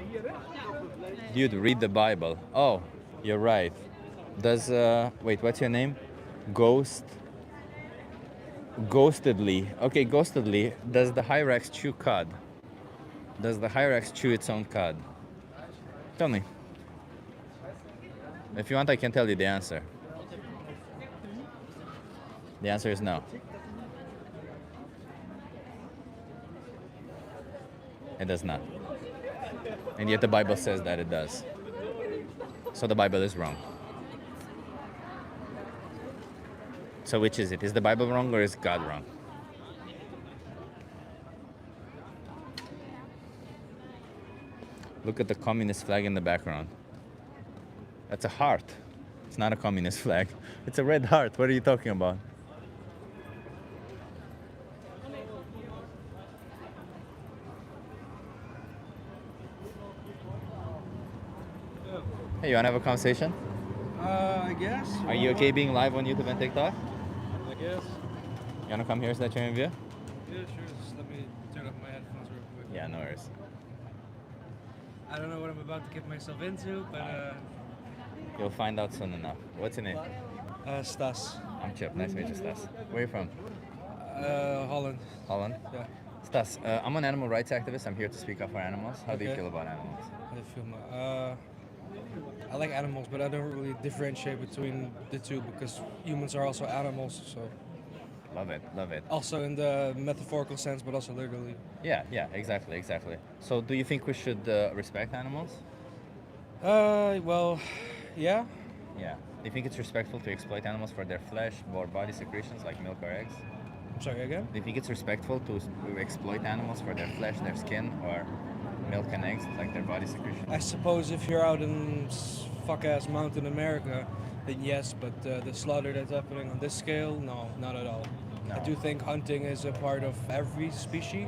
Dude, read the Bible. Oh, you're right. Does wait, what's your name? Ghostedly. Okay, Ghostedly. Does the Hyrax chew cod? Does the Hyrax chew its own cod? Tell me. If you want, I can tell you the answer. The answer is no. It does not. And yet the Bible says that it does. So the Bible is wrong. So which is it? Is the Bible wrong or is God wrong? Look at the communist flag in the background. That's a heart. It's not a communist flag. It's a red heart. What are you talking about? Hey, you wanna have a conversation? I guess. Are you okay being live on YouTube and TikTok? I guess. You wanna come here so that you're in view? Yeah, sure. Just let me turn off my headphones real quick. Yeah, no worries. I don't know what I'm about to get myself into, but You'll find out soon enough. What's your name? Stas. I'm Chip. Nice to meet you, Stas. Where are you from? Holland. Holland? Yeah. Stas, I'm an animal rights activist. I'm here to speak up for animals. How do you Okay. feel about animals? I feel I like animals, but I don't really differentiate between the two because humans are also animals. So Love it, love it. also in the metaphorical sense, but also literally. Yeah, yeah, exactly, exactly. So do you think we should respect animals? Well, yeah. Yeah. Do you think it's respectful to exploit animals for their flesh or body secretions like milk or eggs? I'm sorry again. Do you think it's respectful to exploit animals for their flesh, their skin, or milk and eggs like their body secretions? I suppose if you're out in fuck-ass mountain America, then yes, but the slaughter that's happening on this scale, no, not at all. I No. do think hunting is a part of every species.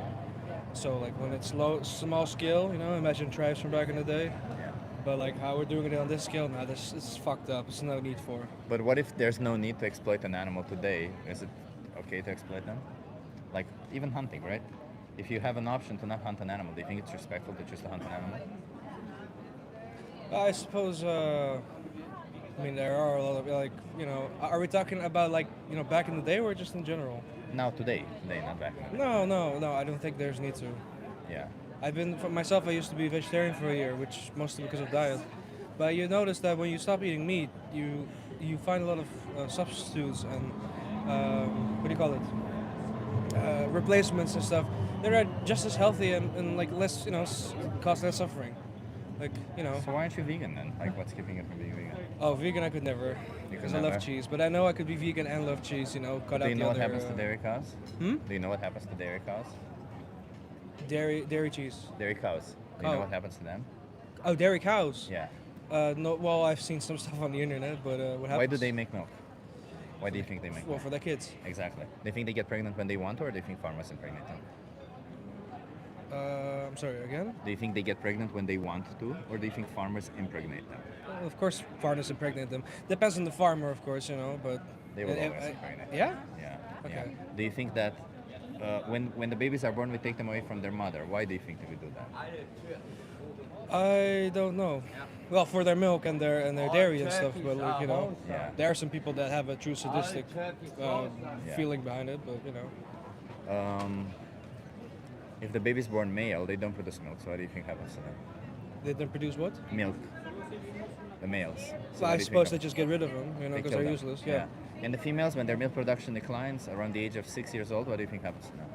So like when it's small scale, you know, imagine tribes from back in the day. Yeah. But like how we're doing it on this scale now, this is fucked up. There's no need for. But what if there's no need to exploit an animal today? Is it okay to exploit them? Like even hunting, right? If you have an option to not hunt an animal, do you think it's respectful to just hunt an animal? I suppose. I mean, there are a lot of like, you know, are we talking about like, you know, back in the day or just in general? Now today, not back in the day. No. I don't think there's need to. Yeah. I've been for myself. I used to be vegetarian for a year, which mostly because of diet. But you notice that when you stop eating meat, you find a lot of substitutes and what do you call it? Replacements and stuff. They're just as healthy and like less, you know, cause less suffering. Like, you know. So why aren't you vegan then? Like what's keeping you from being vegan? Oh, vegan I could never. You could Because I never? love cheese. But I know I could be vegan and love cheese. You know, cut Do out you the know what other, happens to dairy cows? Hmm? Do you know what happens to dairy cows? Dairy cheese. Dairy cows. Do you know Oh. what happens to them? Oh, dairy cows. Yeah. No. Well, I've seen some stuff on the internet, but what happens? Why do they make milk? Why do you think they make Well, milk? for their kids. Exactly. They think they get pregnant when they want to, or they think farmers impregnate them? I'm sorry again. Do you think they get pregnant when they want to, or do you think farmers impregnate them? Well, of course, farmers impregnate them. Depends on the farmer, of course, you know. But They will Uh, always uh, impregnate. yeah? Yeah. Okay. Yeah. Do you think that when the babies are born, we take them away from their mother? Why do you think that we do that? I don't know. Well, for their milk and their dairy and stuff, but like, you know, Yeah. there are some people that have a true sadistic feeling behind it, but you know. If the baby's born male, they don't produce milk. So what do you think happens to them? They don't produce what? Milk. The males. So Well, what I do you think suppose they of- just get rid of them, you know, they because kill they're them. useless. Yeah. And the females, when their milk production declines around the age of 6 years old, what do you think happens to them?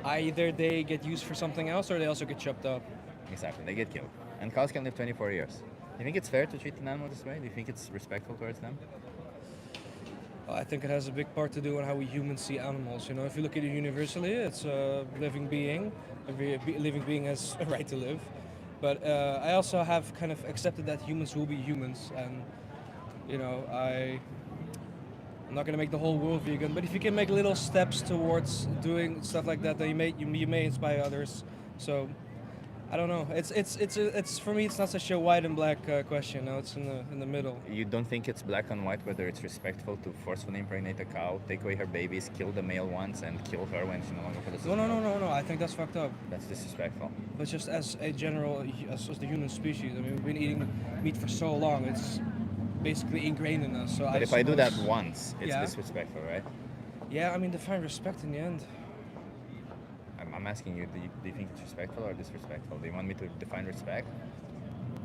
Either they get used for something else or they also get chopped up. Exactly, they get killed. And cows can live 24 years. Do you think it's fair to treat an animal this way? Do you think it's respectful towards them? I think it has a big part to do on how we humans see animals. You know, if you look at it universally, it's a living being. Every living being has a right to live. But I also have kind of accepted that humans will be humans, and you know, I'm not gonna make the whole world vegan, but if you can make little steps towards doing stuff like that, then you may inspire others. So I don't know. It's for me. It's not such a white and black question. No, it's in the middle. You don't think it's black and white whether it's respectful to forcefully impregnate a cow, take away her babies, kill the male ones, and kill her when she no longer produces No, no, milk? no, no, no. I think that's fucked up. That's disrespectful. But just as a general, as the human species, I mean, we've been eating meat for so long. It's basically ingrained in us. So But if I do that suppose- once, it's Yeah. disrespectful, right? Yeah, I mean, define respect in the end. I'm asking you, do you think it's respectful or disrespectful? Do you want me to define respect?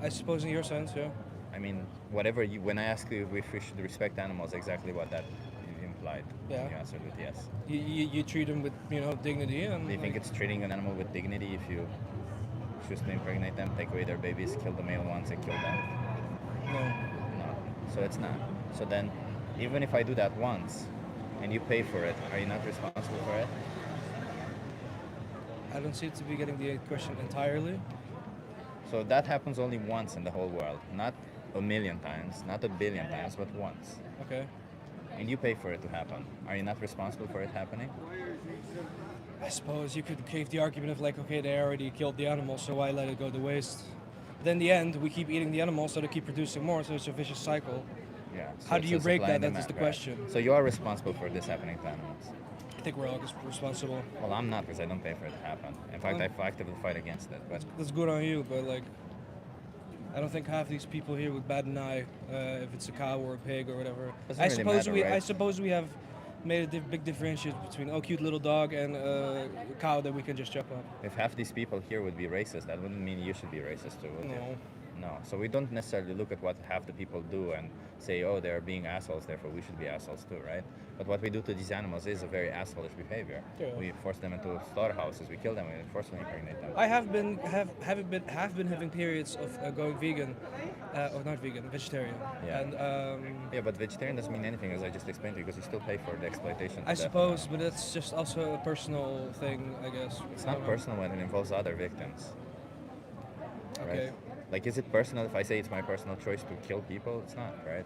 I suppose in your sense, yeah. I mean, whatever you, when I ask you if we should respect animals, exactly what that implied. Yeah. You answered with yes. You treat them with dignity and. Do you think it's treating an animal with dignity if you choose to impregnate them, take away their babies, kill the male ones, and kill them? No. No. So it's not. So then, even if I do that once, and you pay for it, are you not responsible for it? I don't seem to be getting the question entirely. So that happens only once in the whole world, not a million times, not a billion times, but once. Okay. And you pay for it to happen. Are you not responsible for it happening? I suppose you could give the argument of like, okay, they already killed the animal, so why let it go to waste? But in the end, we keep eating the animals, so they keep producing more, so it's a vicious cycle. Yeah. So How do it's you a break supply that? and That is the demand, right? question. So you are responsible for this happening to animals. I think we're all responsible. Well, I'm not because I don't pay for it to happen. In fact, Well- I actively fight against it. But That's good on you, but like, I don't think half these people here would bat an eye if it's a cow or a pig or whatever. Doesn't I really suppose matter, I right? suppose we have made a big differentiation between cute little dog and a cow that we can just chop up. if half these people here would be racist, that wouldn't mean you should be racist too, would you? No. No. So we don't necessarily look at what half the people do and say, oh, they're being assholes, therefore we should be assholes too, right? But what we do to these animals is a very assholish behavior. Yeah. We force them into slaughterhouses, we kill them, we forcibly impregnate them. I have been having periods of going vegan, or not vegan, vegetarian. Yeah. And Yeah, but vegetarian doesn't mean anything, as I just explained to you, because you still pay for the exploitation. to I death. suppose, but it's just also a personal thing, I guess. It's not personal when it involves other victims. Okay. Right? Like, is it personal if I say it's my personal choice to kill people? It's not, right?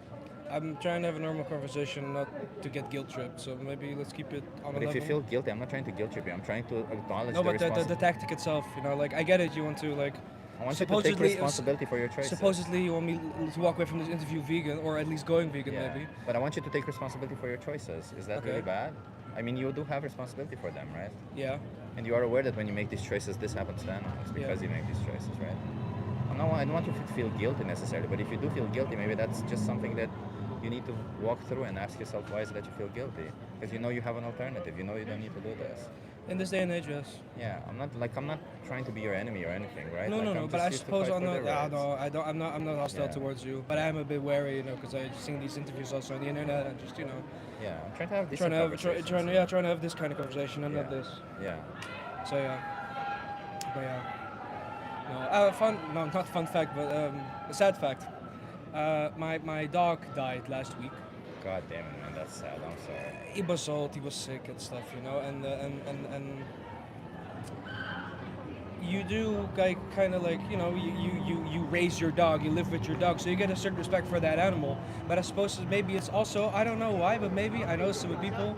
I'm trying to have a normal conversation, not to get guilt tripped. So maybe let's keep it on But a if level. you feel guilty, I'm not trying to guilt trip you. I'm trying to acknowledge No, the but the responsibility. tactic itself, like I get it. You want to like. I want you to take supposedly- responsibility for your choices. Supposedly, you want me to walk away from this interview vegan, or at least going vegan, Yeah. maybe. But I want you to take responsibility for your choices. Is that Okay. really bad? I mean, you do have responsibility for them, right? Yeah. And you are aware that when you make these choices, this happens to animals because Yeah. you make these choices, right? I don't want you to feel guilty necessarily, but if you do feel guilty, maybe that's just something that you need to walk through and ask yourself, why is it that you feel guilty? Because you know you have an alternative. You know you don't need to do this. In this day and age, yes. Yeah, I'm not trying to be your enemy or anything, right? No, Like, no, no. I'm But just I here to suppose fight on for the their rights. no, I don't. I'm not hostile Yeah. towards you, but I am a bit wary, because I've seen these interviews also on the internet and just Yeah, I'm trying to have trying decent to have conversations. trying to have this kind of conversation and not Yeah. this. Yeah. So yeah. But yeah. No, not fun fact, but a sad fact. My dog died last week. God damn it, man, that's sad. I'm sorry. He was old, he was sick and stuff, and you do kind of like you raise your dog, you live with your dog, so you get a certain respect for that animal. But I suppose maybe it's also, I don't know why, but maybe I know some people,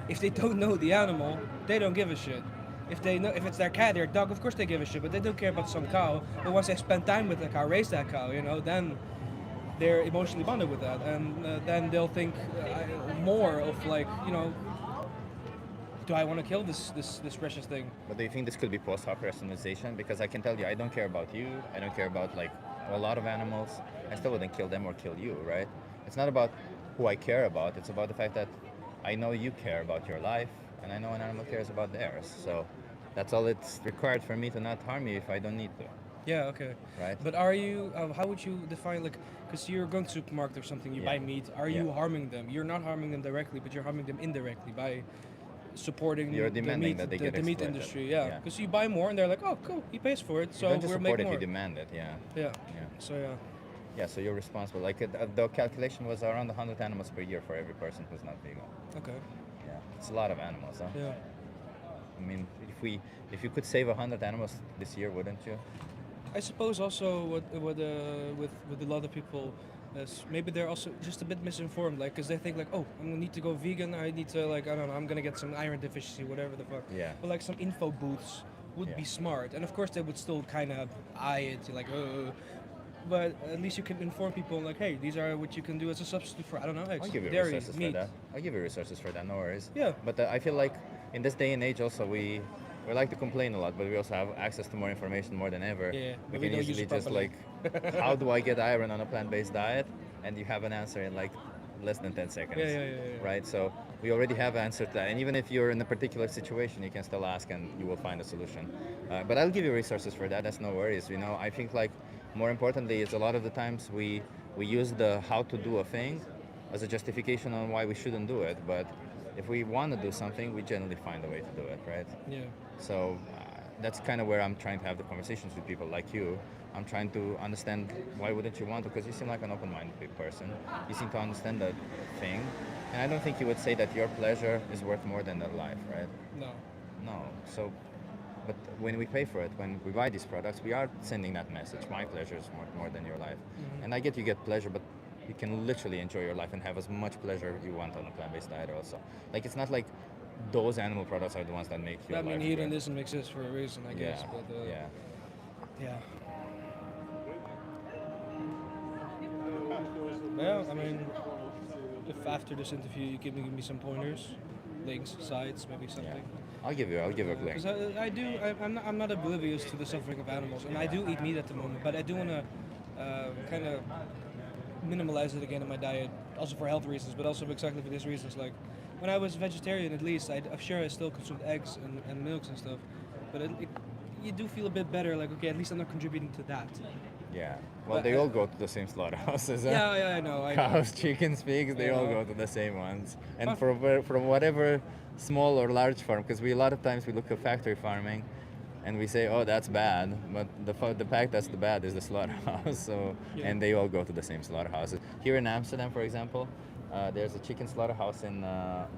if they don't know the animal, they don't give a shit. If they know, if it's their cat, their dog, of course they give a shit, but they don't care about some cow. But once they spend time with the cow, raise that cow, then they're emotionally bonded with that, and then they'll think more of like, do I want to kill this precious thing? But do you think this could be post hoc rationalization? Because I can tell you, I don't care about you. I don't care about like a lot of animals. I still wouldn't kill them or kill you, right? It's not about who I care about. It's about the fact that I know you care about your life, and I know an animal cares about theirs. So that's all it's required for me to not harm you if I don't need to, Yeah, okay. right? But are you? How would you define because you're going to supermarket or something, you Yeah. buy meat. Are Yeah. you harming them? You're not harming them directly, but you're harming them indirectly by supporting You're the demanding meat, that they the, get the meat exploited. industry. Yeah, Yeah. because you buy more, and they're like, oh, cool, he pays for it, so you don't just we'll support make it, more. you demand it, yeah. Yeah. Yeah. So yeah. Yeah, so you're responsible. Like the calculation was around 100 animals per year for every person who's not vegan. Okay. Yeah, it's a lot of animals, huh? Yeah. I mean, if you could save 100 animals this year, wouldn't you? I suppose also with a lot of people, maybe they're also just a bit misinformed, like, because they think like, oh, I'm gonna need to go vegan. I need to, like, I don't know, I'm gonna get some iron deficiency, whatever the fuck. Yeah. But like some info booths would Yeah. be smart, and of course they would still kind of eye it, like, but at least you can inform people like, hey, these are what you can do as a substitute for, I don't know, eggs, I'll give you dairy, resources meat. for that. I'll give you resources for that. No worries. Yeah. But I feel like in this day and age, also we like to complain a lot, but we also have access to more information more than ever. Yeah, We but we can don't use easily it just properly. like, how do I get iron on a plant-based diet? And you have an answer in like less than 10 seconds. Yeah. Right. So we already have answered that. And even if you're in a particular situation, you can still ask, and you will find a solution. But I'll give you resources for that. That's no worries. You know, I think like more importantly is a lot of the times we use the how to do a thing as a justification on why we shouldn't do it. But if we want to do something, we generally find a way to do it, right? Yeah. So that's kind of where I'm trying to have the conversations with people like you. I'm trying to understand why wouldn't you want to, because you seem like an open-minded person. You seem to understand that thing. And I don't think you would say that your pleasure is worth more than their life, right? No. No. So, but when we pay for it, when we buy these products, we are sending that message. My pleasure is more than your life. And I get you get pleasure, but you can literally enjoy your life and have as much pleasure you want on a plant-based diet also. Like, it's not like those animal products are the ones that make your I mean, life great. hedonism exists for a reason, I guess. Yeah, But yeah. yeah. Well, I mean, if after this interview you give me some pointers, links, sites, maybe something. Yeah. I'll give you a link. Because I'm not oblivious to the suffering of animals, and I do eat meat at the moment, but I do want to kind of minimalize it again in my diet, also for health reasons, but also exactly for these reasons. Like, when I was vegetarian, at least, I'm sure I still consumed eggs and milks and stuff, but you do feel a bit better, like, okay, at least I'm not contributing to that. Yeah. Well, But, they all go to the same slaughterhouses. Huh? Yeah, I know. Cows, chickens, pigs, they all Yeah. go to the same ones. And Huh. from whatever small or large farm, because a lot of times we look at factory farming and we say, oh, that's bad. But the fact that's the bad is the slaughterhouse. So, Yeah. and they all go to the same slaughterhouses. Here in Amsterdam, for example, there's a chicken slaughterhouse in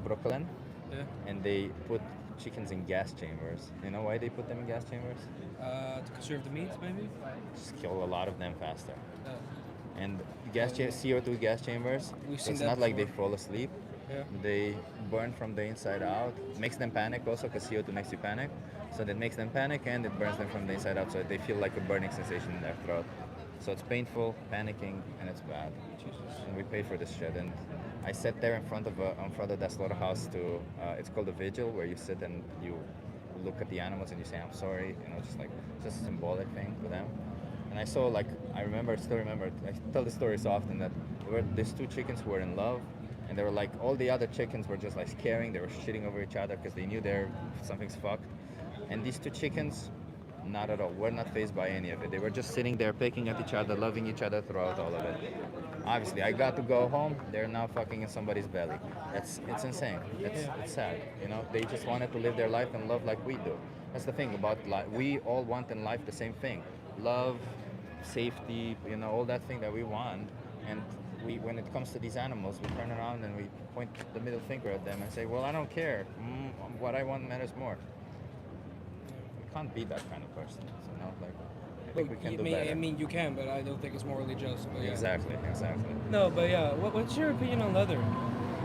Brokkelen. Yeah. And they put chickens in gas chambers. You know why they put them in gas chambers? To conserve the meat, maybe? Just kill a lot of them faster. Yeah. And CO2 gas chambers, We've so seen it's that not like they before. fall asleep. Yeah. They burn from the inside out. Makes them panic also, because CO2 makes you panic. So that makes them panic, and it burns them from the inside out, so they feel like a burning sensation in their throat. So it's painful, panicking, and it's bad. And we pay for this shit. And I sat there in front of that slaughterhouse to, it's called a vigil, where you sit and you look at the animals and you say, I'm sorry, you know, just a symbolic thing for them. And I saw, like, I still remember, I tell the story so often, that these two chickens who were in love, and they were like, all the other chickens were just like scaring, they were shitting over each other because they knew something's fucked. And these two chickens, not at all, were not fazed by any of it. They were just sitting there, picking at each other, loving each other throughout all of it. Obviously, I got to go home, they're now fucking in somebody's belly. It's insane. It's sad. You know, they just wanted to live their life and love like we do. That's the thing about life. We all want in life the same thing. Love, safety, you know, all that thing that we want. And when it comes to these animals, we turn around and we point the middle finger at them and say, well, I don't care. What I want matters more. We can't be that kind of person. So, no, like, I think we can do better. I mean, you can, but I don't think it's morally just. But yeah. Exactly. No, but yeah, what's your opinion on leather?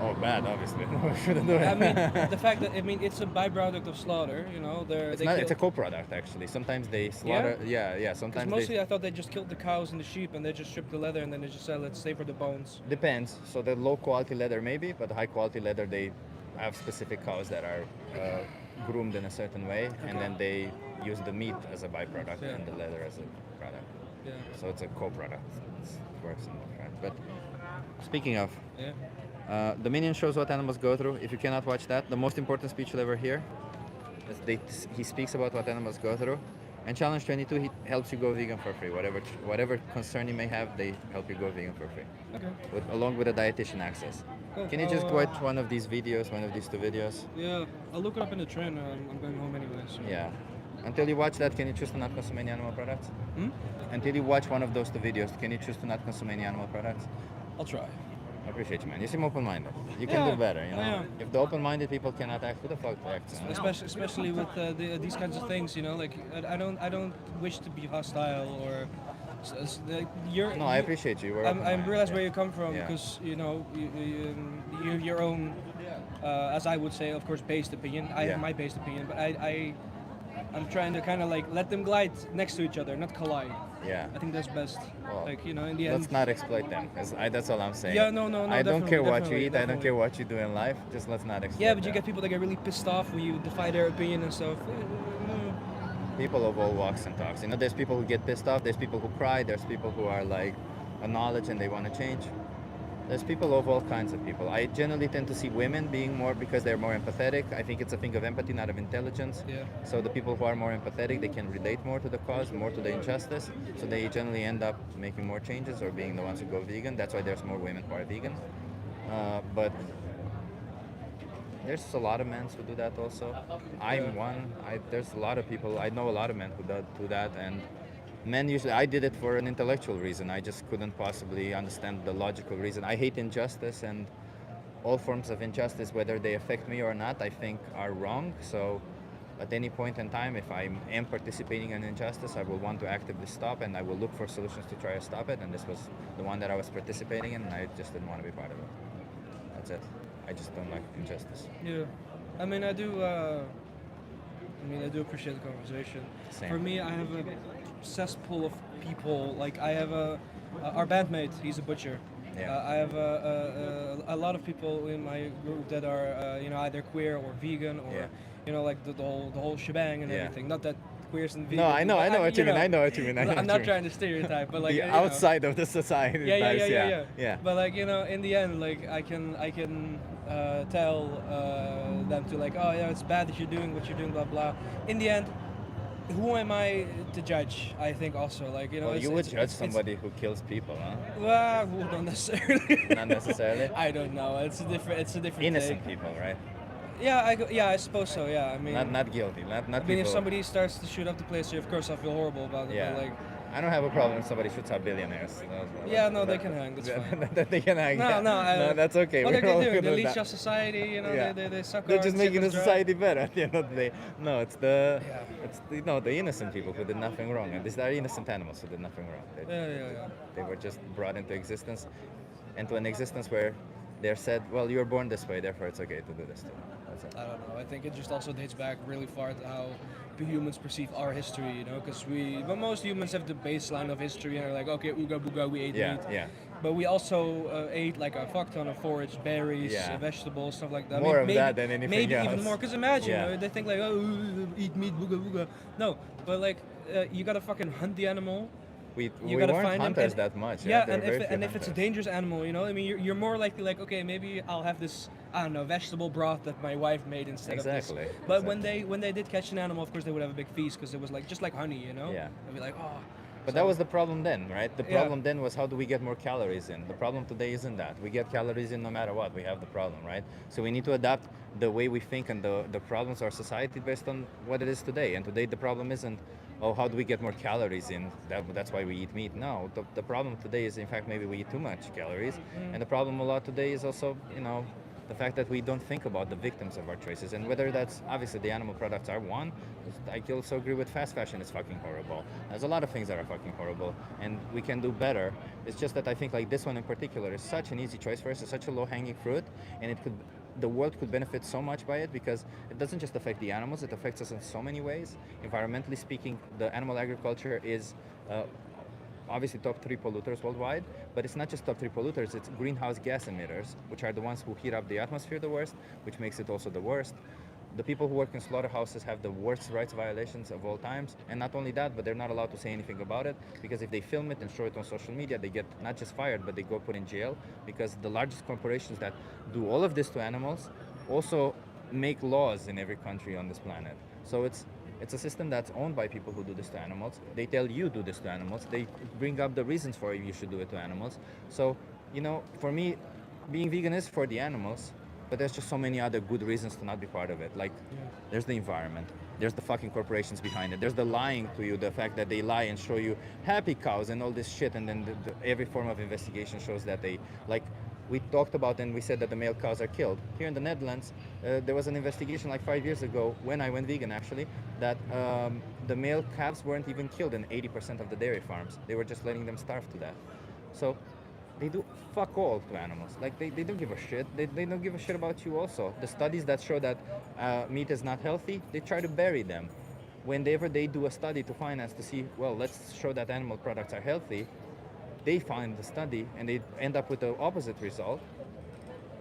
Oh, bad, obviously. No, we shouldn't do it. I mean, the fact that it's a byproduct of slaughter. You know, It's a co-product actually. Sometimes they slaughter. Yeah. Sometimes mostly I thought they just killed the cows and the sheep and they just stripped the leather and then they just sell it, save for the bones. Depends. So the low quality leather maybe, but the high quality leather, they have specific cows that are groomed in a certain way, and then they use the meat as a byproduct and the leather as a product. Yeah. So it's a co-product. It works in both, right? But speaking of, the Minion shows what animals go through. If you cannot watch that, the most important speech you'll ever hear is he speaks about what animals go through. And Challenge 22, he helps you go vegan for free. Whatever concern you may have, they help you go vegan for free. Okay. Along with a dietitian access. Cool. Can you just watch one of these videos, one of these two videos? Yeah, I'll look it up in the train. I'm going home anyway. So. Yeah. Until you watch that, can you choose to not consume any animal products? Until you watch one of those two videos, can you choose to not consume any animal products? I'll try. I appreciate you, man. You seem open-minded. You can do better, you know? Yeah. If the open-minded people cannot act, who the fuck acts? You know? Especially with these kinds of things, you know, like I don't wish to be hostile or So it's like you're. No, I appreciate you. We're I open-minded, realize yeah. where you come from Yeah. because you have your own, as I would say, of course, based opinion. I Yeah. have my based opinion, but I'm trying to kind of like let them glide next to each other, not collide. Yeah. I think that's best. Well, Like in the Let's end. not exploit them. That's all I'm saying. Yeah, no, I don't care what you definitely, eat. I don't definitely. care what you do in life. Just let's not exploit Yeah, but you them. get people that get really pissed off when you defy their opinion and stuff. People of all walks and talks. You know, there's people who get pissed off. There's people who cry. There's people who are like acknowledge and they want to change. There's people of all kinds of people. I generally tend to see women being more because they're more empathetic. I think it's a thing of empathy, not of intelligence. Yeah. So the people who are more empathetic, they can relate more to the cause, more to the injustice. So they generally end up making more changes or being the ones who go vegan. That's why there's more women who are vegan. But there's a lot of men who do that also. I'm one. There's a lot of people. I know a lot of men who do that, and men usually. I did it for an intellectual reason. I just couldn't possibly understand the logical reason. I hate injustice, and all forms of injustice, whether they affect me or not, I think are wrong. So, at any point in time, if I am participating in injustice, I will want to actively stop, and I will look for solutions to try to stop it. And this was the one that I was participating in, and I just didn't want to be part of it. That's it. I just don't like injustice. Yeah, I mean, I do. I do appreciate the conversation. Same. For me, I have a cesspool of people. Like I have our bandmate. He's a butcher. Yeah. I have a lot of people in my group that are either queer or vegan or Yeah. like the whole shebang and Yeah. everything. Not that queers and vegans. No, I know what you mean. I know what you mean. I know I'm what not you trying to stereotype, but like the outside of the society. Yeah. Yeah. But like in the end, like I can tell them to like, oh yeah, it's bad that you're doing what you're doing, blah blah. In the end, who am I to judge? I think also like Well, it's, you would it's- judge it's- somebody who kills people, huh? Well, not necessarily. Not necessarily. I don't know. It's a different. Innocent take. people, right? Yeah, I suppose so. Yeah, I mean, Not guilty. Not I mean, people. if somebody starts to shoot up the place, of course I feel horrible about it. Yeah. But like, I don't have a problem if somebody shoots out billionaires. yeah, no, they can hang. That's fine. They can hang. No, no, that's okay. What We're are they all doing? good They with leech that. our society. Yeah. They suck They're our just making the chickens dry. society better at the end of the day. No, it's the Yeah. it's the innocent people who did nothing wrong, and these are innocent animals who did nothing wrong. Yeah. They were just brought into existence, into an existence where they're said, well, you were born this way, therefore it's okay to do this too. That's it. I don't know. I think it just also dates back really far to how humans perceive our history, because but most humans have the baseline of history and are like, okay, ooga booga, we ate Yeah, meat. yeah. But we also ate like a fuck ton of forage, berries, Yeah. Vegetables, stuff like that. More of maybe, that than anything maybe else. even more. Because imagine, Yeah. they think like, oh, eat meat, booga booga. No, but like, you gotta fucking hunt the animal. We You weren't gotta find them, hunters and- that much. Yeah, there and were very if few and if it's a hunters. dangerous animal, I mean, you're more likely like, okay, maybe I'll have this, I don't know, vegetable broth that my wife made instead Exactly, of this. But exactly. when they did catch an animal, of course they would have a big feast because it was like just like honey, Yeah. They'd be like, oh. But So- that was the problem then, right? The Yeah. problem then was how do we get more calories in? The problem today isn't that. We get calories in no matter what. We have the problem, right? So we need to adapt the way we think and the problems of our society based on what it is today. And today the problem isn't, oh, how do we get more calories in? That's why we eat meat. No, the problem today is in fact maybe we eat too much calories. And the problem a lot today is also, the fact that we don't think about the victims of our choices, and whether that's obviously the animal products are one. I also agree with fast fashion is fucking horrible. There's a lot of things that are fucking horrible, and we can do better. It's just that I think like this one in particular is such an easy choice for us. It's such a low-hanging fruit, and the world could benefit so much by it because it doesn't just affect the animals; it affects us in so many ways. Environmentally speaking, the animal agriculture is. Obviously top 3 polluters worldwide, but it's not just top 3 polluters, it's greenhouse gas emitters, which are the ones who heat up the atmosphere the worst, which makes it also the worst. The people who work in slaughterhouses have the worst rights violations of all times, and not only that, but they're not allowed to say anything about it, because if they film it and show it on social media, they get not just fired, but they go put in jail, because the largest corporations that do all of this to animals also make laws in every country on this planet. So it's a system that's owned by people who do this to animals. They tell you do this to animals. They bring up the reasons for you should do it to animals. So, for me, being vegan is for the animals, but there's just so many other good reasons to not be part of it. Like, there's the environment. There's the fucking corporations behind it. There's the lying to you, the fact that they lie and show you happy cows and all this shit, and then every form of investigation shows that they, like, we talked about and we said that the male cows are killed. Here in the Netherlands, there was an investigation like 5 years ago when I went vegan actually, that the male calves weren't even killed in 80% of the dairy farms. They were just letting them starve to death. So they do fuck all to animals. Like they don't give a shit. They don't give a shit about you also. The studies that show that meat is not healthy, they try to bury them. Whenever they do a study to finance to see, well, let's show that animal products are healthy, they find the study and they end up with the opposite result.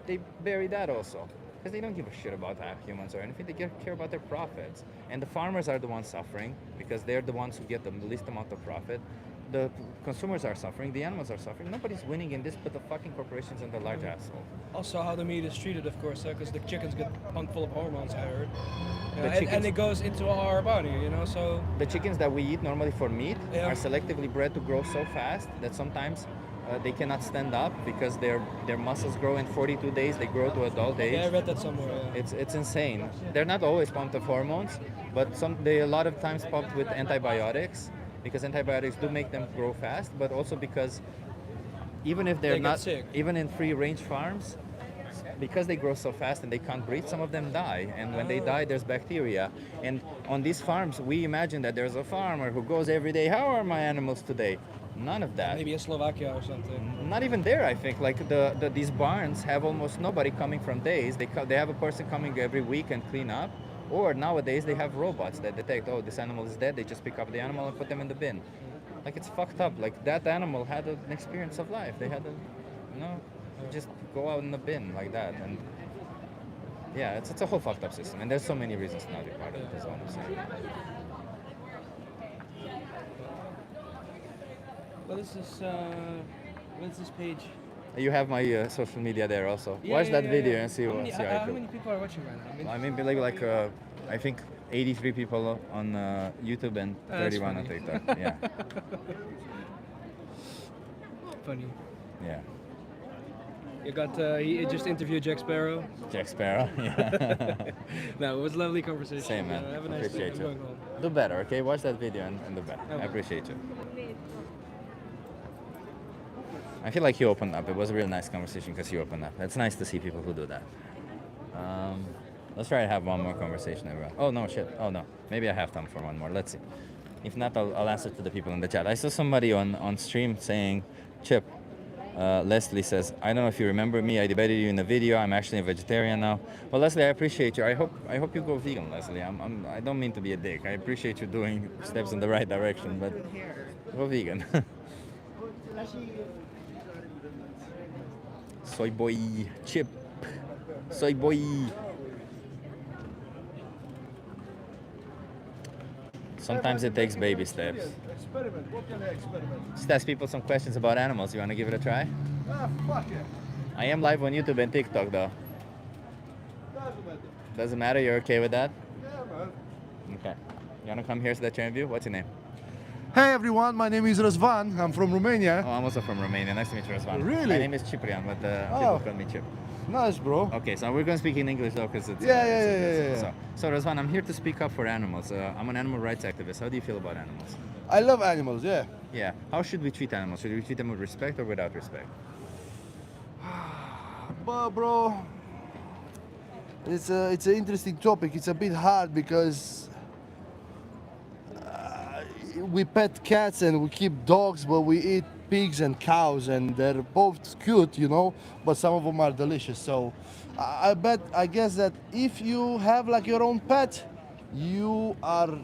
They bury that also. Because they don't give a shit about humans or anything. They care about their profits. And the farmers are the ones suffering because they're the ones who get the least amount of profit. The consumers are suffering, the animals are suffering. Nobody's winning in this but the fucking corporations and the large asshole. Also, how the meat is treated, of course, because the chickens get pumped full of hormones, I heard. The And chickens- it goes into our body, you know, so... The chickens that we eat normally for meat Yeah. are selectively bred to grow so fast that sometimes they cannot stand up because their muscles grow in 42 days. They grow to adult age. Yeah, I read that somewhere, yeah. It's insane. They're not always pumped with hormones, but they a lot of times pumped with antibiotics because antibiotics do make them grow fast, but also because even if they're They get not, sick. even in free-range farms, because they grow so fast and they can't breathe, some of them die. And when they die, there's bacteria. And on these farms, we imagine that there's a farmer who goes every day, how are my animals today? None of that. Maybe in Slovakia or something. Not even there, I think. Like these barns have almost nobody coming from days. They have a person coming every week and clean up. Or nowadays they have robots that detect, oh, this animal is dead. They just pick up the animal and put them in the bin. Like it's fucked up. Like that animal had an experience of life. They had just go out in the bin like that. And yeah, it's a whole fucked up system. And there's so many reasons to not be part of it, is all I'm saying. What is this page? You have my social media there also. Watch that video and see, how many, see how you how feel. many people are watching right now? I mean, I mean, like I think 83 people on YouTube and That's 31 on funny. TikTok. Yeah, funny. yeah. You got, he just interviewed Jack Sparrow. Jack Sparrow. Yeah. No, it was a lovely conversation. Same, man. Have a nice Appreciate day. I'm you. going home. Do better, okay? Watch that video and do better. I Okay. appreciate you. I feel like you opened up. It was a real nice conversation because you opened up. It's nice to see people who do that. Let's try to have one more conversation, everyone. Oh, no, shit. Oh, no. Maybe I have time for one more. Let's see. If not, I'll answer to the people in the chat. I saw somebody on stream saying, Chip, Leslie says, I don't know if you remember me. I debated you in a video. I'm actually a vegetarian now. Well, Leslie, I appreciate you. I hope you go vegan, Leslie. I don't mean to be a dick. I appreciate you doing steps in the right direction, but go vegan. Soy boy, Chip. Soy boy. Sometimes it takes baby steps. Experiment. What can I experiment? Just ask people some questions about animals. You want to give it a try? Ah, fuck it. I am live on YouTube and TikTok though. Doesn't matter. Doesn't matter, you're okay with that? Yeah, man. Okay. You want to come here to that interview? What's your name? Hey everyone, my name is Razvan. I'm from Romania. Oh, I'm also from Romania. Nice to meet you, Razvan. Really? My name is Ciprian, but people Oh. call me Chip. Nice, bro. Okay, so we're going to speak in English though, because it's... Yeah. So Razvan, I'm here to speak up for animals. I'm an animal rights activist. How do you feel about animals? I love animals, yeah. Yeah. How should we treat animals? Should we treat them with respect or without respect? But bro, it's an interesting topic. It's a bit hard because we pet cats and we keep dogs, but we eat pigs and cows, and they're both cute, you know. But some of them are delicious. So I guess that if you have like your own pet, you are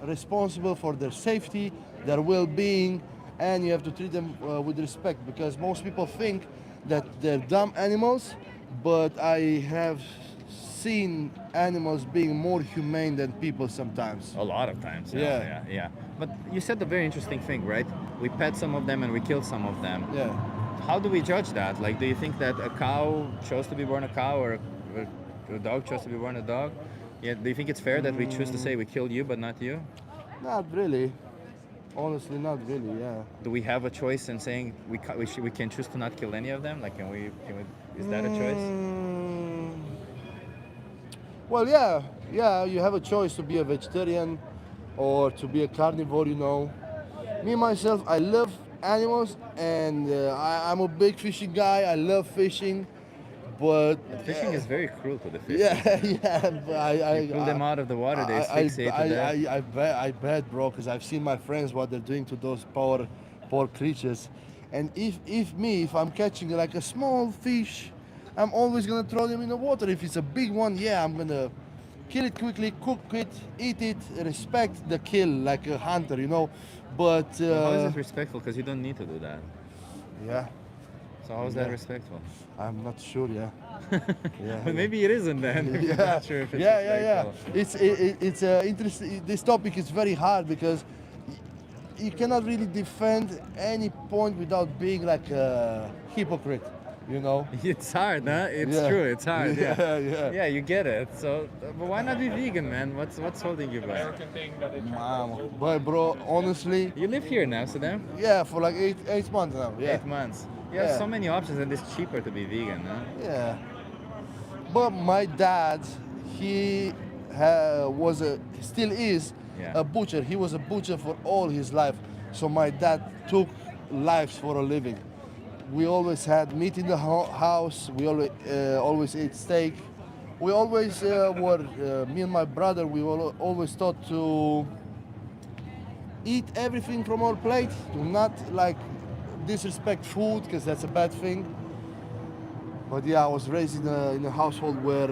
responsible for their safety, their well-being, and you have to treat them with respect, because most people think that they're dumb animals, but I have seen animals being more humane than people sometimes. A lot of times. Yeah. Yeah. But you said a very interesting thing, right? We pet some of them and we kill some of them. Yeah. How do we judge that? Like, do you think that a cow chose to be born a cow or a dog chose to be born a dog? Yeah. Do you think it's fair that we choose to say we killed you but not you? Not really. Honestly, not really. Yeah. Do we have a choice in saying we can choose to not kill any of them? Like, can we is that a choice? Well, yeah. You have a choice to be a vegetarian or to be a carnivore. You know, me myself, I love animals, and I'm a big fishing guy. I love fishing, but Fishing is very cruel to the fish. yeah, yeah. But You pull them out of the water, they asphyxiate to death. I bet, bro, because I've seen my friends what they're doing to those poor creatures. And if I'm catching like a small fish, I'm always gonna throw them in the water. If it's a big one, yeah, I'm gonna kill it quickly, cook it, eat it, respect the kill like a hunter, you know. But How is it respectful? Because you don't need to do that. yeah, So how is that respectful? I'm not sure. Yeah, yeah. But maybe it isn't then. yeah, I'm not sure if it's yeah. respectful. It's interesting. This topic is very hard because you cannot really defend any point without being like a hypocrite, you know. It's hard, huh? It's Yeah. true. It's hard. Yeah. Yeah. You get it. So, but why not be vegan, man? What's holding you back? But bro, honestly, You live here in Amsterdam. yeah, for like eight months now. Yeah. 8 months. You have Yeah. so many options, and it's cheaper to be vegan, huh? Yeah. But my dad, he still is Yeah. a butcher. He was a butcher for all his life. So my dad took lives for a living. We always had meat in the house. We always ate steak. We always me and my brother, we always taught to eat everything from our plate. Do not like disrespect food because that's a bad thing. But yeah, I was raised in a household where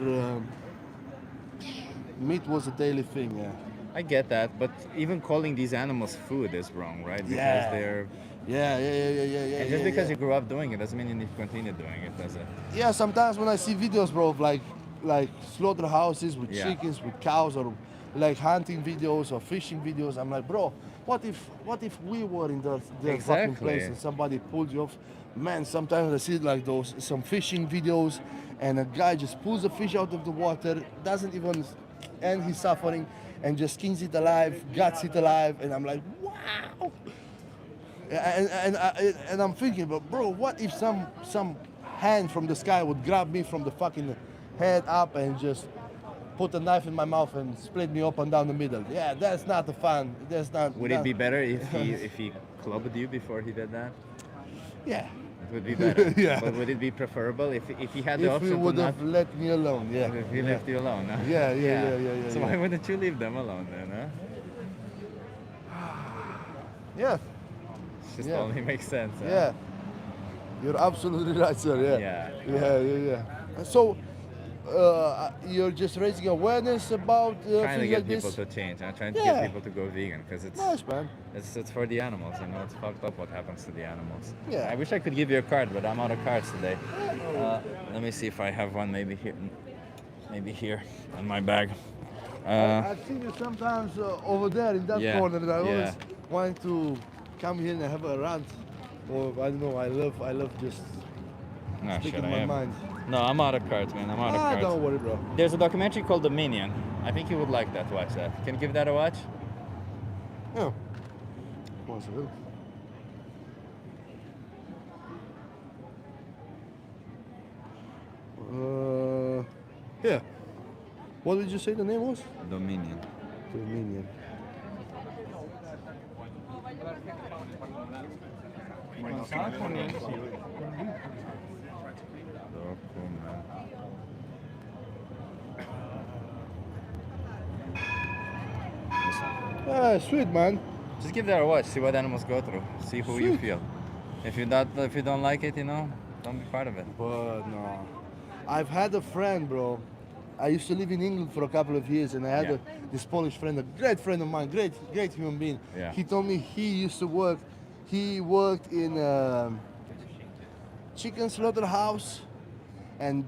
meat was a daily thing. Yeah. I get that, but even calling these animals food is wrong, right? Because Yeah. they're Yeah. and just because you grew up doing it doesn't mean you need to continue doing it, does it? Yeah, sometimes when I see videos, bro, of like slaughterhouses with Yeah. chickens, with cows, or like hunting videos or fishing videos, I'm like, bro, what if we were in the fucking Exactly. place and somebody pulled you off? Man, sometimes I see like some fishing videos, and a guy just pulls a fish out of the water, doesn't even end his suffering, and just skins it alive, guts it alive, and I'm like, wow. And I'm thinking, but bro, what if some hand from the sky would grab me from the fucking head up and just put a knife in my mouth and split me up and down the middle? Yeah, that's not the fun. That's not. Would it be better if he clubbed you before he did that? Yeah. It would be better. Yeah. But would it be preferable if he had the If option he to would not? have let me alone, yeah. If he yeah. left you alone, huh? Yeah. So why wouldn't you leave them alone then, huh? Yeah. It just Yeah. only makes sense. Huh? Yeah. You're absolutely right, sir. Yeah. Yeah. So, you're just raising awareness about Trying to things get like people this. to change. I'm trying to Yeah. get people to go vegan because Nice, man. it's for the animals. You know, it's fucked up what happens to the animals. Yeah. I wish I could give you a card, but I'm out of cards today. Let me see if I have one. Maybe here in my bag. I've seen you sometimes over there in that Yeah, corner, and I always yeah. want to come here and have a rant. Or I don't know. I love just No, speaking shit, I my am. mind. No, I'm out of cards, man. I'm out of cards. Don't worry, bro. There's a documentary called Dominion. I think you would like that. Watch that. Can you give that a watch? Yeah. One second. Yeah. What did you say the name was? Dominion. Dominion. Ah, sweet, man. Just give that a watch. See what animals go through. See who you Sweet. feel. If you don't like it, you know, don't be part of it. But no. I've had a friend, bro. I used to live in England for a couple of years, and I had Yeah. this Polish friend, a great friend of mine, great human being. Yeah. He told me he used to work. He worked in a chicken slaughterhouse, and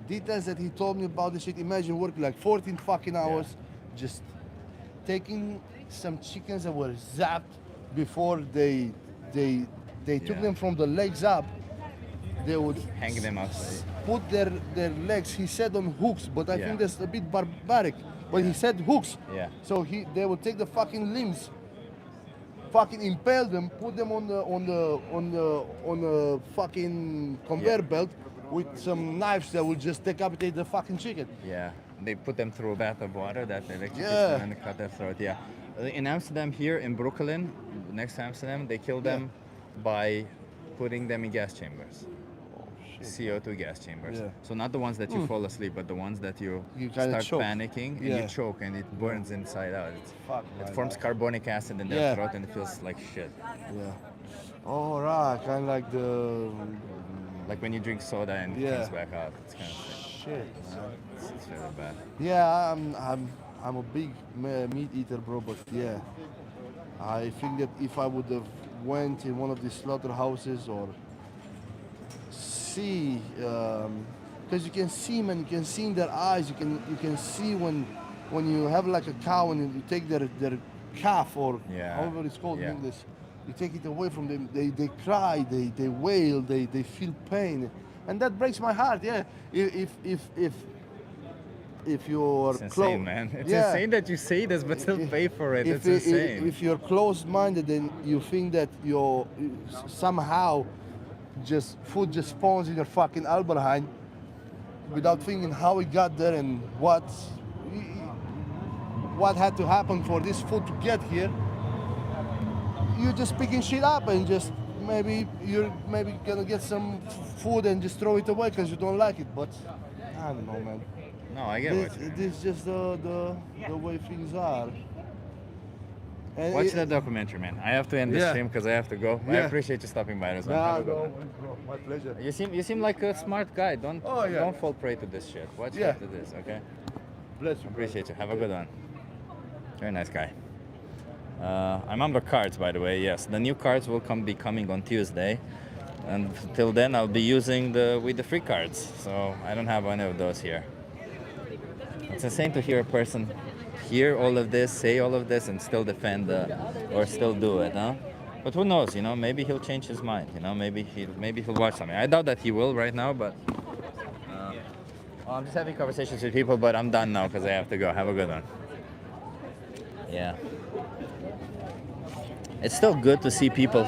details that he told me about this shit. Imagine working like 14 fucking hours, just taking some chickens that were zapped before they took Yeah. them from the legs up. They would Hang them outside. put their legs, he said, on hooks, but I Yeah. think that's a bit barbaric. But he said hooks. Yeah. So they would take the fucking limbs, fucking impale them, put them on the fucking conveyor Yeah. belt with some knives that would just decapitate the fucking chicken. Yeah. They put them through a bath of water that electrocutes Yeah. them and cut their throat. Yeah. In Amsterdam, here in Brooklyn, next to Amsterdam, they kill them by putting them in gas chambers. CO2 gas chambers. Yeah. So not the ones that you fall asleep, but the ones that you You kinda start choke. panicking and Yeah. you choke and it burns inside out. Fuck It my forms life. carbonic acid in their Yeah. throat and it feels like shit. Yeah. Oh, right. Kind of like the Like when you drink soda and it Yeah. comes back out. It's kind of shit. it's really bad. Yeah, I'm a big meat eater, bro. But yeah, I think that if I would have went in one of these slaughterhouses or see, because you can see, man, you can see in their eyes. You can see when you have like a cow and you take their calf or Yeah. however it's called Yeah. in English. You take it away from them. They cry. They wail. They feel pain, and that breaks my heart. Yeah, if you're It's insane, close, man. It's yeah. insane that you say this but still pay for it. If, It's insane. if you're closed-minded and you think that you're somehow just food just spawns in your fucking Alberheim without thinking how it got there and what had to happen for this food to get here, you're just picking shit up and just you're gonna get some food and just throw it away because you don't like it. But I don't know, man. No, I get what you mean. This is just the way things are. And Watch it- that documentary, man. I have to end the Yeah. stream because I have to go. I Yeah. appreciate you stopping by as well. Nah, Have a good no, one. bro, my pleasure. You seem like a smart guy. Oh, yeah. Don't fall prey to this shit. Watch Yeah. after this, okay? Bless you. Appreciate you. Have a good one. Very nice guy. I'm on the cards, by the way. Yes, the new cards will be coming on Tuesday, and till then I'll be using the free cards. So I don't have any of those here. It's insane to hear a person hear all of this, say all of this, and still defend or still do it, huh? But who knows? You know, maybe he'll change his mind. You know, maybe he'll watch something. I doubt that he will right now, but. I'm just having conversations with people, but I'm done now because I have to go. Have a good one. Yeah. It's still good to see people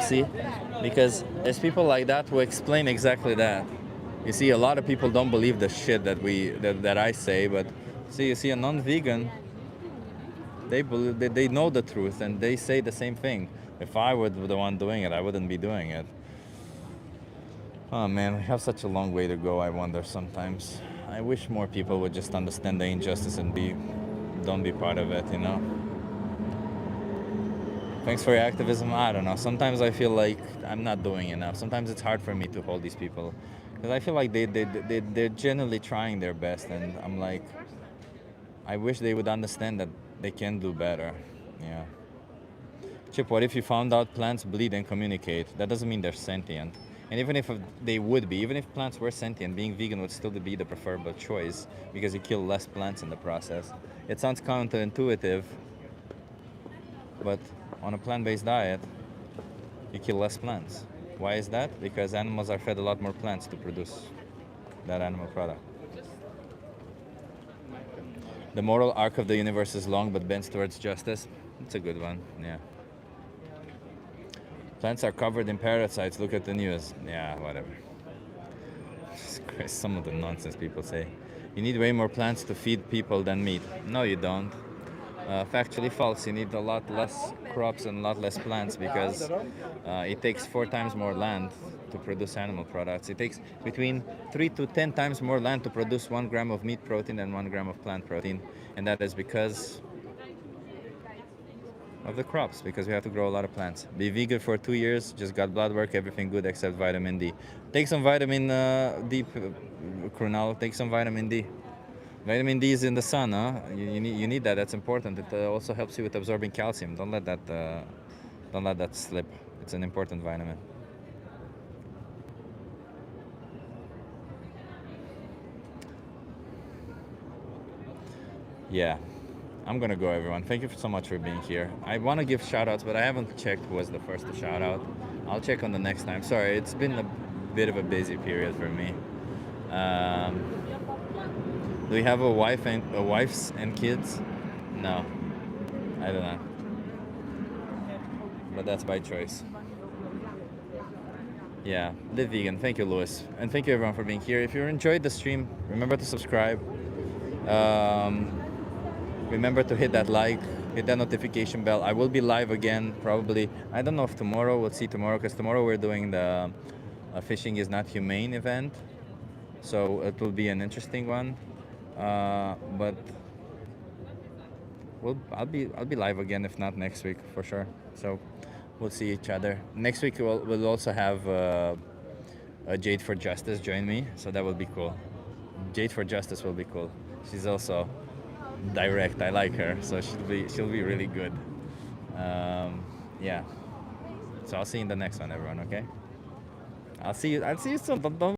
because there's people like that who explain exactly that. You see, a lot of people don't believe the shit that I say, but you see a non-vegan, they believe they know the truth and they say the same thing. If I were the one doing it, I wouldn't be doing it. Oh man, we have such a long way to go. I wonder sometimes. I wish more people would just understand the injustice and don't be part of it, you know. Thanks for your activism. I don't know. Sometimes I feel like I'm not doing enough. Sometimes it's hard for me to hold these people because I feel like they're genuinely trying their best, and I'm like, I wish they would understand that they can do better. Yeah. Chip, what if you found out plants bleed and communicate? That doesn't mean they're sentient. And even if they would be, even if plants were sentient, being vegan would still be the preferable choice because you kill less plants in the process. It sounds counterintuitive, but on a plant-based diet, you kill less plants. Why is that? Because animals are fed a lot more plants to produce that animal product. The moral arc of the universe is long but bends towards justice. It's a good one, yeah. Plants are covered in parasites. Look at the news. Yeah, whatever. Jesus Christ, some of the nonsense people say. You need way more plants to feed people than meat. No, you don't. Factually false. You need a lot less crops and a lot less plants because it takes 4 times more land to produce animal products. It takes between 3 to 10 times more land to produce 1 gram of meat protein than 1 gram of plant protein. And that is because of the crops, because we have to grow a lot of plants. Be vegan for 2 years, just got blood work, everything good except vitamin D. Take some vitamin D, Krunal, take some vitamin D. Vitamin D is in the sun, huh? You need that, that's important. It also helps you with absorbing calcium. Don't let that slip. It's an important vitamin. Yeah. I'm gonna go, everyone. Thank you so much for being here. I want to give shout outs, but I haven't checked who was the first to shout out. I'll check on the next time. Sorry, it's been a bit of a busy period for me. Do we have a wives and kids? No, I don't know. But that's by choice. Yeah, live vegan. Thank you, Louis, and thank you everyone for being here. If you enjoyed the stream, remember to subscribe. Remember to hit that like, hit that notification bell. I will be live again probably. I don't know if tomorrow, we'll see tomorrow, because tomorrow we're doing the Fishing is Not Humane event. So it will be an interesting one. But I'll be live again, if not next week for sure. So we'll see each other. Next week we'll also have Jade for Justice join me, so that will be cool. Jade for Justice will be cool. She's also direct. I like her, so she'll be really good. Yeah. So I'll see you in the next one, everyone. Okay. I'll see you soon. Don't